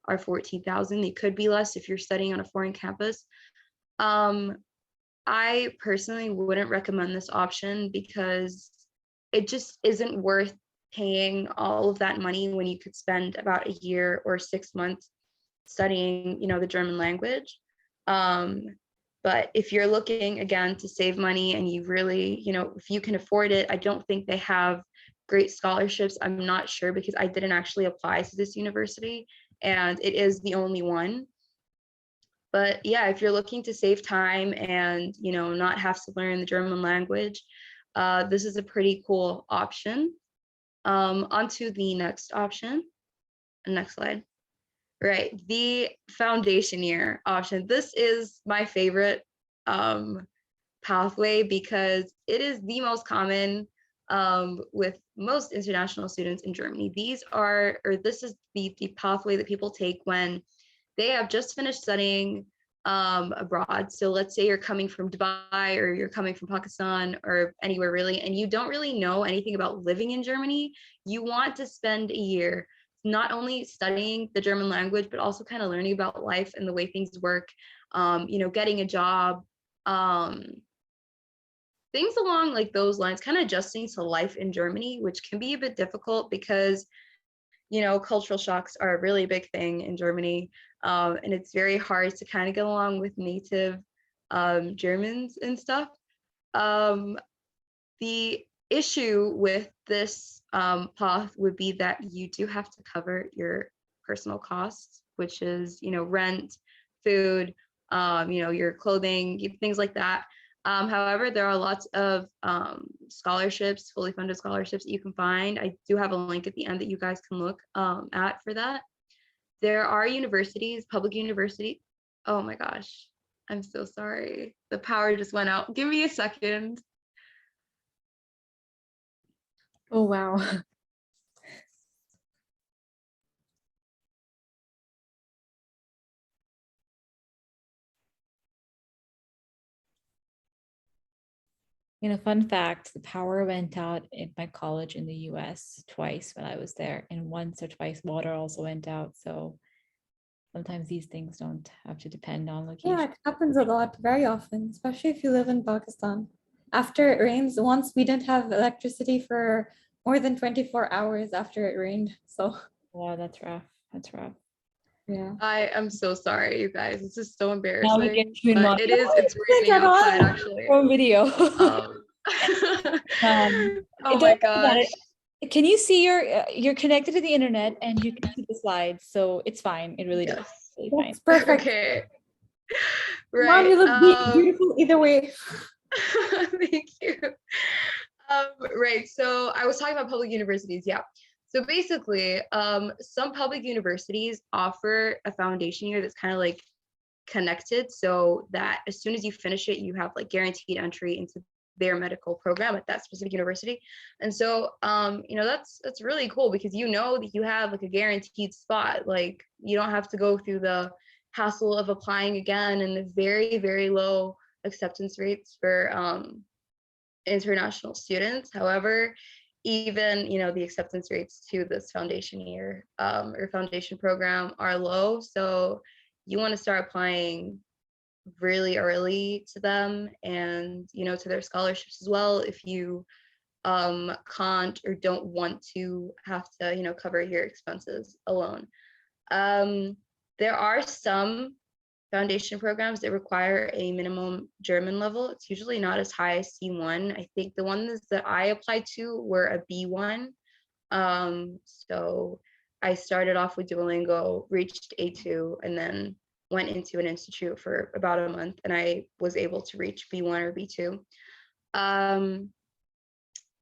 are 14,000. They could be less if you're studying on a foreign campus. I personally wouldn't recommend this option because it just isn't worth paying all of that money when you could spend about a year or 6 months studying, the German language. But if you're looking, again, to save money and you really, if you can afford it, I don't think they have great scholarships. I'm not sure because I didn't actually apply to this university and it is the only one. But yeah, if you're looking to save time and, not have to learn the German language, this is a pretty cool option. On to the next option. Next slide. Right, the foundation year option. This is my favorite pathway because it is the most common with most international students in Germany. This is the pathway that people take when they have just finished studying abroad. So let's say you're coming from Dubai or you're coming from Pakistan or anywhere really, and you don't really know anything about living in Germany. You want to spend a year not only studying the German language, but also kind of learning about life and the way things work, getting a job, things along like those lines, kind of adjusting to life in Germany, which can be a bit difficult because, cultural shocks are a really big thing in Germany. And it's very hard to kind of get along with native Germans and stuff. The issue with this path would be that you do have to cover your personal costs, which is, rent, food, your clothing, things like that. However, there are lots of scholarships, fully funded scholarships that you can find. I do have a link at the end that you guys can look at for that. There are universities, public university. Oh my gosh, I'm so sorry. The power just went out. Give me a second. Oh, wow. Fun fact, the power went out at my college in the US twice when I was there, and once or twice water also went out. So sometimes these things don't have to depend on location. Yeah, it happens a lot, very often, especially if you live in Pakistan. After it rains, once we didn't have electricity for more than 24 hours after it rained. So Wow, that's rough. That's rough. yeah. I am so sorry, you guys. This is so Now embarrassing. we get you in But it's raining at all. outside actually. From video. Oh my gosh. Can you see you're connected to the internet and you can see the slides, so it's fine. It really does. Yes. Really fine. That's perfect. Okay. Mom, Right. you look beautiful either way. Thank you. Right. So I was talking about public universities. Yeah. So basically, some public universities offer a foundation year that's kind of like connected, so that as soon as you finish it, you have like guaranteed entry into their medical program at that specific university. And so, that's really cool because that you have like a guaranteed spot. Like you don't have to go through the hassle of applying again and the very, very low acceptance rates for international students. However, even the acceptance rates to this foundation year or foundation program are low. So you want to start applying really early to them and to their scholarships as well if you can't or don't want to have to cover your expenses alone. There are some foundation programs that require a minimum German level. It's usually not as high as C1. I think the ones that I applied to were a B1. So I started off with Duolingo, reached A2, and then went into an institute for about a month, and I was able to reach B1 or B2.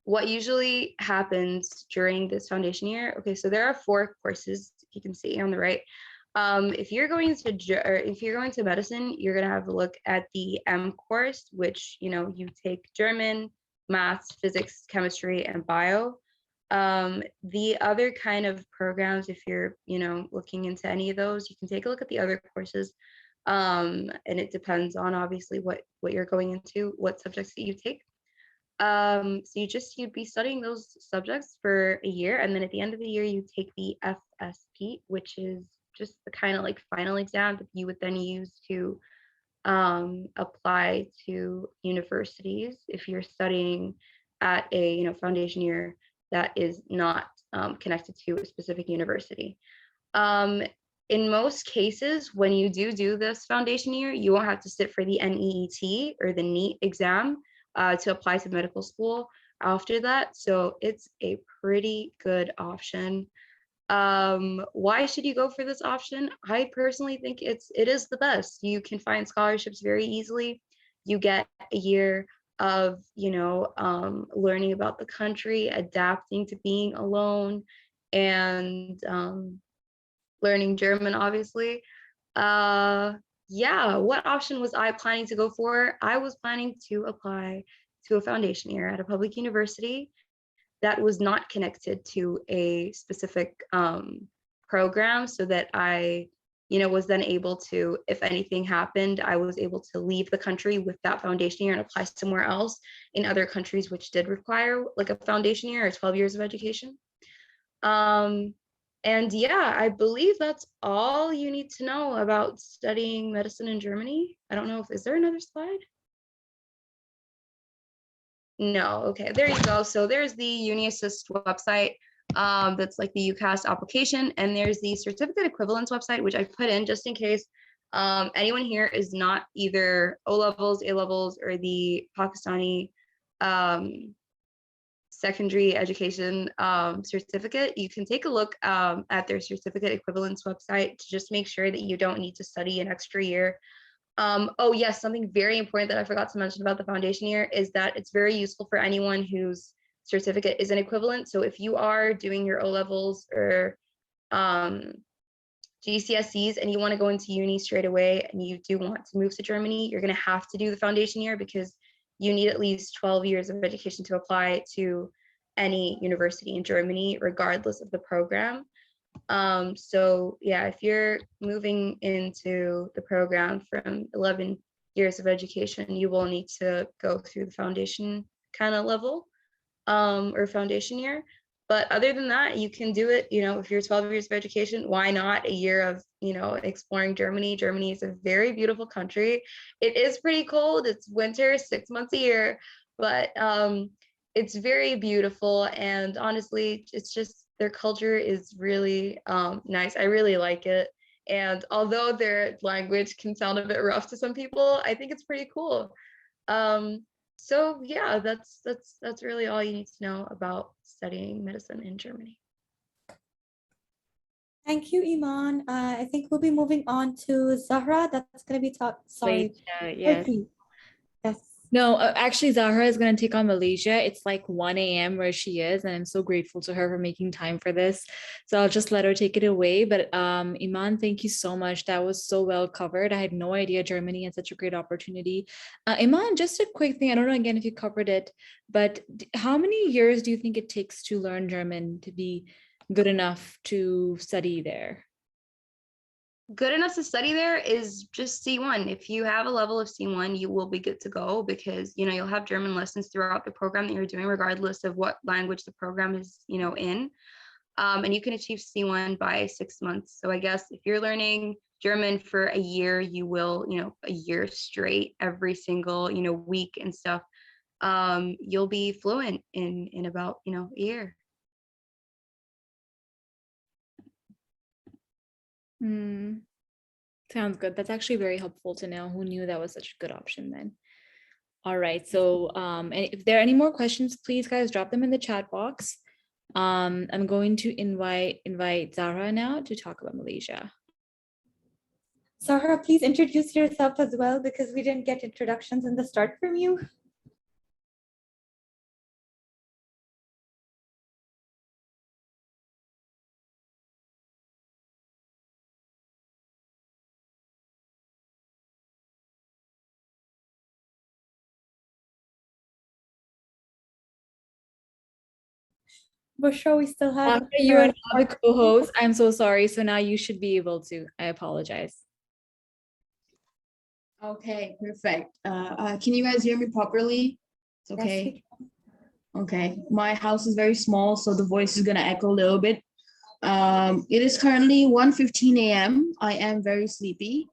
What usually happens during this foundation year? Okay, so there are 4 courses you can see on the right. If you're going to medicine, you're gonna have a look at the M course, which you take German, maths, physics, chemistry, and bio. The other kind of programs, if you're looking into any of those, you can take a look at the other courses. And it depends on obviously what you're going into, what subjects that you take. So you'd be studying those subjects for a year, and then at the end of the year you take the FSP, which is just the kind of like final exam that you would then use to apply to universities if you're studying at a foundation year that is not connected to a specific university. In most cases, when you do this foundation year, you won't have to sit for the NEET or the NEET exam to apply to medical school after that. So it's a pretty good option. Why should you go for this option? I personally think it is the best. You can find scholarships very easily. You get a year of learning about the country, adapting to being alone, and learning German, obviously. Yeah, what option was I planning to go for? I was planning to apply to a foundation year at a public university that was not connected to a specific program, so that I was then able to, if anything happened, I was able to leave the country with that foundation year and apply somewhere else in other countries which did require like a foundation year or 12 years of education. And yeah, I believe that's all you need to know about studying medicine in Germany. I don't know is there another slide? No, okay, there you go. So there's the UniAssist website, that's like the UCAS application, and there's the certificate equivalence website, which I put in just in case anyone here is not either O levels, A levels, or the Pakistani secondary education certificate. You can take a look at their certificate equivalence website to just make sure that you don't need to study an extra year. Oh yes, something very important that I forgot to mention about the foundation year is that it's very useful for anyone whose certificate isn't equivalent. So if you are doing your O levels or GCSEs and you want to go into uni straight away and you do want to move to Germany, you're going to have to do the foundation year because you need at least 12 years of education to apply to any university in Germany, regardless of the program. So yeah, if you're moving into the program from 11 years of education, you will need to go through the foundation kind of level or foundation year. But other than that, you can do it, if you're 12 years of education, why not a year of, exploring Germany? Germany is a very beautiful country. It is pretty cold. It's winter 6 months a year, but it's very beautiful. And honestly, it's just their culture is really nice. I really like it. And although their language can sound a bit rough to some people, I think it's pretty cool. So yeah, that's really all you need to know about studying medicine in Germany. Thank you, Iman. I think we'll be moving on to Zahra. That's going to be sorry. Yes. Yes. No, actually, Zahra is going to take on Malaysia. It's like 1 a.m. where she is, and I'm so grateful to her for making time for this. So I'll just let her take it away. But Iman, thank you so much. That was so well covered. I had no idea Germany had such a great opportunity. Iman, just a quick thing. I don't know, again, if you covered it, but how many years do you think it takes to learn German to be good enough to study there? Good enough to study there is just C1. If you have a level of C1, you will be good to go because you'll have German lessons throughout the program that you're doing, regardless of what language the program is in. And you can achieve C1 by 6 months. So I guess if you're learning German for a year, you will, a year straight, every single, week and stuff. You'll be fluent in about, a year. Sounds good. That's actually very helpful to know. Who knew that was such a good option then? All right. So and if there are any more questions, please guys drop them in the chat box. I'm going to invite Zara now to talk about Malaysia. Zahra, please introduce yourself as well because we didn't get introductions in the start from you. Bushra, we still have You are now the co-host. I'm so sorry. So now you should be able to. I apologize. Okay, perfect. Can you guys hear me properly? It's okay. Okay, my house is very small, so the voice is gonna echo a little bit. It is currently 1:15 a.m. I am very sleepy,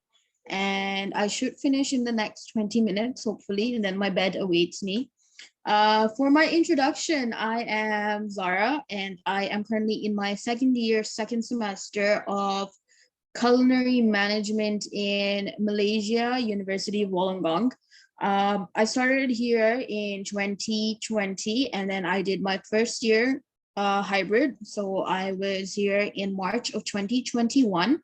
and I should finish in the next 20 minutes, hopefully, and then my bed awaits me. For my introduction, I am Zara, and I am currently in my second year, second semester of culinary management in Malaysia, University of Wollongong. I started here in 2020, and then I did my first year hybrid. So I was here in March of 2021,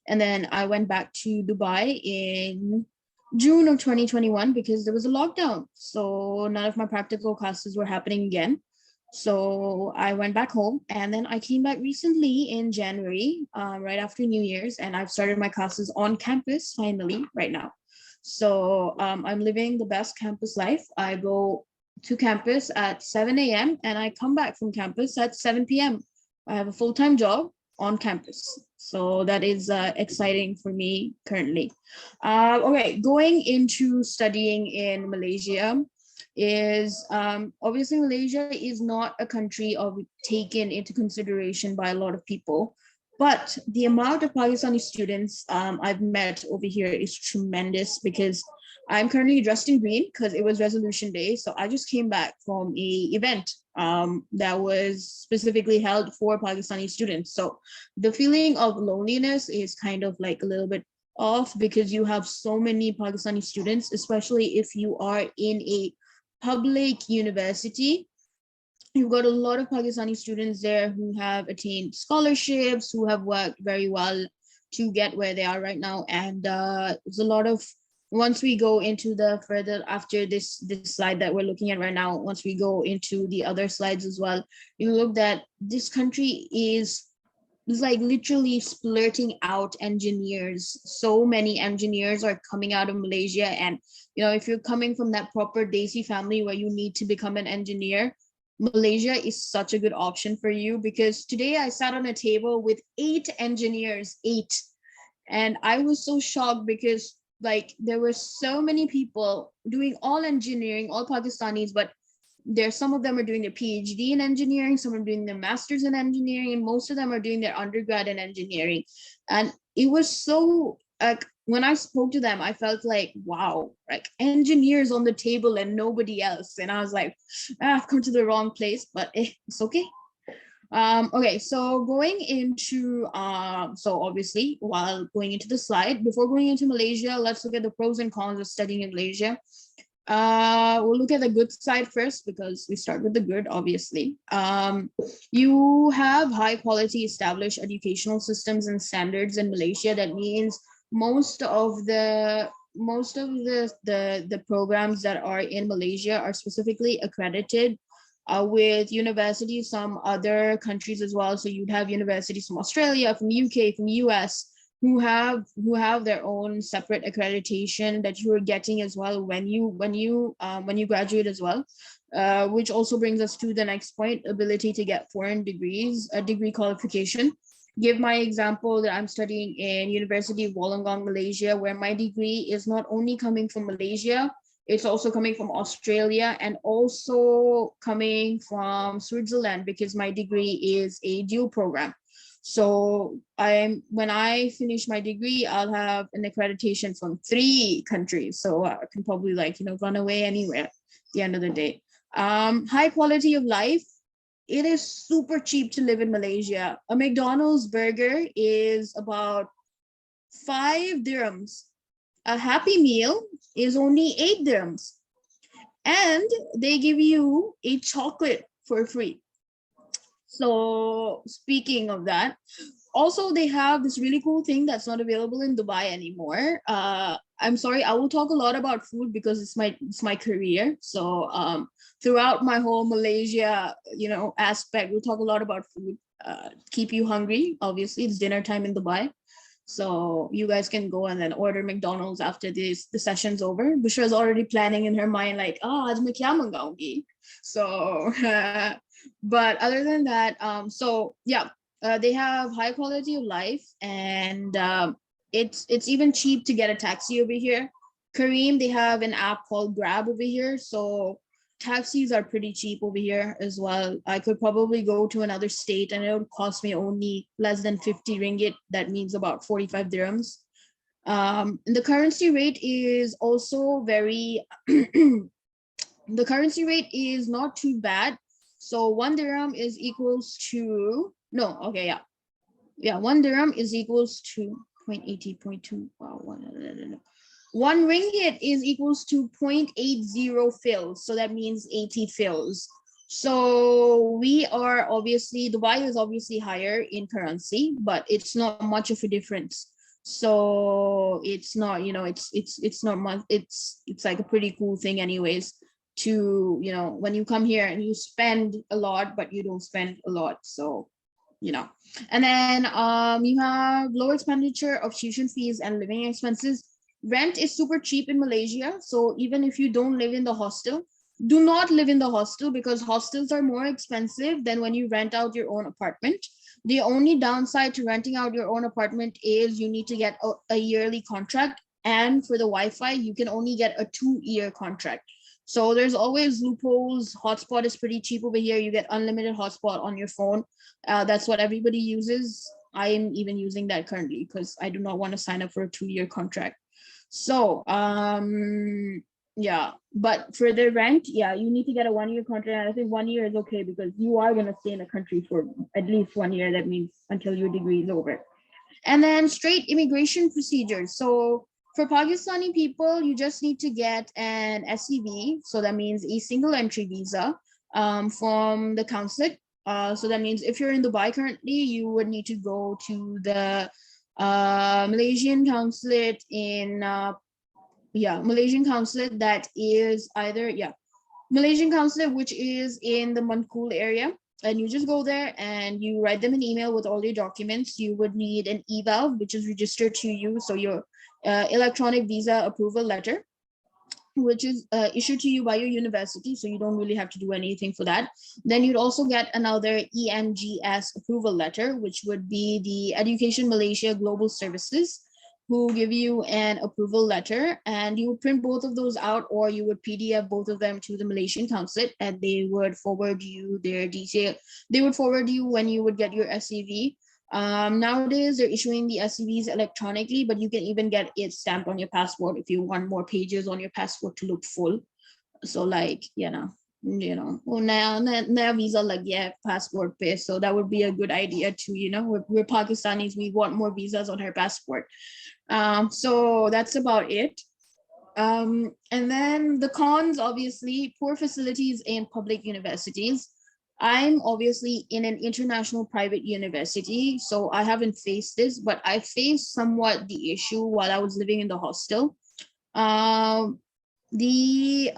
and then I went back to Dubai in June of 2021 because there was a lockdown. So none of my practical classes were happening again. So I went back home, and then I came back recently in January, right after New Year's, and I've started my classes on campus finally right now. So I'm living the best campus life. I go to campus at 7 a.m. and I come back from campus at 7 p.m. I have a full-time job on campus. So that is exciting for me currently. Okay, going into studying in Malaysia is obviously Malaysia is not a country taken into consideration by a lot of people, but the amount of Pakistani students I've met over here is tremendous because I'm currently dressed in green because it was resolution day. So I just came back from a event that was specifically held for Pakistani students. So the feeling of loneliness is kind of like a little bit off because you have so many Pakistani students, especially if you are in a public university. You've got a lot of Pakistani students there who have attained scholarships, who have worked very well to get where they are right now. And there's a lot of, once we go into the further after this slide that we're looking at right now, once we go into the other slides as well, you look that this country is like literally splurting out engineers. So many engineers are coming out of Malaysia. And, you know, if you're coming from that proper Desi family where you need to become an engineer, Malaysia is such a good option for you because today I sat on a table with 8 engineers, 8. And I was so shocked because like there were so many people doing all engineering, all Pakistanis, but some of them are doing their PhD in engineering, some are doing their masters in engineering, and most of them are doing their undergrad in engineering. And it was so like when I spoke to them, I felt like, wow, like engineers on the table and nobody else. And I was like, I've come to the wrong place, but it's okay. Okay, so going into so obviously while going into the slide, before going into Malaysia, let's look at the pros and cons of studying in Malaysia. We'll look at the good side first because we start with the good, obviously. You have high quality established educational systems and standards in Malaysia. That means most of the programs that are in Malaysia are specifically accredited with universities, some other countries as well. So you'd have universities from Australia, from UK, from US, who have their own separate accreditation that you are getting as well when you graduate as well, which also brings us to the next point: ability to get foreign degrees, a degree qualification. Give my example that I'm studying in University of Wollongong, Malaysia, where my degree is not only coming from Malaysia, it's also coming from Australia and also coming from Switzerland because my degree is a dual program. So when I finish my degree, I'll have an accreditation from 3 countries. So I can probably run away anywhere at the end of the day. High quality of life. It is super cheap to live in Malaysia. A McDonald's burger is about 5 dirhams. A Happy Meal is only 8 dirhams. And they give you a chocolate for free. So speaking of that, also they have this really cool thing that's not available in Dubai anymore. I'm sorry, I will talk a lot about food because it's my career. So throughout my whole Malaysia, aspect, we'll talk a lot about food. Keep you hungry. Obviously, it's dinner time in Dubai. So you guys can go and then order McDonald's after the session's over. Bushra's already planning in her mind, like, aaj main kya mangaungi? So, but other than that, they have high quality of life, and it's even cheap to get a taxi over here. Kareem, they have an app called Grab over here, so taxis are pretty cheap over here as well. I could probably go to another state and it would cost me only less than 50 ringgit. That means about 45 dirhams. And the currency rate is also very, the currency rate is not too bad. So 1 dirham is equals to, no, okay, yeah. Yeah, 1 dirham is equals to 0.80, wow, 1 ringgit is equals to 0.80 fils. So that means 80 fils. So we are obviously, Dubai is obviously higher in currency, but it's not much of a difference. So it's not, it's not much, it's like a pretty cool thing anyways to, when you come here and you spend a lot, but you don't spend a lot. So, and then you have low expenditure of tuition fees and living expenses. Rent is super cheap in Malaysia. So even if you don't live in the hostel, do not live in the hostel because hostels are more expensive than when you rent out your own apartment. The only downside to renting out your own apartment is you need to get a yearly contract. And for the Wi-Fi, you can only get a 2-year contract. So there's always loopholes. Hotspot is pretty cheap over here. You get unlimited hotspot on your phone. That's what everybody uses. I am even using that currently because I do not want to sign up for a 2-year contract. So, yeah, but for the rent, yeah, you need to get a 1-year contract. I think 1 year is okay because you are going to stay in the country for at least 1 year. That means until your degree is over. And then straight immigration procedures. So for Pakistani people, you just need to get an SEV. So that means a single entry visa from the consulate. So that means if you're in Dubai currently, you would need to go to the Malaysian consulate in Malaysian consulate that is either Malaysian consulate which is in the Mankul area, and you just go there and you write them an email with all your documents. You would need an eval which is registered to you, so your electronic visa approval letter which is issued to you by your university, so you don't really have to do anything for that. Then you'd also get another EMGS approval letter, which would be the Education Malaysia Global Services, who give you an approval letter, and you would print both of those out, or you would PDF both of them to the Malaysian consulate, and they would forward you their detail. They would forward you when you would get your SEV. Nowadays, they're issuing the SEVs electronically, but you can even get it stamped on your passport if you want more pages on your passport to look full. So like, now visa lag gaya passport pe, so that would be a good idea too. We're Pakistanis, we want more visas on our passport. So that's about it. And then the cons, obviously, poor facilities in public universities. I'm obviously in an international private university, so I haven't faced this, but I faced somewhat the issue while I was living in the hostel. The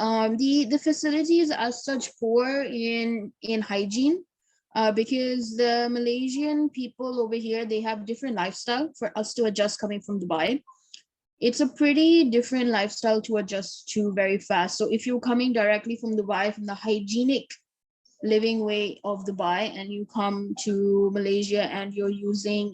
facilities are such poor in hygiene, because the Malaysian people over here, they have different lifestyle for us to adjust coming from Dubai. It's a pretty different lifestyle to adjust to very fast. So if you're coming directly from Dubai, from the hygienic living way of Dubai, and you come to Malaysia and you're using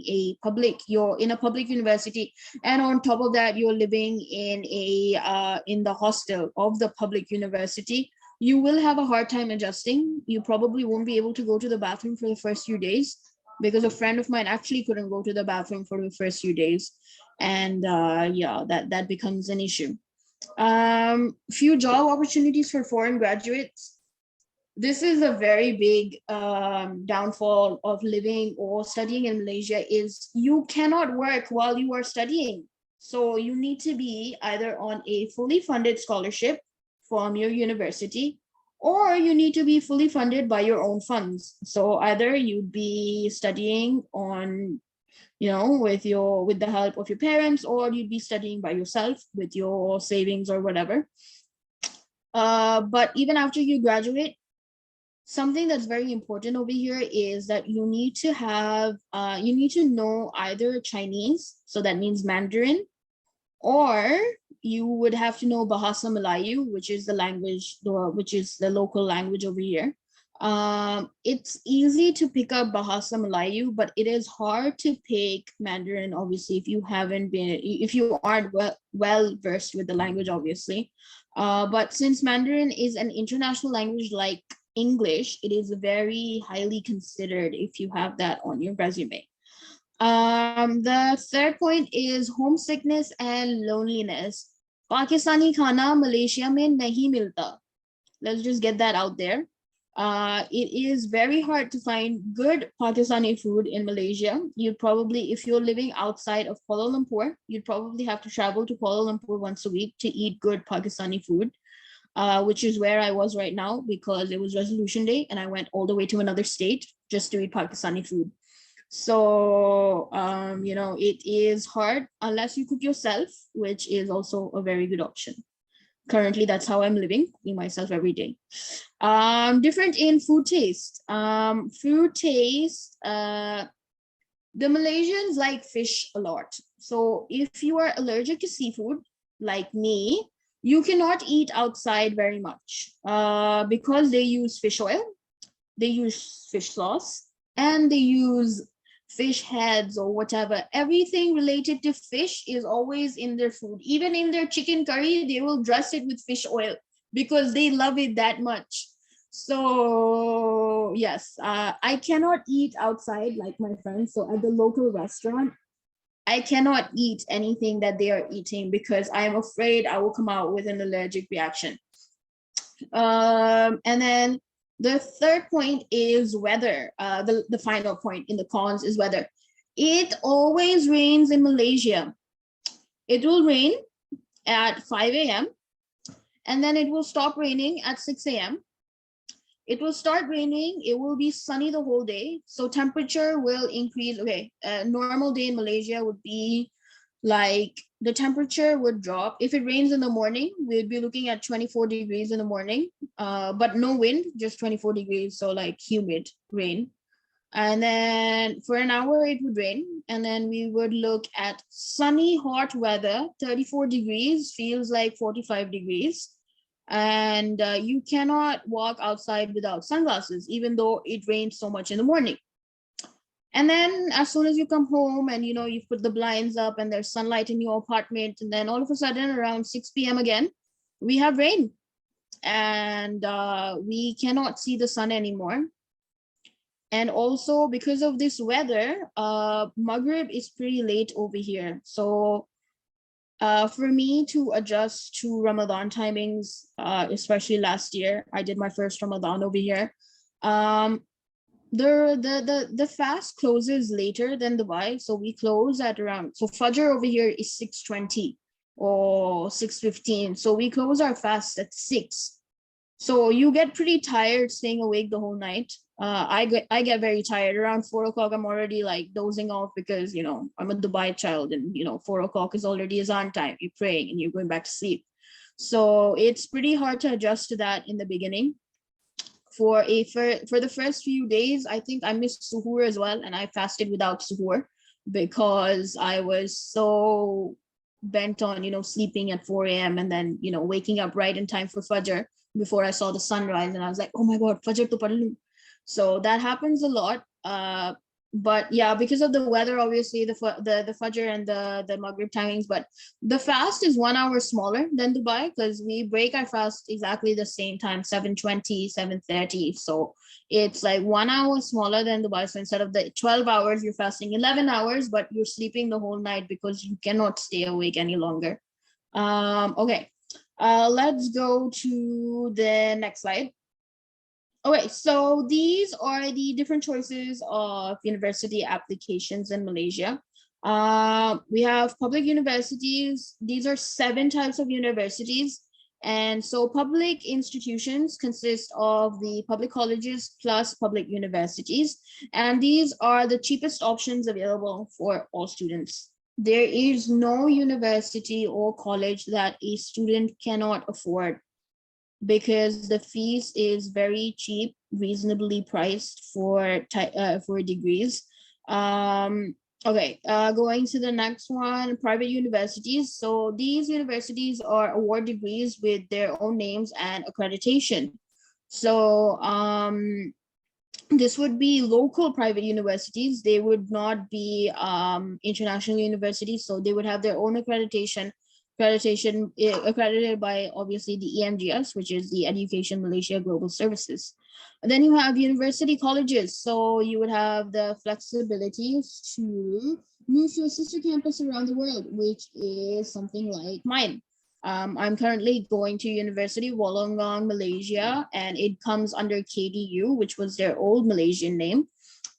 you're in a public university, and on top of that you're living in the hostel of the public university, you will have a hard time adjusting. You probably won't be able to go to the bathroom for the first few days, because a friend of mine actually couldn't go to the bathroom for the first few days, and that becomes an issue. Few job opportunities for foreign graduates. this is a very big downfall of living or studying in Malaysia is you cannot work while you are studying. So you need to be either on a fully funded scholarship from your university, or you need to be fully funded by your own funds. So either you'd be studying on, with the help of your parents, or you'd be studying by yourself with your savings or whatever. But even after you graduate, something that's very important over here is that you need to know either Chinese, so that means Mandarin, or you would have to know Bahasa Melayu, which is the local language over here. It's easy to pick up Bahasa Melayu, but it is hard to pick Mandarin, obviously, if you aren't well versed with the language, obviously. But since Mandarin is an international language like English, it is very highly considered if you have that on your resume. The third point is homesickness and loneliness. Pakistani khana Malaysia mein nahi milta. Let's just get that out there. It is very hard to find good Pakistani food in Malaysia. You'd probably, if you're living outside of Kuala Lumpur, you'd probably have to travel to Kuala Lumpur once a week to eat good Pakistani food, which is where I was right now because it was Resolution Day and I went all the way to another state just to eat Pakistani food. So, it is hard unless you cook yourself, which is also a very good option. Currently, that's how I'm living, cooking myself every day. Different in food taste. The Malaysians like fish a lot. So if you are allergic to seafood, like me, you cannot eat outside very much because they use fish oil, they use fish sauce, and they use fish heads or whatever. Everything related to fish is always in their food. Even in their chicken curry, they will dress it with fish oil because they love it that much. So yes, I cannot eat outside like my friends. So at the local restaurant, I cannot eat anything that they are eating because I'm afraid I will come out with an allergic reaction. And then the third point is weather. The final point in the cons is weather. It always rains in Malaysia. It will rain at 5 a.m. and then it will stop raining at 6 a.m. It will start raining. It will be sunny the whole day. So temperature will increase. Okay, a normal day in Malaysia would be like the temperature would drop. If it rains in the morning, we'd be looking at 24 degrees in the morning, but no wind, just 24 degrees. So like humid rain. And then for an hour it would rain. And then we would look at sunny, hot weather, 34 degrees, feels like 45 degrees. And you cannot walk outside without sunglasses, even though it rains so much in the morning. And then as soon as you come home and you put the blinds up and there's sunlight in your apartment, and then all of a sudden around 6 p.m. again, we have rain and we cannot see the sun anymore. And also because of this weather, Maghrib is pretty late over here. So for me to adjust to Ramadan timings, especially last year, I did my first Ramadan over here. The fast closes later than Dubai, so we close at around, so Fajr over here is 6:20 or 6:15, so we close our fast at 6. So you get pretty tired staying awake the whole night. I get very tired around 4 o'clock. I'm already like dozing off because I'm a Dubai child, and 4 o'clock is already azan time. You're praying and you're going back to sleep, so it's pretty hard to adjust to that in the beginning. For the first few days, I think I missed suhoor as well, and I fasted without suhoor because I was so bent on sleeping at 4 a.m. and then waking up right in time for Fajr before I saw the sunrise, and I was like, oh my god, Fajr to padlu. So that happens a lot. But yeah, because of the weather, obviously the Fajr and the Maghrib timings, but the fast is 1 hour smaller than Dubai because we break our fast exactly the same time, 7:20, 7:30. So it's like 1 hour smaller than Dubai. So instead of the 12 hours, you're fasting 11 hours, but you're sleeping the whole night because you cannot stay awake any longer. Okay, let's go to the next slide. Okay, so these are the different choices of university applications in Malaysia. We have public universities. These are 7 types of universities. And so public institutions consist of the public colleges plus public universities. And these are the cheapest options available for all students. There is no university or college that a student cannot afford, because the fees is very cheap, reasonably priced for degrees. Okay, going to the next one, private universities. So these universities are award degrees with their own names and accreditation. So this would be local private universities. They would not be international universities. So they would have their own accreditation accredited by obviously the EMGS, which is the Education Malaysia Global Services. And then you have university colleges. So you would have the flexibility to move to a sister campus around the world, which is something like mine. I'm currently going to University Wollongong, Malaysia, and it comes under KDU, which was their old Malaysian name.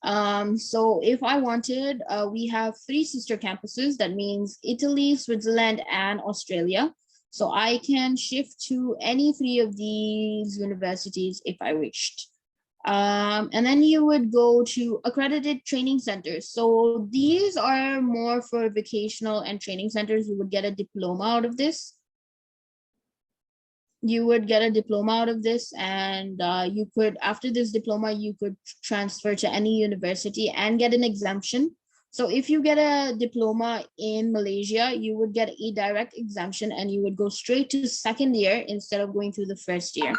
So if I wanted, we have 3 sister campuses. That means Italy, Switzerland, and Australia. So I can shift to any 3 of these universities if I wished. And then you would go to accredited training centers. So these are more for vocational and training centers. You would get a diploma out of this. You would get a diploma out of this, and you could, after this diploma, you could transfer to any university and get an exemption. So if you get a diploma in Malaysia, you would get a direct exemption and you would go straight to 2nd year instead of going through the 1st year.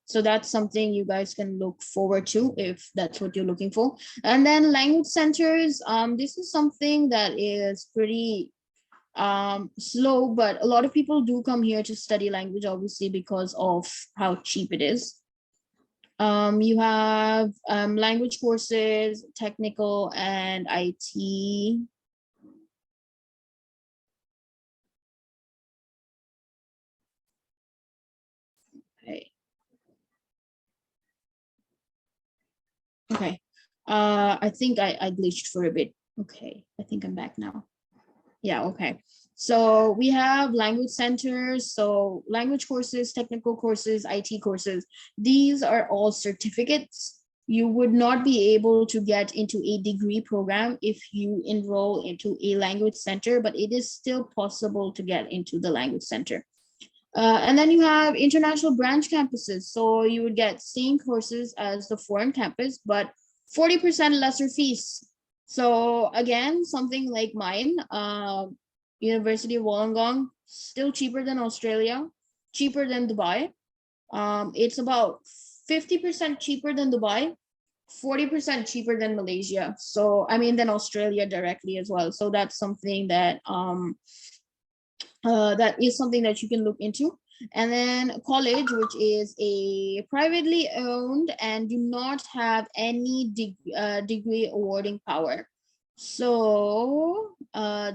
So that's something you guys can look forward to if that's what you're looking for. And then language centers, this is something that is pretty slow, but a lot of people do come here to study language, obviously, because of how cheap it is. You have language courses, technical, and IT. Okay. Okay. I think I glitched for a bit. Okay, I think I'm back now. Yeah, okay. So we have language centers, so language courses, technical courses, IT courses. These are all certificates. You would not be able to get into a degree program if you enroll into a language center, but it is still possible to get into the language center. And then you have international branch campuses. So you would get same courses as the foreign campus, but 40% lesser fees. So again, something like mine, University of Wollongong, still cheaper than Australia, cheaper than Dubai. It's about 50% cheaper than Dubai, 40% cheaper than Malaysia. So I mean, than Australia directly as well. So that's something that that is something that you can look into. And then college, which is a privately owned and do not have any degree awarding power. So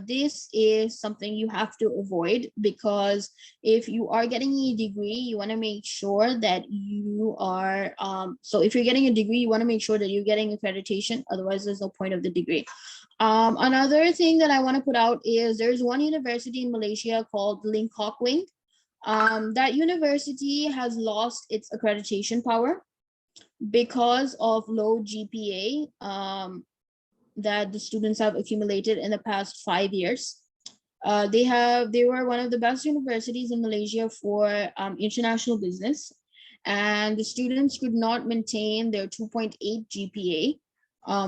this is something you have to avoid, because if you are getting a degree, you want to make sure that you are, so if you're getting a degree, you want to make sure that you're getting accreditation, otherwise there's no point of the degree. Another thing that I want to put out is there's one university in Malaysia called Ling Kok Wing. That university has lost its accreditation power because of low GPA that the students have accumulated in the past 5 years. They were one of the best universities in Malaysia for international business, and the students could not maintain their 2.8 GPA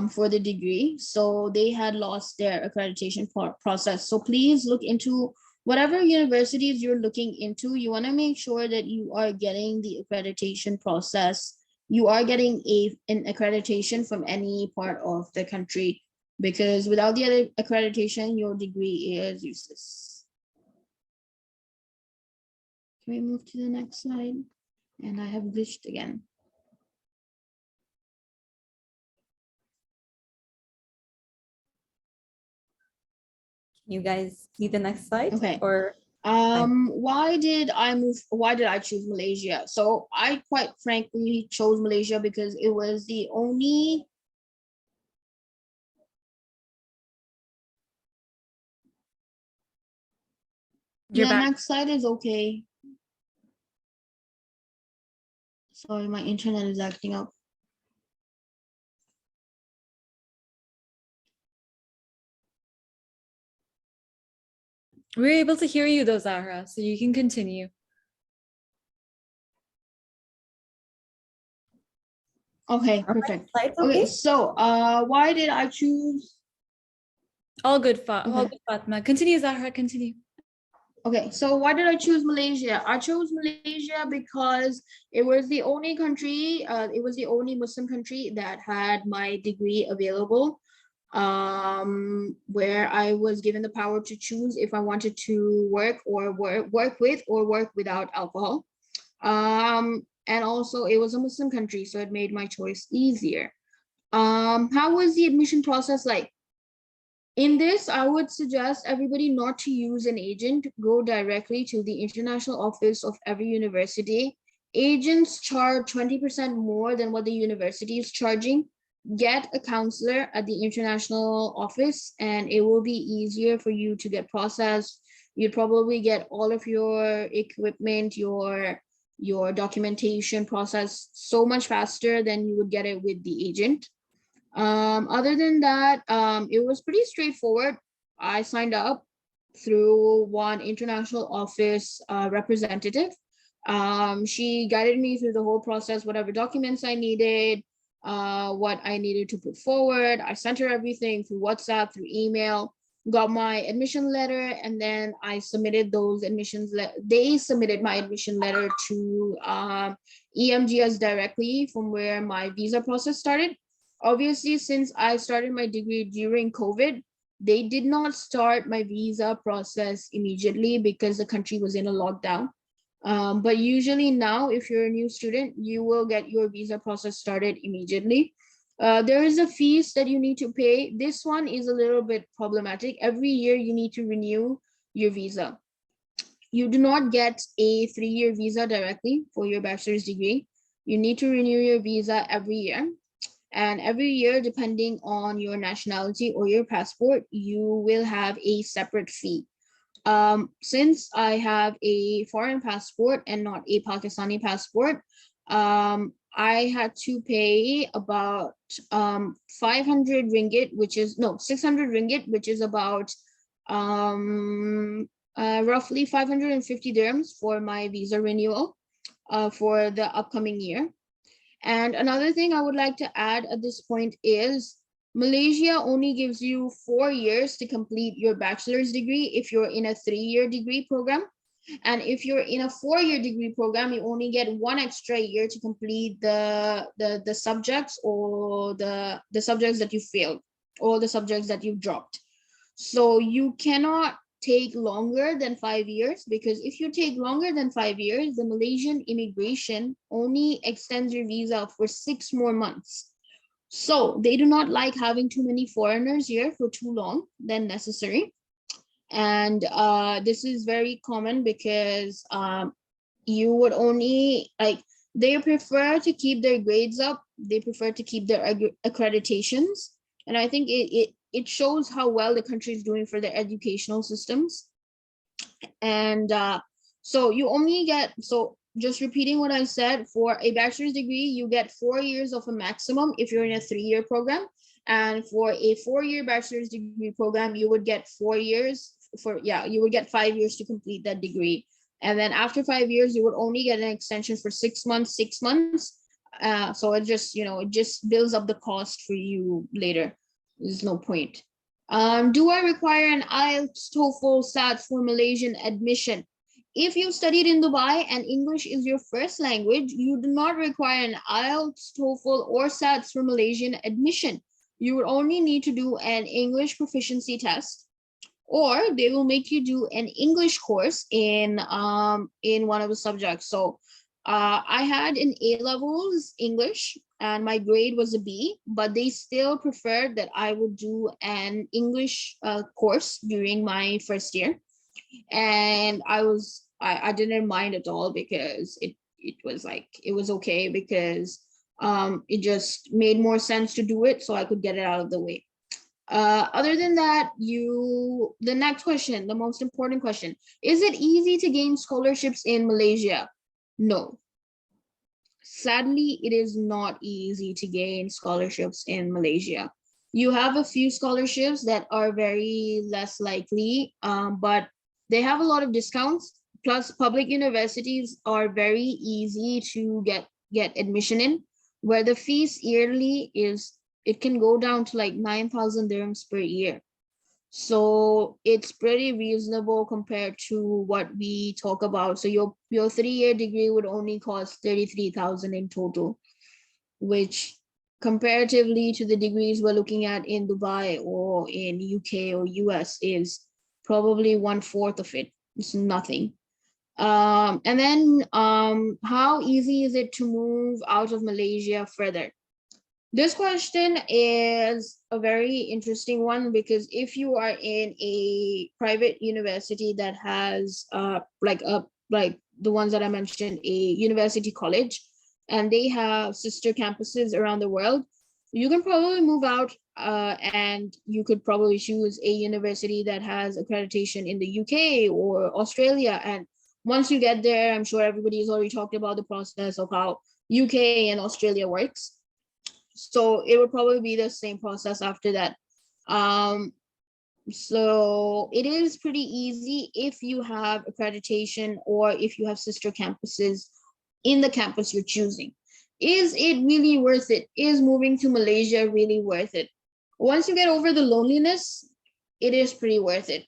for the degree. So they had lost their accreditation process. So please look into whatever universities you're looking into. You want to make sure that you are getting the accreditation process. You are getting an accreditation from any part of the country, because without the accreditation, your degree is useless. Can we move to the next slide? And I have glitched again. You guys see the next slide? Okay. Or Why did I choose Malaysia? So I quite frankly chose Malaysia because it was the only You're back. next slide is okay. Sorry, my internet is acting up. We're able to hear you though, Zahra, so you can continue. Okay, perfect. Slides Okay, okay? so why did I choose? All good, all Okay. good, Fatma. Continue, Zahra, continue. Okay, so why did I choose Malaysia? I chose Malaysia because it was the only country, it was the only Muslim country that had my degree available, where I was given the power to choose if I wanted to work with or work without alcohol. And also it was a Muslim country, so it made my choice easier. How was the admission process like? In this, I would suggest everybody not to use an agent, go directly to the international office of every university. Agents charge 20% more than what the university is charging. Get a counselor at the international office and it will be easier for you to get processed. You'd probably get all of your equipment, your documentation processed so much faster than you would get it with the agent. Other than that, it was pretty straightforward. I signed up through one international office representative. She guided me through the whole process, whatever documents I needed, what I needed to put forward. I sent her everything through WhatsApp, through email, got my admission letter, and then I submitted those admissions. They submitted my admission letter to EMGS directly from where my visa process started. Obviously, since I started my degree during COVID, they did not start my visa process immediately because the country was in a lockdown. But usually now, if you're a new student, you will get your visa process started immediately. There is a fees that you need to pay. This one is a little bit problematic. Every year you need to renew your visa. You do not get a 3-year visa directly for your bachelor's degree. You need to renew your visa every year. And every year, depending on your nationality or your passport, you will have a separate fee. Since I have a foreign passport and not a Pakistani passport, I had to pay about 500 ringgit, which is, no, 600 ringgit, which is about roughly 550 dirhams for my visa renewal for the upcoming year. And another thing I would like to add at this point is Malaysia only gives you 4 years to complete your bachelor's degree if you're in a 3-year degree program. And if you're in a 4-year degree program, you only get 1 extra year to complete the subjects or the subjects that you failed or the subjects that you've dropped. So you cannot take longer than 5 years, because if you take longer than 5 years, the Malaysian immigration only extends your visa for 6 more months. So they do not like having too many foreigners here for too long than necessary. And this is very common because you would only like, they prefer to keep their grades up. They prefer to keep their accreditations. And I think it shows how well the country is doing for their educational systems. And so you only get, so just repeating what I said, for a bachelor's degree, you get 4 years of a maximum if you're in a 3-year program. And for a 4-year bachelor's degree program, you would get 4 years you would get 5 years to complete that degree. And then after 5 years, you would only get an extension for 6 months, 6 months. So it just, it just builds up the cost for you later. There's no point. Do I require an IELTS, TOEFL, SAT for Malaysian admission? If you studied in Dubai and English is your first language, you do not require an IELTS, TOEFL, or SATs for Malaysian admission. You would only need to do an English proficiency test, or they will make you do an English course in one of the subjects. So I had in A-levels English and my grade was a B, but they still preferred that I would do an English course during my first year. and I didn't mind at all because it was like it was okay because it just made more sense to do it so I could get it out of the way. Other than that, the next question, the most important question, is it easy to gain scholarships in Malaysia? No. Sadly, it is not easy to gain scholarships in Malaysia. You have a few scholarships that are very less likely, but they have a lot of discounts. Plus, public universities are very easy to get admission in, where the fees yearly it can go down to like 9,000 dirhams per year. So it's pretty reasonable compared to what we talk about. So your 3-year degree would only cost 33,000 in total, which comparatively to the degrees we're looking at in Dubai or in UK or US is probably 1/4 of it. It's nothing. And then how easy is it to move out of Malaysia further? This question is a very interesting one because if you are in a private university that has like the ones that I mentioned, a university college, and they have sister campuses around the world, you can probably move out and you could probably choose a university that has accreditation in the UK or Australia. And once you get there, I'm sure everybody's already talked about the process of how UK and Australia works. So it would probably be the same process after that. So it is pretty easy if you have accreditation or if you have sister campuses in the campus you're choosing. Is it really worth it? Is moving to Malaysia really worth it? Once you get over the loneliness, it is pretty worth it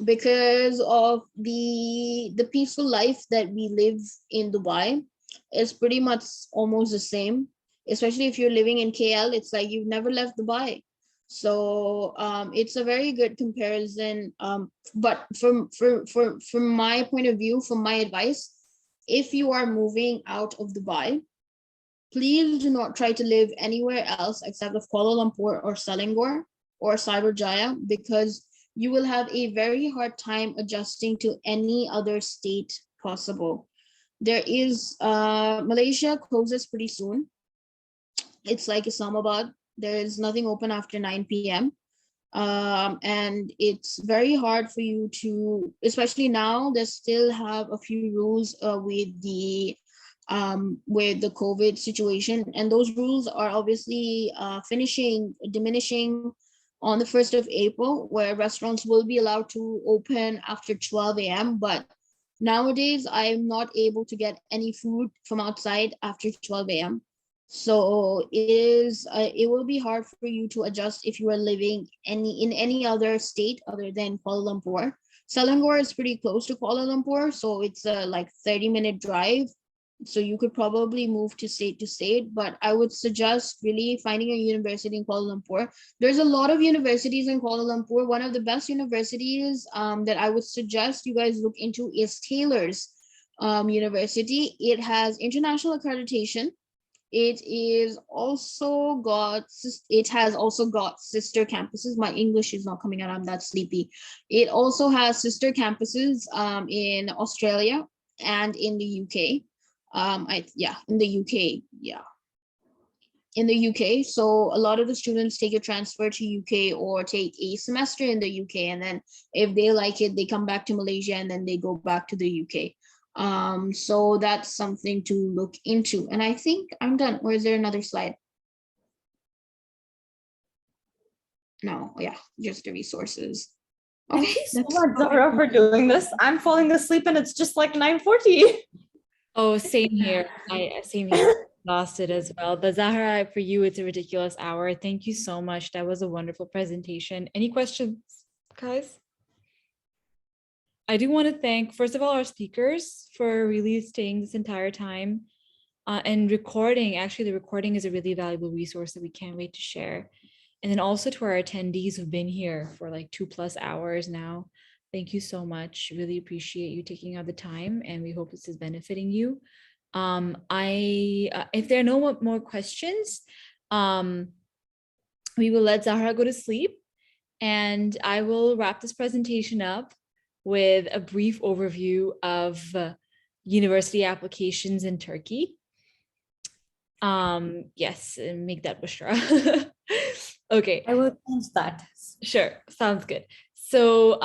because of the peaceful life that we live in Dubai. Is pretty much almost the same, especially if you're living in KL. It's like you've never left Dubai. So it's a very good comparison. But from my point of view, from my advice, if you are moving out of Dubai, please do not try to live anywhere else except of Kuala Lumpur or Selangor or Cyberjaya, because you will have a very hard time adjusting to any other state possible. There is Malaysia closes pretty soon. It's like Islamabad. There is nothing open after 9 p.m. And it's very hard for you to, especially now, they still have a few rules with the COVID situation, and those rules are obviously diminishing on the 1st of April, where restaurants will be allowed to open after 12 a.m. But nowadays, I'm not able to get any food from outside after 12 a.m. So it will be hard for you to adjust if you are living in any other state other than Kuala Lumpur. Selangor is pretty close to Kuala Lumpur, so it's a like 30-minute drive. So you could probably move to state, but I would suggest really finding a university in Kuala Lumpur. There's a lot of universities in Kuala Lumpur. One of the best universities that I would suggest you guys look into is Taylor's University. It has international accreditation. It has also got sister campuses. My English is not coming out. I'm that sleepy. It also has sister campuses in Australia and in the UK. In the UK, in the UK. So a lot of the students take a transfer to UK or take a semester in the UK, and then if they like it, they come back to Malaysia and then they go back to the UK. So that's something to look into. And I think I'm done. Or is there another slide? No, yeah, just the resources. Okay, thank you so much, Zahra, for doing this. I'm falling asleep and it's just like 9:40. Oh, same here. Same here. Exhausted as well. But Zahra, for you, it's a ridiculous hour. Thank you so much. That was a wonderful presentation. Any questions, guys? I do want to thank, first of all, our speakers for really staying this entire time and recording. Actually, the recording is a really valuable resource that we can't wait to share. And then also to our attendees who've been here for like 2+ hours now. Thank you so much. Really appreciate you taking out the time, and we hope this is benefiting you. If there are no more questions, we will let Zahra go to sleep, and I will wrap this presentation up. with a brief overview of university applications in Turkey. Yes, and make that Bushra. Okay. I will change that. Sure, sounds good. So,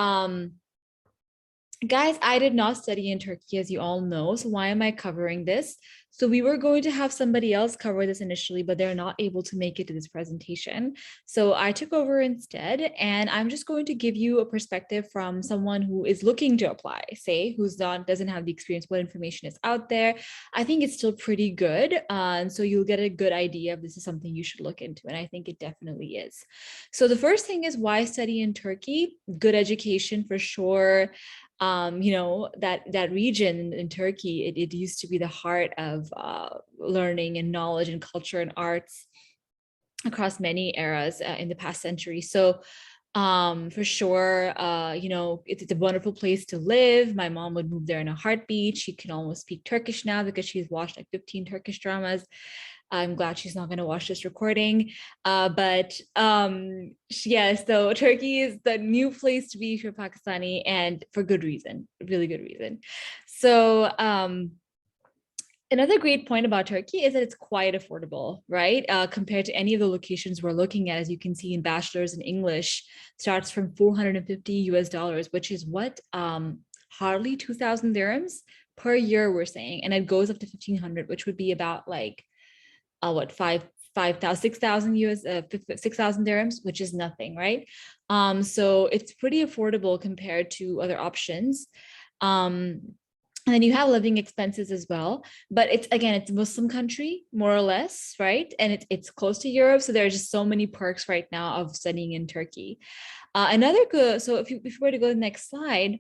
guys, I did not study in Turkey, as you all know. So why am I covering this? So we were going to have somebody else cover this initially, but they're not able to make it to this presentation. So I took over instead, and I'm just going to give you a perspective from someone who is looking to apply, say, doesn't have the experience, what information is out there. I think it's still pretty good. And so you'll get a good idea if this is something you should look into. And I think it definitely is. So the first thing is, why study in Turkey? Good education for sure. That region in Turkey, it used to be the heart of learning and knowledge and culture and arts across many eras in the past century. So for sure, it's a wonderful place to live. My mom would move there in a heartbeat. She can almost speak Turkish now because she's watched like 15 Turkish dramas. I'm glad she's not going to watch this recording. Yeah, so Turkey is the new place to be if you're Pakistani, and for good reason, really good reason. So another great point about Turkey is that it's quite affordable, right? Compared to any of the locations we're looking at, as you can see in bachelor's in English, starts from $450, which is what, hardly 2,000 dirhams per year, we're saying. And it goes up to 1,500, which would be about like, 6,000 dirhams, which is nothing, right? So it's pretty affordable compared to other options. And then you have living expenses as well, but it's a Muslim country, more or less, right? And it's close to Europe, so there are just so many perks right now of studying in Turkey. Another good, so if you were to go to the next slide,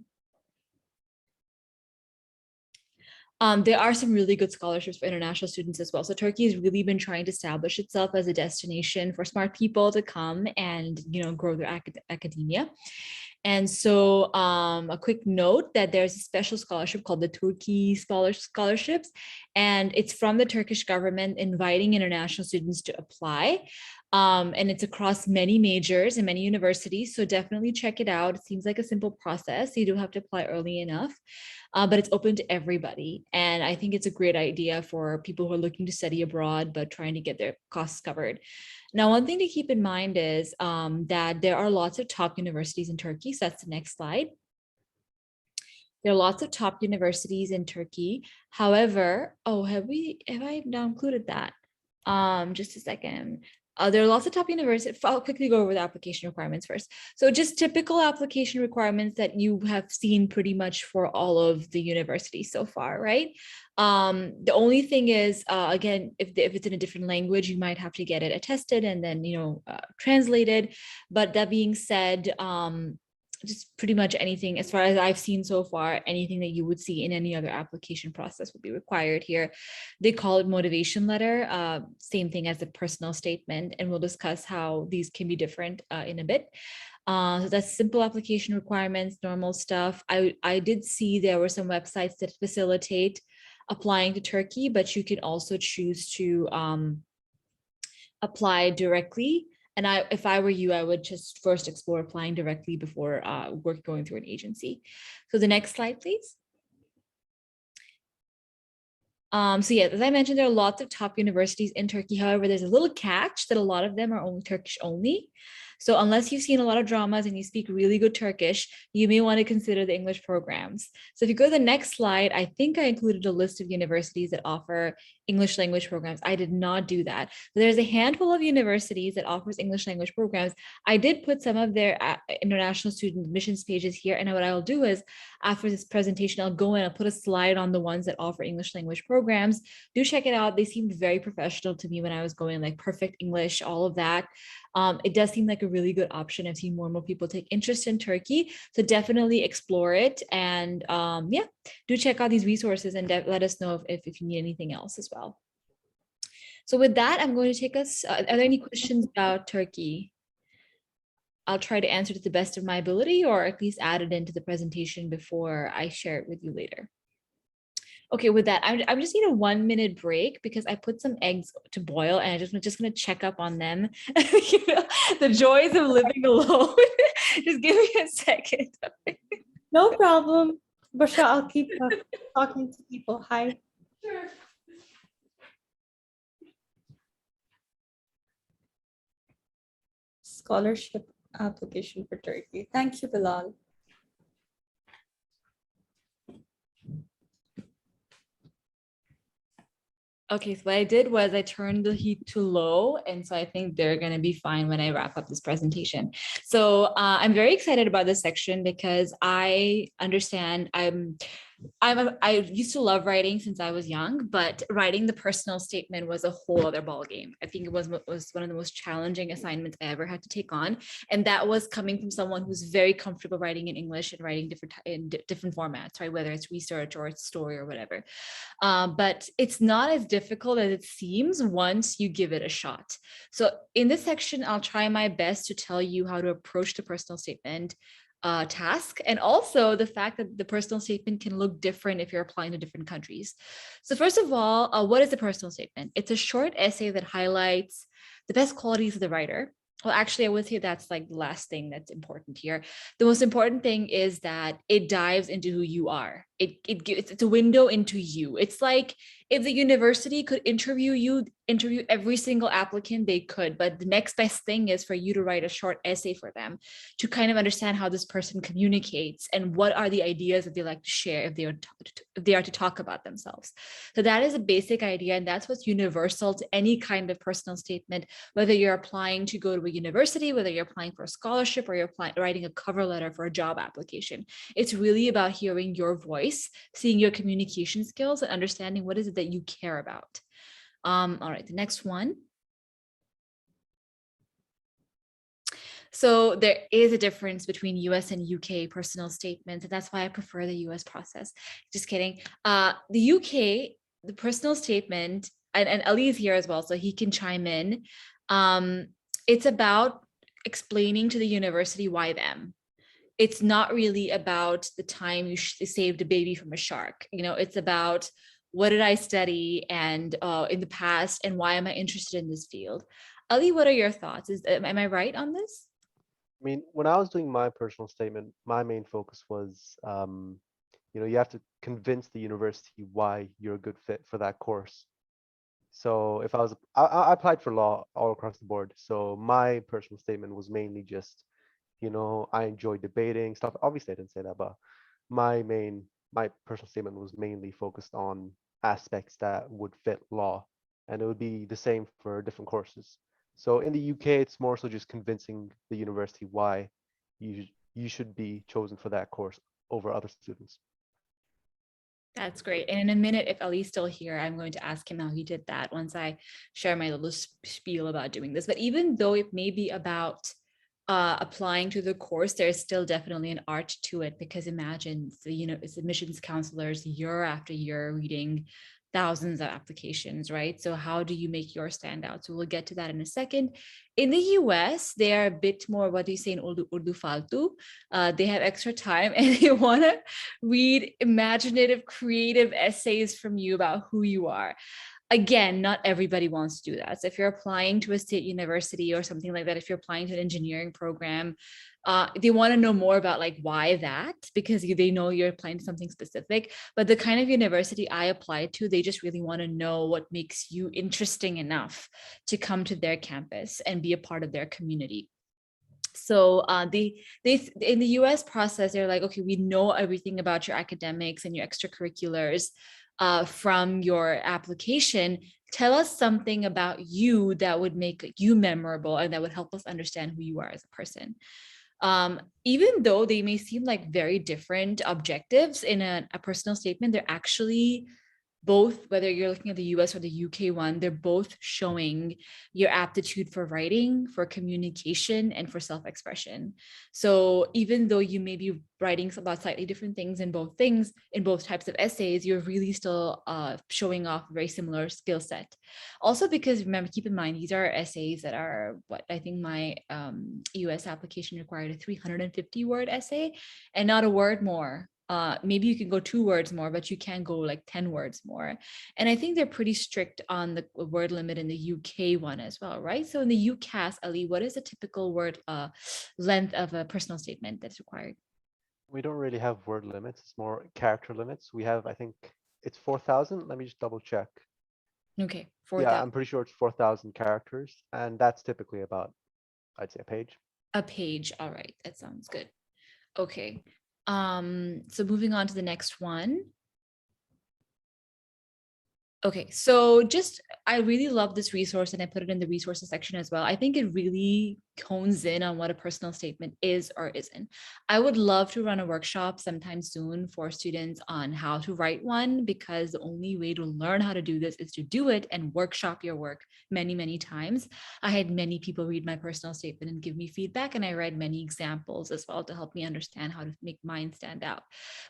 there are some really good scholarships for international students as well. So Turkey has really been trying to establish itself as a destination for smart people to come and, grow their academia. And so a quick note that there's a special scholarship called the Turkey Scholarships, and it's from the Turkish government inviting international students to apply. And it's across many majors and many universities. So definitely check it out. It seems like a simple process. You do have to apply early enough, but it's open to everybody. And I think it's a great idea for people who are looking to study abroad, but trying to get their costs covered. Now, one thing to keep in mind is that there are lots of top universities in Turkey. So that's the next slide. There are lots of top universities in Turkey. However, have I now included that? Just a second. There are lots of top universities. I'll quickly go over the application requirements first. So just typical application requirements that you have seen pretty much for all of the universities so far, right? The only thing is, again, if it's in a different language, you might have to get it attested and then, translated. But that being said, just pretty much anything, as far as I've seen so far, anything that you would see in any other application process would be required here. They call it motivation letter, same thing as a personal statement, and we'll discuss how these can be different in a bit. So that's simple application requirements, normal stuff. I did see there were some websites that facilitate applying to Turkey, but you can also choose to apply directly. And if I were you, I would just first explore applying directly before going through an agency. So the next slide, please. So yeah, as I mentioned, there are lots of top universities in Turkey. However, there's a little catch that a lot of them are only Turkish only. So unless you've seen a lot of dramas and you speak really good Turkish, you may want to consider the English programs. So if you go to the next slide, I think I included a list of universities that offer English language programs. I did not do that. So there's a handful of universities that offers English language programs. I did put some of their international student admissions pages here. And what I'll do is, after this presentation, I'll go in, I'll put a slide on the ones that offer English language programs. Do check it out. They seemed very professional to me when I was going, like perfect English, all of that. It does seem like a really good option. I've seen more and more people take interest in Turkey. So definitely explore it. And yeah, do check out these resources and let us know if you need anything else as well. So with that, I'm going to take us, are there any questions about Turkey? I'll try to answer to the best of my ability, or at least add it into the presentation before I share it with you later. Okay, with that, I'm just need a 1 minute break because I put some eggs to boil and I'm just gonna check up on them. The joys of living alone. Just give me a second. No problem. Bushra, I'll keep talking to people. Hi. Sure. Scholarship application for Turkey. Thank you, Bilal. Okay, so what I did was I turned the heat to low, and so I think they're going to be fine when I wrap up this presentation. So I'm very excited about this section because I understand I used to love writing since I was young, but writing the personal statement was a whole other ballgame. I think it was one of the most challenging assignments I ever had to take on, and that was coming from someone who's very comfortable writing in English and writing different formats, right? Whether it's research or it's story or whatever. But it's not as difficult as it seems once you give it a shot. So in this section, I'll try my best to tell you how to approach the personal statement task, and also the fact that the personal statement can look different if you're applying to different countries. So first of all, what is the personal statement? It's a short essay that highlights the best qualities of the writer. Well, actually, I would say that's like the last thing that's important here. The most important thing is that it dives into who you are. It's a window into you. It's like if the university could interview every single applicant they could, but the next best thing is for you to write a short essay for them to kind of understand how this person communicates and what are the ideas that they like to share if they are to talk about themselves. So that is a basic idea, and that's what's universal to any kind of personal statement, whether you're applying to go to a university, whether you're applying for a scholarship, or you're writing a cover letter for a job application. It's really about hearing your voice, seeing your communication skills, and understanding what is it that you care about. All right, the next one. So there is a difference between US and UK personal statements, and that's why I prefer the US process. Just kidding. The UK, the personal statement, and Ali is here as well, so he can chime in. It's about explaining to the university why them. It's not really about the time you saved a baby from a shark. You know, it's about what did I study and in the past, and why am I interested in this field? Ali, what are your thoughts? Am I right on this? I mean, when I was doing my personal statement, my main focus was, you have to convince the university why you're a good fit for that course. So if I applied for law all across the board. So my personal statement was mainly just, I enjoy debating stuff. Obviously, I didn't say that, but my personal statement was mainly focused on aspects that would fit law, and it would be the same for different courses. So in the UK, it's more so just convincing the university why you should be chosen for that course over other students. That's great. And in a minute, if Ali's still here, I'm going to ask him how he did that once I share my little spiel about doing this. But even though it may be about applying to the course, there's still definitely an art to it, because imagine, it's admissions counselors year after year reading thousands of applications, right? So how do you make yours stand out? So we'll get to that in a second. In the US, they are a bit more, what do you say in Urdu faltu? They have extra time and they want to read imaginative, creative essays from you about who you are. Again, not everybody wants to do that. So if you're applying to a state university or something like that, if you're applying to an engineering program, they want to know more about like why that, because they know you're applying to something specific. But the kind of university I applied to, they just really want to know what makes you interesting enough to come to their campus and be a part of their community. So they in the US process, they're like, okay, we know everything about your academics and your extracurriculars from your application. Tell us something about you that would make you memorable and that would help us understand who you are as a person. Even though they may seem like very different objectives in a personal statement, they're actually both, whether you're looking at the US or the UK one, they're both showing your aptitude for writing, for communication, and for self-expression. So even though you may be writing about slightly different things, in both types of essays, you're really still showing off a very similar skill set. Also, because remember, keep in mind, these are essays that are what I think my US application required a 350-word essay and not a word more. Maybe you can go 2 words more, but you can't go like 10 words more. And I think they're pretty strict on the word limit in the UK one as well, right? So in the UCAS, Ali, what is the typical word length of a personal statement that's required? We don't really have word limits. It's more character limits. We have, I think it's 4,000. Let me just double check. Okay, Yeah, I'm pretty sure it's 4,000 characters, and that's typically about, I'd say, a page. a page. All right, that sounds good. Okay. So moving on to the next one. Okay, so just I really love this resource and I put it in the resources section as well. I think it really hones in on what a personal statement is or isn't. I would love to run a workshop sometime soon for students on how to write one, because the only way to learn how to do this is to do it and workshop your work many, many times. I had many people read my personal statement and give me feedback, and I read many examples as well to help me understand how to make mine stand out.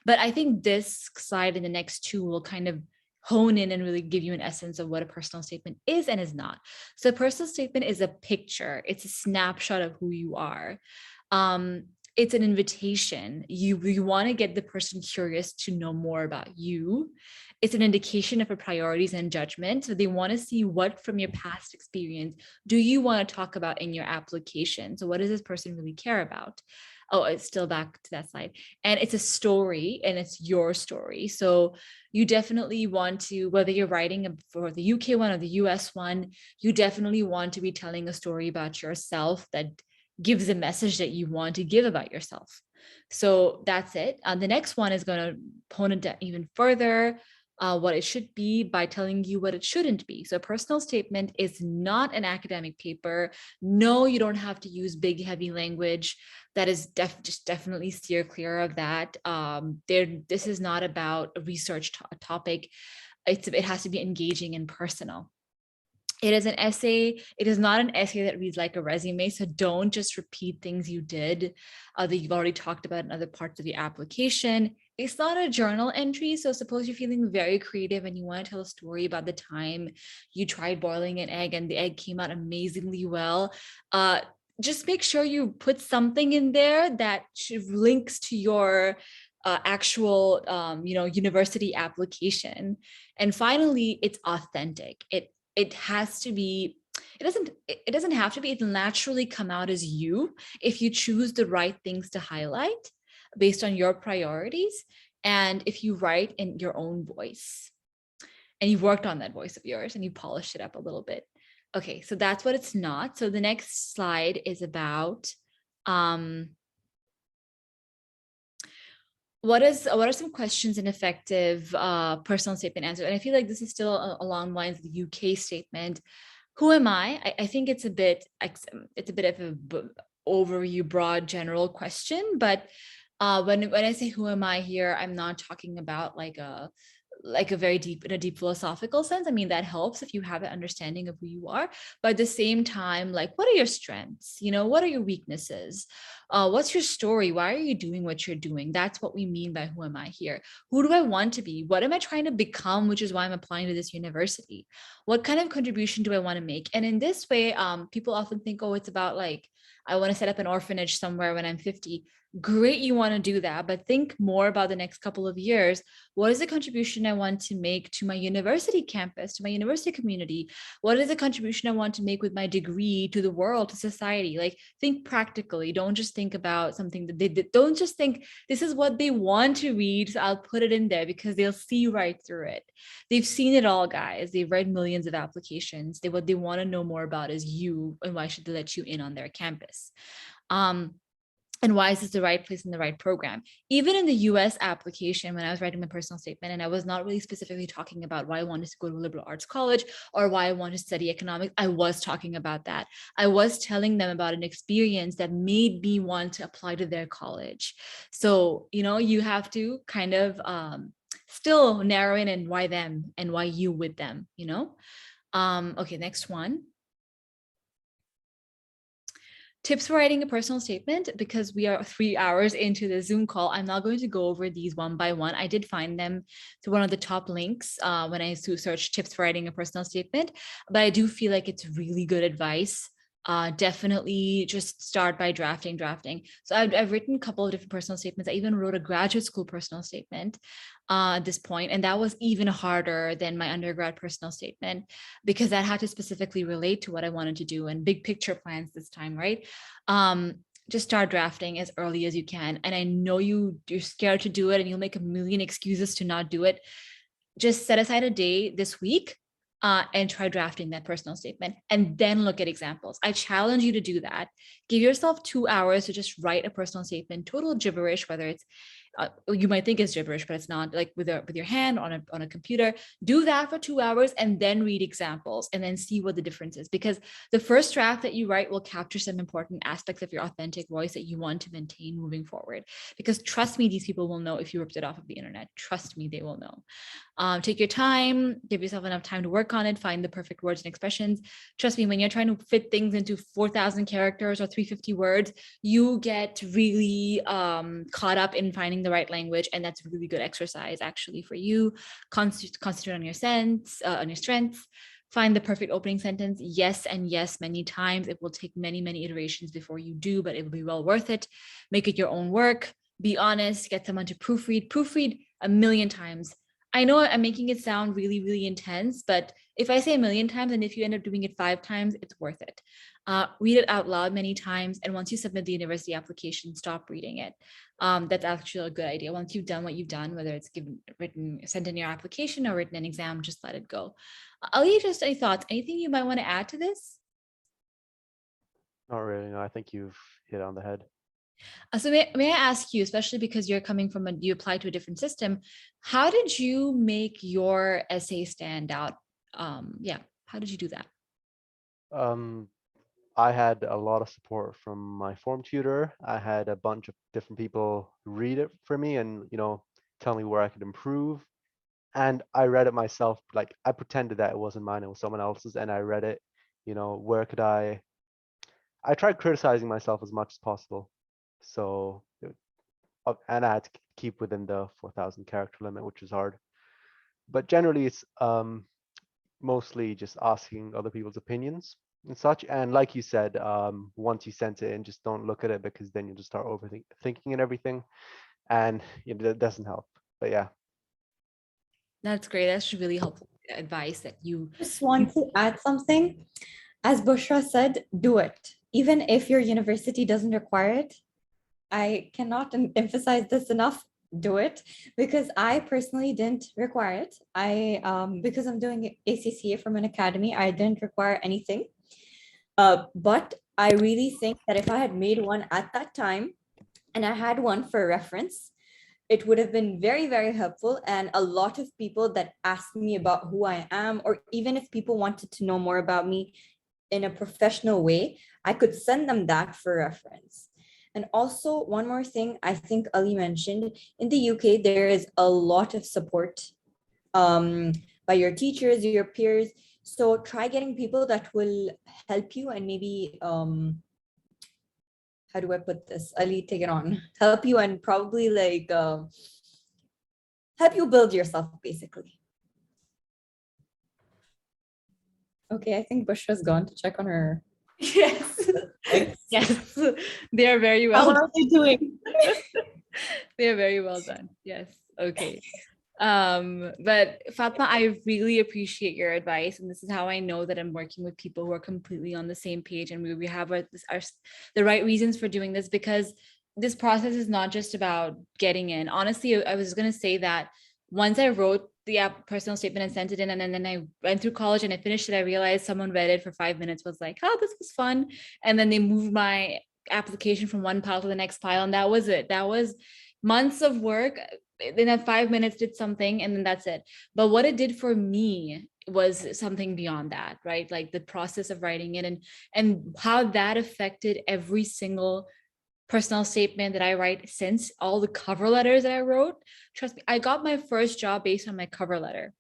But I think this slide and the next two will kind of hone in and really give you an essence of what a personal statement is and is not. So a personal statement is a picture. It's a snapshot of who you are. It's an invitation. You want to get the person curious to know more about you. It's an indication of your priorities and judgment. So they want to see what from your past experience do you want to talk about in your application. So what does this person really care about? Oh, it's still back to that slide. And it's a story and it's your story. So you definitely want to, whether you're writing for the UK one or the US one, you definitely want to be telling a story about yourself that gives a message that you want to give about yourself. So that's it. The next one is going to hone it down even further. What it should be by telling you what it shouldn't be. So a personal statement is not an academic paper. No, you don't have to use big, heavy language. That is just definitely steer clear of that. This is not about a research topic. It has to be engaging and personal. It is an essay. It is not an essay that reads like a resume. So don't just repeat things you did that you've already talked about in other parts of the application. It's not a journal entry. So suppose you're feeling very creative and you want to tell a story about the time you tried boiling an egg and the egg came out amazingly well. Just make sure you put something in there that links to your actual university application. And finally, it's authentic. It has to be, it doesn't have to be, it'll naturally come out as you if you choose the right things to highlight based on your priorities, and if you write in your own voice and you've worked on that voice of yours and you polished it up a little bit. Okay, so that's what it's not. So the next slide is about what are some questions an effective personal statement answer? And I feel like this is still along the lines of the UK statement. Who am I? I think it's a bit of a overview, broad, general question. But when I say who am I here, I'm not talking about like a very deep philosophical sense. I mean, that helps if you have an understanding of who you are, but at the same time, like, what are your strengths? What are your weaknesses? What's your story? Why are you doing what you're doing? That's what we mean by who am I here? Who do I want to be? What am I trying to become, which is why I'm applying to this university? What kind of contribution do I want to make? And in this way, people often think, oh, it's about like, I want to set up an orphanage somewhere when I'm 50. Great, you want to do that, but think more about the next couple of years. What is the contribution I want to make to my university campus, to my university community? What is the contribution I want to make with my degree to the world, to society? Like, think practically. Don't just think about something that they don't just think this is what they want to read, so I'll put it in there, because they'll see right through it. They've seen it all, guys. They've read millions of applications. What they want to know more about is you, and why should they let you in on their campus? And why is this the right place in the right program? Even in the US application, when I was writing my personal statement, and I was not really specifically talking about why I wanted to go to a liberal arts college or why I wanted to study economics, I was talking about that. I was telling them about an experience that made me want to apply to their college. So, you have to kind of still narrow in and why them and why you with them, Okay, next one. Tips for writing a personal statement. Because we are 3 hours into the Zoom call, I'm not going to go over these one by one. I did find them through one of the top links when I searched tips for writing a personal statement, but I do feel like it's really good advice. Definitely just start by drafting. So I've written a couple of different personal statements. I even wrote a graduate school personal statement at this point, and that was even harder than my undergrad personal statement, because that had to specifically relate to what I wanted to do and big picture plans this time, right? just start drafting as early as you can. And I know you're scared to do it and you'll make a million excuses to not do it. Just set aside a day this week and try drafting that personal statement and then look at examples. I challenge you to do that. Give yourself 2 hours to just write a personal statement, total gibberish, whether it's you might think it's gibberish, but it's not, like with your hand on a computer. Do that for 2 hours and then read examples and then see what the difference is. Because the first draft that you write will capture some important aspects of your authentic voice that you want to maintain moving forward. Because trust me, these people will know if you ripped it off of the internet. Trust me, they will know. Take your time, give yourself enough time to work on it, find the perfect words and expressions. Trust me, when you're trying to fit things into 4,000 characters or 350 words, you get really caught up in finding the right language. And that's really good exercise actually for you. Concentrate on your on your strengths. Find the perfect opening sentence. Yes and yes many times. It will take many, many iterations before you do, but it will be well worth it. Make it your own work. Be honest. Get someone to proofread. Proofread a million times. I know I'm making it sound really, really intense, but if I say a million times and if you end up doing it 5 times, it's worth it. Read it out loud many times. And once you submit the university application, stop reading it. That's actually a good idea. Once you've done what you've done, whether it's sent in your application or written an exam, just let it go. Ali, just any thoughts? Anything you might want to add to this? Not really. No, I think you've hit on the head. So may I ask you, especially because you're coming from you applied to a different system, how did you make your essay stand out? Yeah, how did you do that? I had a lot of support from my form tutor. I had a bunch of different people read it for me and, tell me where I could improve. And I read it myself. Like, I pretended that it wasn't mine, it was someone else's, and I read it. Where could I tried criticizing myself as much as possible. So, and I had to keep within the 4,000 character limit, which is hard. But generally, it's mostly just asking other people's opinions and such. And like you said, once you sent it in, just don't look at it, because then you just start overthinking and everything, and that doesn't help. But yeah, that's great. That's really helpful advice that you just want to add something. As Bushra said, do it. Even if your university doesn't require it, I cannot emphasize this enough. Do it, because I personally didn't require it. Because I'm doing ACCA from an academy, I didn't require anything. But I really think that if I had made one at that time and I had one for reference, it would have been very, very helpful. And a lot of people that asked me about who I am, or even if people wanted to know more about me in a professional way, I could send them that for reference. And also, one more thing I think Ali mentioned, in the UK, there is a lot of support by your teachers, your peers. So try getting people that will help you and maybe, how do I put this? Ali, take it on. Help you and probably help you build yourself, basically. Okay, I think Bushra's gone to check on her. Yes. Yes, they are very well. How are they doing? They are very well done. Yes. Okay. But Fatma, I really appreciate your advice, and this is how I know that I'm working with people who are completely on the same page, and we have the right reasons for doing this, because this process is not just about getting in. Honestly, I was going to say that once I wrote the personal statement and sent it in, and then I went through college and I finished it, I realized someone read it for 5 minutes, was like, oh, this was fun. And then they moved my application from one pile to the next pile. And that was it. That was months of work. In that 5 minutes did something, and then that's it. But what it did for me was something beyond that, right? Like the process of writing it and how that affected every single personal statement that I write since, all the cover letters that I wrote. Trust me, I got my first job based on my cover letter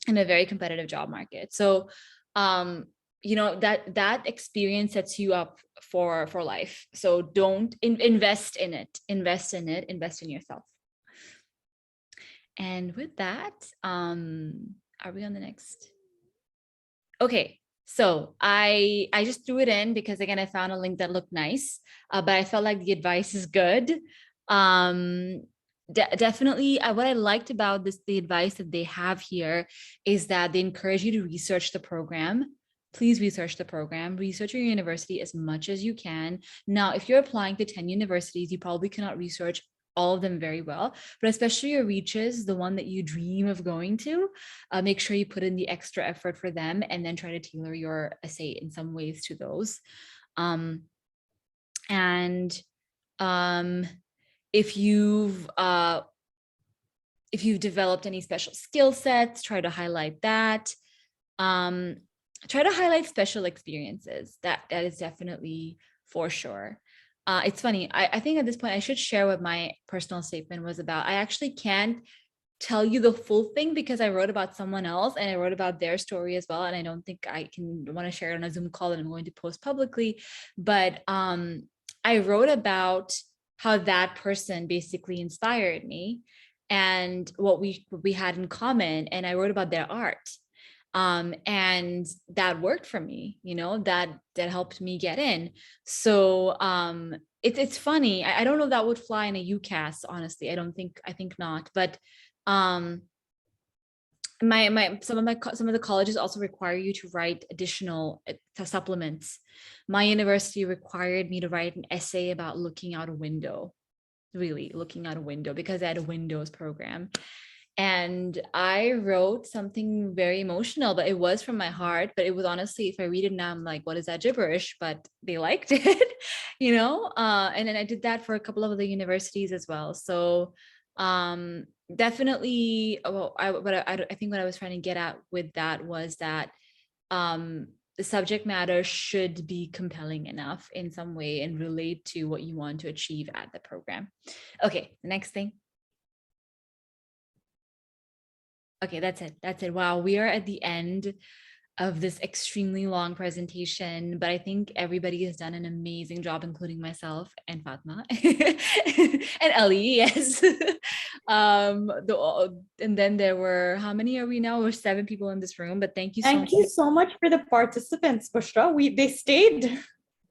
in a very competitive job market. So, that experience sets you up for life. So don't invest in it, invest in yourself. And with that, are we on the next? Okay. So I just threw it in because, again, I found a link that looked nice, but I felt like the advice is good. Definitely, what I liked about the advice that they have here is that they encourage you to research the program. please research the program, research your university as much as you can. Now, if you're applying to 10 universities, you probably cannot research all of them very well, but especially your reaches, the one that you dream of going to, make sure you put in the extra effort for them and then try to tailor your essay in some ways to those. And if you've developed any special skill sets, try to highlight that. Try to highlight special experiences. That is definitely for sure. It's funny. I think at this point I should share what my personal statement was about. I actually can't tell you the full thing because I wrote about someone else and I wrote about their story as well. And I don't think I want to share it on a Zoom call that I'm going to post publicly. But I wrote about how that person basically inspired me and what we had in common. And I wrote about their art. And that worked for me, that helped me get in. So it's funny. I don't know if that would fly in a UCAS, honestly. I think not. But some of the colleges also require you to write additional supplements. My university required me to write an essay about looking out a window, really looking out a window, because I had a Windows program. And I wrote something very emotional, but it was from my heart. But it was honestly, if I read it now, I'm like, what is that gibberish? But they liked it, and then I did that for a couple of other universities as well. So definitely, I think what I was trying to get at with that was that the subject matter should be compelling enough in some way and relate to what you want to achieve at the program. Okay, the next thing. Okay, that's it. Wow, we are at the end of this extremely long presentation, but I think everybody has done an amazing job, including myself and Fatma and Ali. Yes. And then there were, how many are we now? We're 7 people in this room, but thank you so much for the participants, Bushra. They stayed.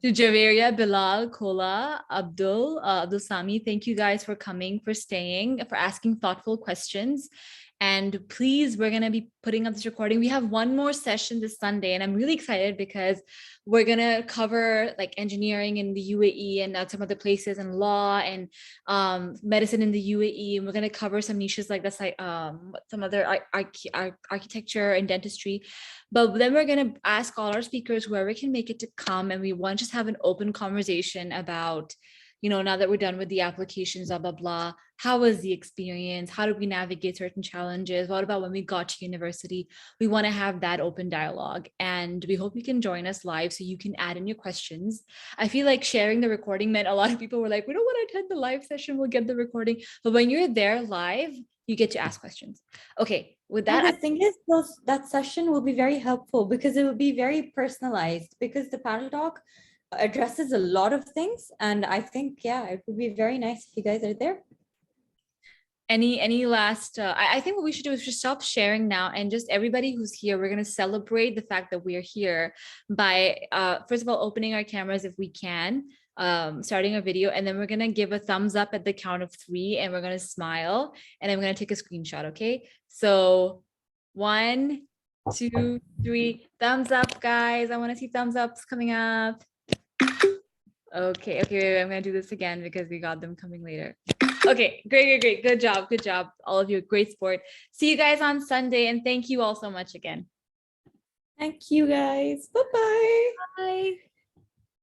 To Javeria, Bilal, Kola, Abdul Sami, thank you guys for coming, for staying, for asking thoughtful questions. And please, we're going to be putting up this recording. We have one more session this Sunday, and I'm really excited because we're going to cover like engineering in the UAE and some other places, and law and medicine in the UAE. And we're going to cover some niches like that's like some other architecture and dentistry. But then we're going to ask all our speakers, whoever can make it, to come, and we want to just have an open conversation about, now that we're done with the applications, blah, blah, blah, how was the experience? How did we navigate certain challenges? What about when we got to university? We want to have that open dialogue, and we hope you can join us live so you can add in your questions. I feel like sharing the recording meant a lot of people were like, we don't want to attend the live session, we'll get the recording. But when you're there live, you get to ask questions. Okay, with that. And the thing is, that session will be very helpful because it will be very personalized, because the panel talk addresses a lot of things, and I think it would be very nice if you guys are there. Any last I think what we should do is just stop sharing now, and just everybody who's here, we're going to celebrate the fact that we're here by first of all opening our cameras if we can, starting a video, and then we're going to give a thumbs up at the count of 3, and we're going to smile, and I'm going to take a screenshot. Okay, so 1, 2, 3, thumbs up, guys. I want to see thumbs ups coming up. Okay, wait, I'm gonna do this again because we got them coming later. Okay, great. Good job, all of you. Great sport. See you guys on Sunday, and thank you all so much again. Thank you, guys. Bye-bye. Bye.